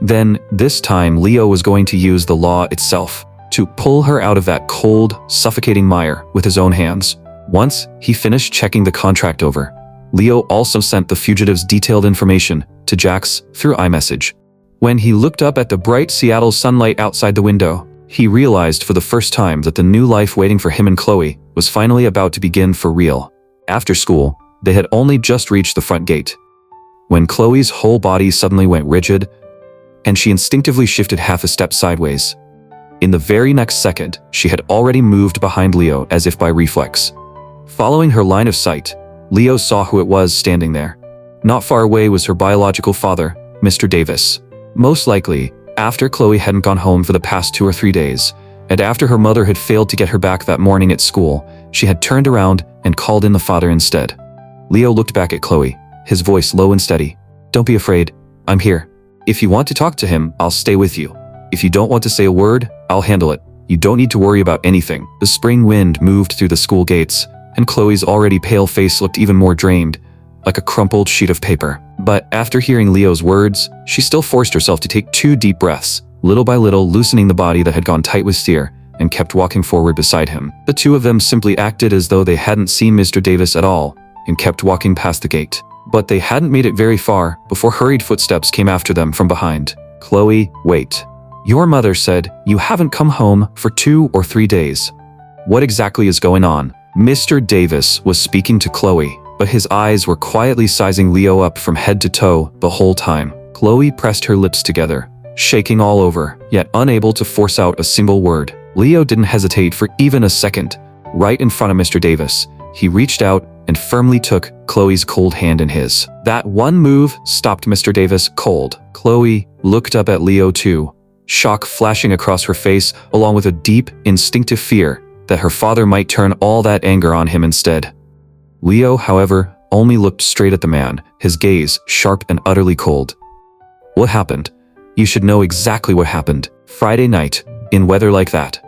then this time Leo was going to use the law itself to pull her out of that cold, suffocating mire with his own hands. Once he finished checking the contract over, Leo also sent the fugitive's detailed information to Jax through iMessage. When he looked up at the bright Seattle sunlight outside the window, he realized for the first time that the new life waiting for him and Chloe was finally about to begin for real. After school, they had only just reached the front gate, when Chloe's whole body suddenly went rigid, and she instinctively shifted half a step sideways. In the very next second, she had already moved behind Leo as if by reflex. Following her line of sight, Leo saw who it was standing there. Not far away was her biological father, Mr. Davis. Most likely, after Chloe hadn't gone home for the past 2 or 3 days, and after her mother had failed to get her back that morning at school, she had turned around and called in the father instead. Leo looked back at Chloe, his voice low and steady. Don't be afraid, I'm here. If you want to talk to him, I'll stay with you. If you don't want to say a word, I'll handle it. You don't need to worry about anything. The spring wind moved through the school gates, and Chloe's already pale face looked even more drained, like a crumpled sheet of paper. But after hearing Leo's words, she still forced herself to take 2 deep breaths, little by little loosening the body that had gone tight with fear, and kept walking forward beside him. The 2 of them simply acted as though they hadn't seen Mr. Davis at all, and kept walking past the gate. But they hadn't made it very far before hurried footsteps came after them from behind. "Chloe, wait. Your mother said you haven't come home for 2 or 3 days. What exactly is going on?" Mr. Davis was speaking to Chloe, but his eyes were quietly sizing Leo up from head to toe the whole time. Chloe pressed her lips together, shaking all over, yet unable to force out a single word. Leo didn't hesitate for even a second. Right in front of Mr. Davis, he reached out and firmly took Chloe's cold hand in his. That one move stopped Mr. Davis cold. Chloe looked up at Leo too, shock flashing across her face along with a deep, instinctive fear that her father might turn all that anger on him instead. Leo, however, only looked straight at the man, his gaze sharp and utterly cold. "What happened? You should know exactly what happened. Friday night, in weather like that.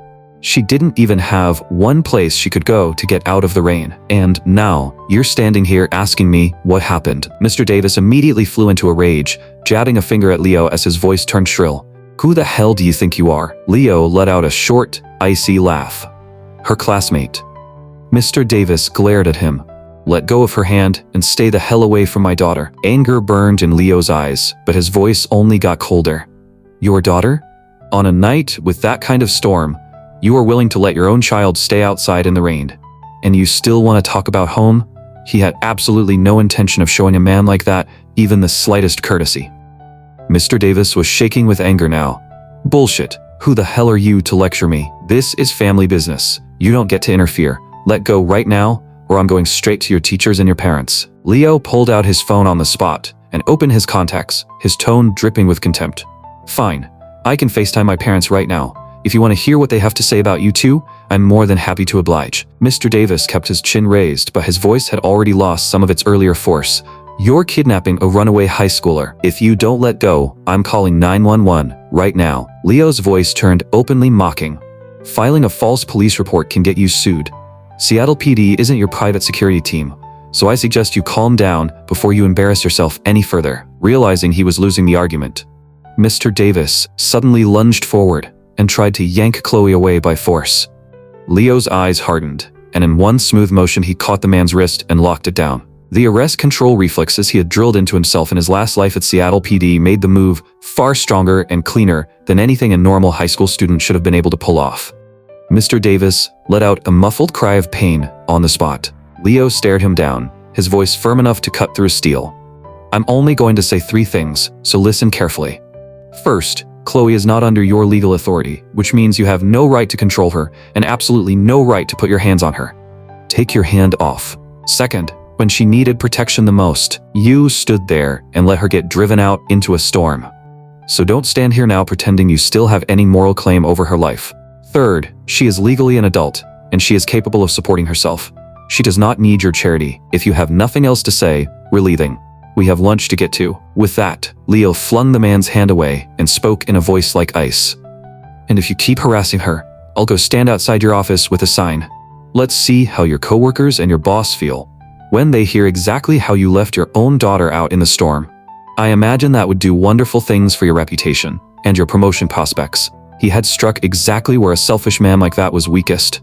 She didn't even have one place she could go to get out of the rain. And now, you're standing here asking me what happened." Mr. Davis immediately flew into a rage, jabbing a finger at Leo as his voice turned shrill. "Who the hell do you think you are?" Leo let out a short, icy laugh. "Her classmate." Mr. Davis glared at him. "Let go of her hand and stay the hell away from my daughter." Anger burned in Leo's eyes, but his voice only got colder. "Your daughter? On a night with that kind of storm, you are willing to let your own child stay outside in the rain. And you still want to talk about home?" He had absolutely no intention of showing a man like that even the slightest courtesy. Mr. Davis was shaking with anger now. "Bullshit. Who the hell are you to lecture me? This is family business. You don't get to interfere. Let go right now, or I'm going straight to your teachers and your parents." Leo pulled out his phone on the spot and opened his contacts, his tone dripping with contempt. "Fine. I can FaceTime my parents right now. If you want to hear what they have to say about you two, I'm more than happy to oblige." Mr. Davis kept his chin raised, but his voice had already lost some of its earlier force. "You're kidnapping a runaway high schooler. If you don't let go, I'm calling 911 right now." Leo's voice turned openly mocking. "Filing a false police report can get you sued. Seattle PD isn't your private security team, so I suggest you calm down before you embarrass yourself any further." Realizing he was losing the argument, Mr. Davis suddenly lunged forward and tried to yank Chloe away by force. Leo's eyes hardened, and in one smooth motion he caught the man's wrist and locked it down. The arrest control reflexes he had drilled into himself in his last life at Seattle PD made the move far stronger and cleaner than anything a normal high school student should have been able to pull off. Mr. Davis let out a muffled cry of pain on the spot. Leo stared him down, his voice firm enough to cut through steel. "I'm only going to say 3 things, so listen carefully. First, Chloe is not under your legal authority, which means you have no right to control her and absolutely no right to put your hands on her. Take your hand off. Second, when she needed protection the most, you stood there and let her get driven out into a storm. So don't stand here now pretending you still have any moral claim over her life. Third, she is legally an adult, and she is capable of supporting herself. She does not need your charity. If you have nothing else to say, we're leaving. We have lunch to get to." With that, Leo flung the man's hand away and spoke in a voice like ice. "And if you keep harassing her, I'll go stand outside your office with a sign. Let's see how your coworkers and your boss feel when they hear exactly how you left your own daughter out in the storm. I imagine that would do wonderful things for your reputation and your promotion prospects." He had struck exactly where a selfish man like that was weakest.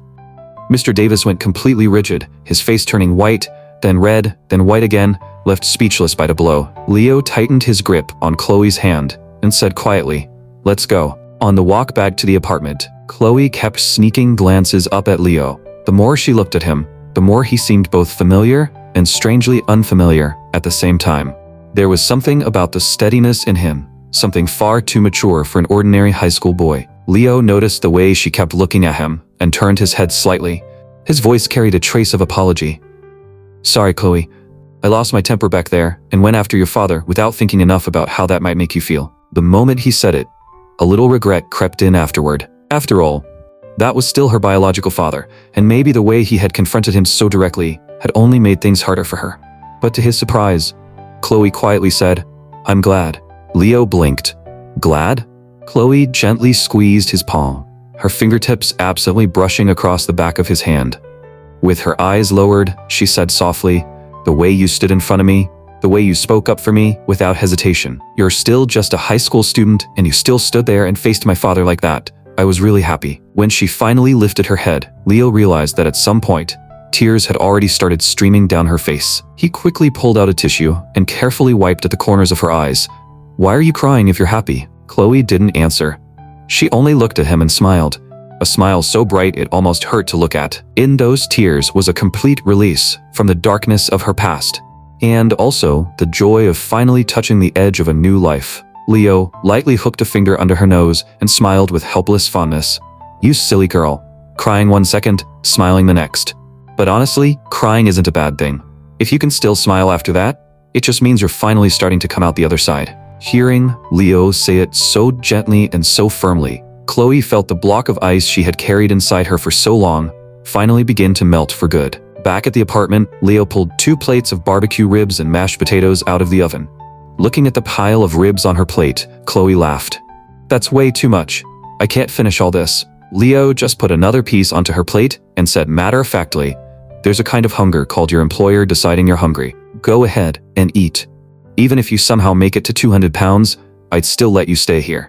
Mr. Davis went completely rigid, his face turning white, then red, then white again, left speechless by the blow. Leo tightened his grip on Chloe's hand and said quietly, "Let's go." On the walk back to the apartment, Chloe kept sneaking glances up at Leo. The more she looked at him, the more he seemed both familiar and strangely unfamiliar at the same time. There was something about the steadiness in him, something far too mature for an ordinary high school boy. Leo noticed the way she kept looking at him and turned his head slightly. His voice carried a trace of apology. "Sorry, Chloe. I lost my temper back there and went after your father without thinking enough about how that might make you feel." The moment he said it, a little regret crept in afterward. After all, that was still her biological father, and maybe the way he had confronted him so directly had only made things harder for her. But to his surprise, Chloe quietly said, "I'm glad." Leo blinked. "Glad?" Chloe gently squeezed his palm, her fingertips absently brushing across the back of his hand. With her eyes lowered, she said softly, The way you stood in front of me, the way you spoke up for me without hesitation. You're still just a high school student and you still stood there and faced my father like that. I was really happy. When she finally lifted her head, Leo realized that at some point, tears had already started streaming down her face. He quickly pulled out a tissue and carefully wiped at the corners of her eyes. Why are you crying if you're happy? Chloe didn't answer. She only looked at him and smiled. A smile so bright it almost hurt to look at. In those tears was a complete release from the darkness of her past. And also the joy of finally touching the edge of a new life. Leo lightly hooked a finger under her nose and smiled with helpless fondness. You silly girl. Crying one second, smiling the next. But honestly, crying isn't a bad thing. If you can still smile after that, it just means you're finally starting to come out the other side. Hearing Leo say it so gently and so firmly, Chloe felt the block of ice she had carried inside her for so long finally begin to melt for good. Back at the apartment, Leo pulled 2 plates of barbecue ribs and mashed potatoes out of the oven. Looking at the pile of ribs on her plate, Chloe laughed. That's way too much. I can't finish all this. Leo just put another piece onto her plate and said matter-of-factly, there's a kind of hunger called your employer deciding you're hungry. Go ahead and eat. Even if you somehow make it to 200 pounds, I'd still let you stay here.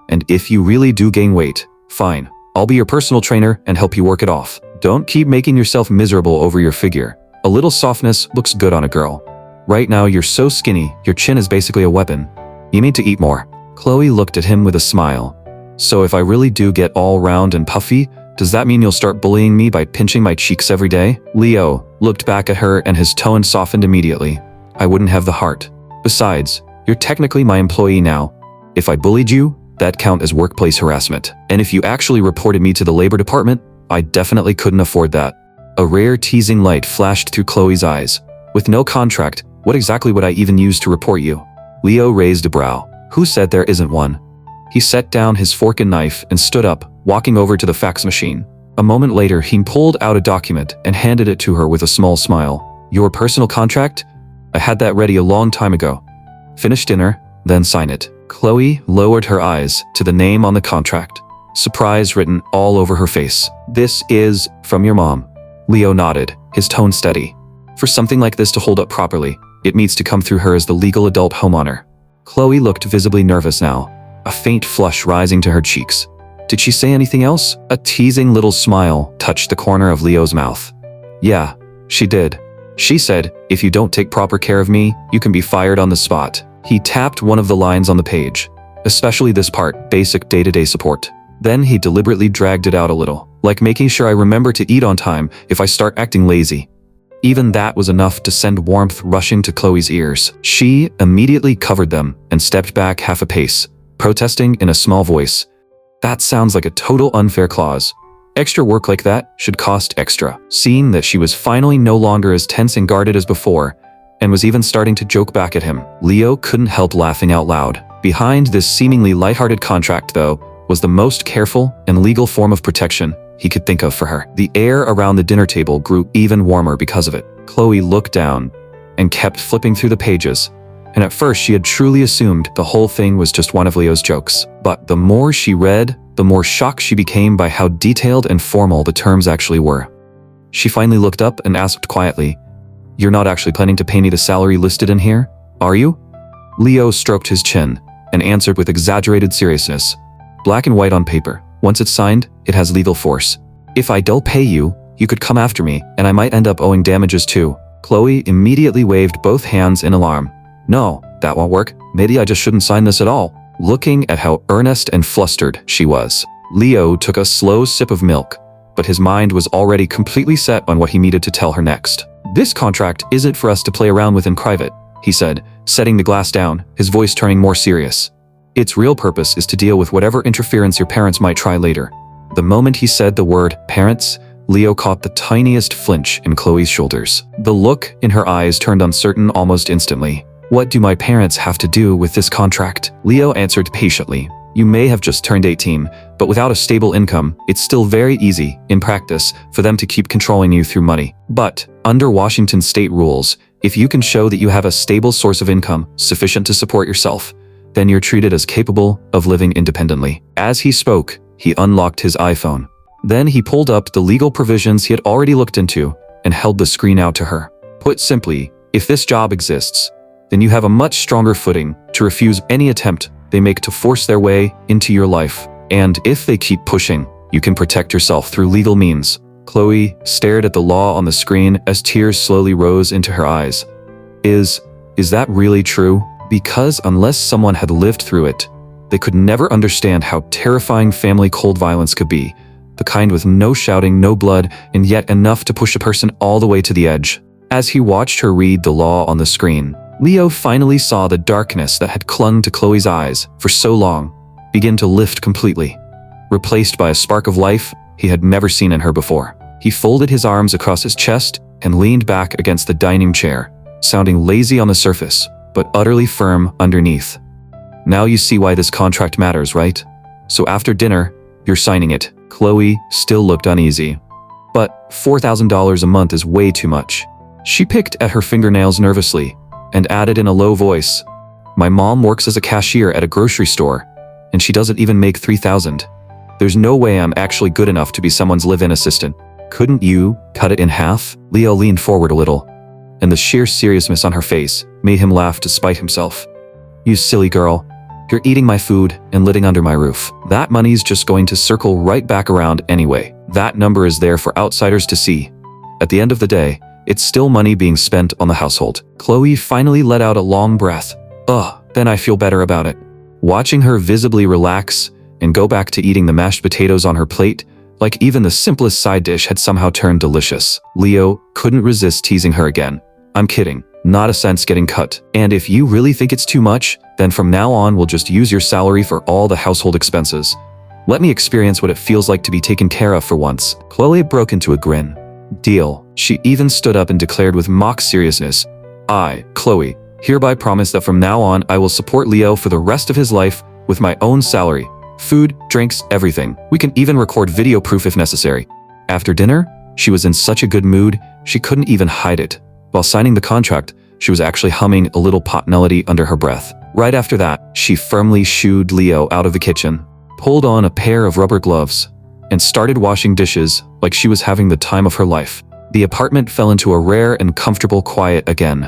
And if you really do gain weight, fine. I'll be your personal trainer and help you work it off. Don't keep making yourself miserable over your figure. A little softness looks good on a girl. Right now you're so skinny, your chin is basically a weapon. You need to eat more. Chloe looked at him with a smile. So if I really do get all round and puffy, does that mean you'll start bullying me by pinching my cheeks every day? Leo looked back at her and his tone softened immediately. I wouldn't have the heart. Besides, you're technically my employee now. If I bullied you, that'd count as workplace harassment. And if you actually reported me to the labor department, I definitely couldn't afford that. A rare teasing light flashed through Chloe's eyes. With no contract, what exactly would I even use to report you? Leo raised a brow. Who said there isn't one? He set down his fork and knife and stood up, walking over to the fax machine. A moment later, he pulled out a document and handed it to her with a small smile. Your personal contract? I had that ready a long time ago. Finish dinner, then sign it. Chloe lowered her eyes to the name on the contract. Surprise written all over her face. This is from your mom. Leo nodded, his tone steady. For something like this to hold up properly, it needs to come through her as the legal adult homeowner. Chloe looked visibly nervous now, a faint flush rising to her cheeks. Did she say anything else? A teasing little smile touched the corner of Leo's mouth. Yeah, she did. She said, if you don't take proper care of me, you can be fired on the spot. He tapped one of the lines on the page, especially this part, basic day-to-day support. Then he deliberately dragged it out a little, like making sure I remember to eat on time if I start acting lazy. Even that was enough to send warmth rushing to Chloe's ears. She immediately covered them and stepped back half a pace, protesting in a small voice. That sounds like a total unfair clause. Extra work like that should cost extra. Seeing that she was finally no longer as tense and guarded as before, and was even starting to joke back at him, Leo couldn't help laughing out loud. Behind this seemingly lighthearted contract, though, was the most careful and legal form of protection he could think of for her. The air around the dinner table grew even warmer because of it. Chloe looked down and kept flipping through the pages, and at first she had truly assumed the whole thing was just one of Leo's jokes. But the more she read, the more shocked she became by how detailed and formal the terms actually were. She finally looked up and asked quietly, "You're not actually planning to pay me the salary listed in here, are you?" Leo stroked his chin and answered with exaggerated seriousness. Black and white on paper. Once it's signed, it has legal force. If I don't pay you, you could come after me, and I might end up owing damages too. Chloe immediately waved both hands in alarm. No, that won't work. Maybe I just shouldn't sign this at all. Looking at how earnest and flustered she was, Leo took a slow sip of milk, but his mind was already completely set on what he needed to tell her next. This contract isn't for us to play around with in private, he said, setting the glass down, his voice turning more serious. Its real purpose is to deal with whatever interference your parents might try later. The moment he said the word parents, Leo caught the tiniest flinch in Chloe's shoulders. The look in her eyes turned uncertain almost instantly. What do my parents have to do with this contract? Leo answered patiently. You may have just turned 18, but without a stable income, it's still very easy, in practice, for them to keep controlling you through money. But, under Washington state rules, if you can show that you have a stable source of income sufficient to support yourself, then you're treated as capable of living independently. As he spoke, he unlocked his iPhone. Then he pulled up the legal provisions he had already looked into and held the screen out to her. Put simply, If this job exists, then you have a much stronger footing to refuse any attempt they make to force their way into your life. And if they keep pushing, you can protect yourself through legal means. Chloe stared at the law on the screen as tears slowly rose into her eyes. Is that really true? Because unless someone had lived through it, they could never understand how terrifying family cold violence could be. The kind with no shouting, no blood, and yet enough to push a person all the way to the edge. As he watched her read the law on the screen, Leo finally saw the darkness that had clung to Chloe's eyes for so long begin to lift completely, replaced by a spark of life he had never seen in her before. He folded his arms across his chest and leaned back against the dining chair, sounding lazy on the surface, but utterly firm underneath. Now you see why this contract matters, right? So after dinner, you're signing it. Chloe still looked uneasy. But $4,000 a month is way too much. She picked at her fingernails nervously and added in a low voice, "My mom works as a cashier at a grocery store, and she doesn't even make $3,000. There's no way I'm actually good enough to be someone's live-in assistant. Couldn't you cut it in half?" Leo leaned forward a little, and the sheer seriousness on her face made him laugh despite himself. "You silly girl. You're eating my food and living under my roof. That money's just going to circle right back around anyway. That number is there for outsiders to see. At the end of the day, it's still money being spent on the household." Chloe finally let out a long breath. Then I feel better about it. Watching her visibly relax and go back to eating the mashed potatoes on her plate, like even the simplest side dish had somehow turned delicious, Leo couldn't resist teasing her again. "I'm kidding. Not a cent's getting cut. And if you really think it's too much, then from now on we'll just use your salary for all the household expenses. Let me experience what it feels like to be taken care of for once." Chloe broke into a grin. "Deal." She even stood up and declared with mock seriousness, "I, Chloe, hereby promise that from now on I will support Leo for the rest of his life with my own salary. Food, drinks, everything. We can even record video proof if necessary." After dinner, she was in such a good mood, she couldn't even hide it. While signing the contract, she was actually humming a little pop melody under her breath. Right after that, she firmly shooed Leo out of the kitchen, pulled on a pair of rubber gloves, and started washing dishes like she was having the time of her life. The apartment fell into a rare and comfortable quiet again.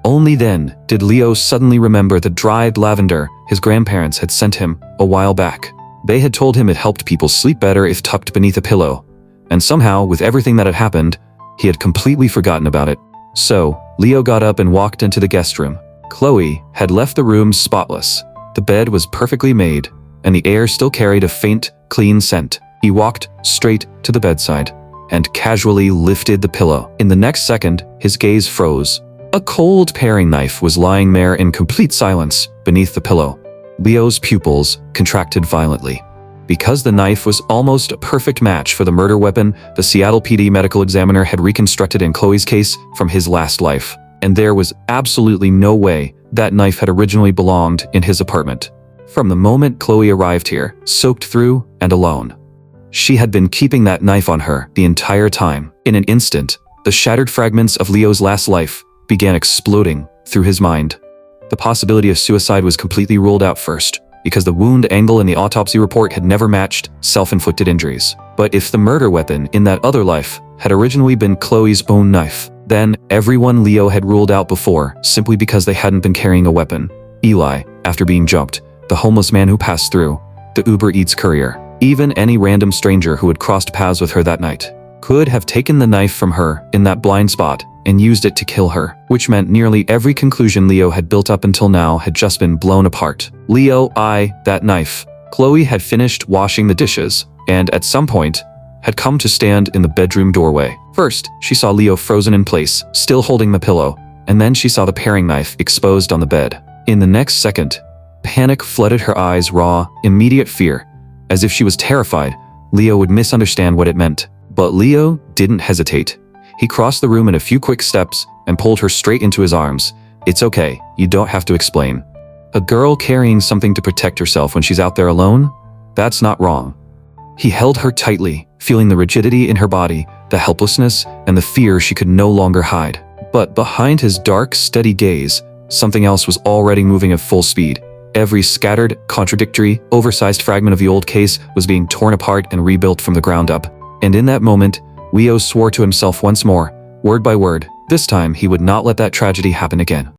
Only then did Leo suddenly remember the dried lavender his grandparents had sent him a while back. They had told him it helped people sleep better if tucked beneath a pillow, and somehow, with everything that had happened, he had completely forgotten about it. So, Leo got up and walked into the guest room. Chloe had left the room spotless. The bed was perfectly made, and the air still carried a faint, clean scent. He walked straight to the bedside and casually lifted the pillow. In the next second, his gaze froze. A cold paring knife was lying there in complete silence beneath the pillow. Leo's pupils contracted violently. Because the knife was almost a perfect match for the murder weapon the Seattle PD medical examiner had reconstructed in Chloe's case from his last life, and there was absolutely no way that knife had originally belonged in his apartment. From the moment Chloe arrived here, soaked through and alone, she had been keeping that knife on her the entire time. In an instant, the shattered fragments of Leo's last life began exploding through his mind. The possibility of suicide was completely ruled out first, because the wound angle in the autopsy report had never matched self-inflicted injuries. But if the murder weapon in that other life had originally been Chloe's own knife, then everyone Leo had ruled out before simply because they hadn't been carrying a weapon. Eli, after being jumped, the homeless man who passed through, the Uber Eats courier, even any random stranger who had crossed paths with her that night, could have taken the knife from her in that blind spot and used it to kill her, which meant nearly every conclusion Leo had built up until now had just been blown apart. Leo, that knife. Chloe had finished washing the dishes, and at some point, had come to stand in the bedroom doorway. First, she saw Leo frozen in place, still holding the pillow, and then she saw the paring knife exposed on the bed. In the next second, panic flooded her eyes, raw, immediate fear, as if she was terrified Leo would misunderstand what it meant. But Leo didn't hesitate. He crossed the room in a few quick steps and pulled her straight into his arms. "It's okay, you don't have to explain. A girl carrying something to protect herself when she's out there alone? That's not wrong." He held her tightly, feeling the rigidity in her body, the helplessness, and the fear she could no longer hide. But behind his dark, steady gaze, something else was already moving at full speed. Every scattered, contradictory, oversized fragment of the old case was being torn apart and rebuilt from the ground up. And in that moment, Leo swore to himself once more, word by word, This time he would not let that tragedy happen again.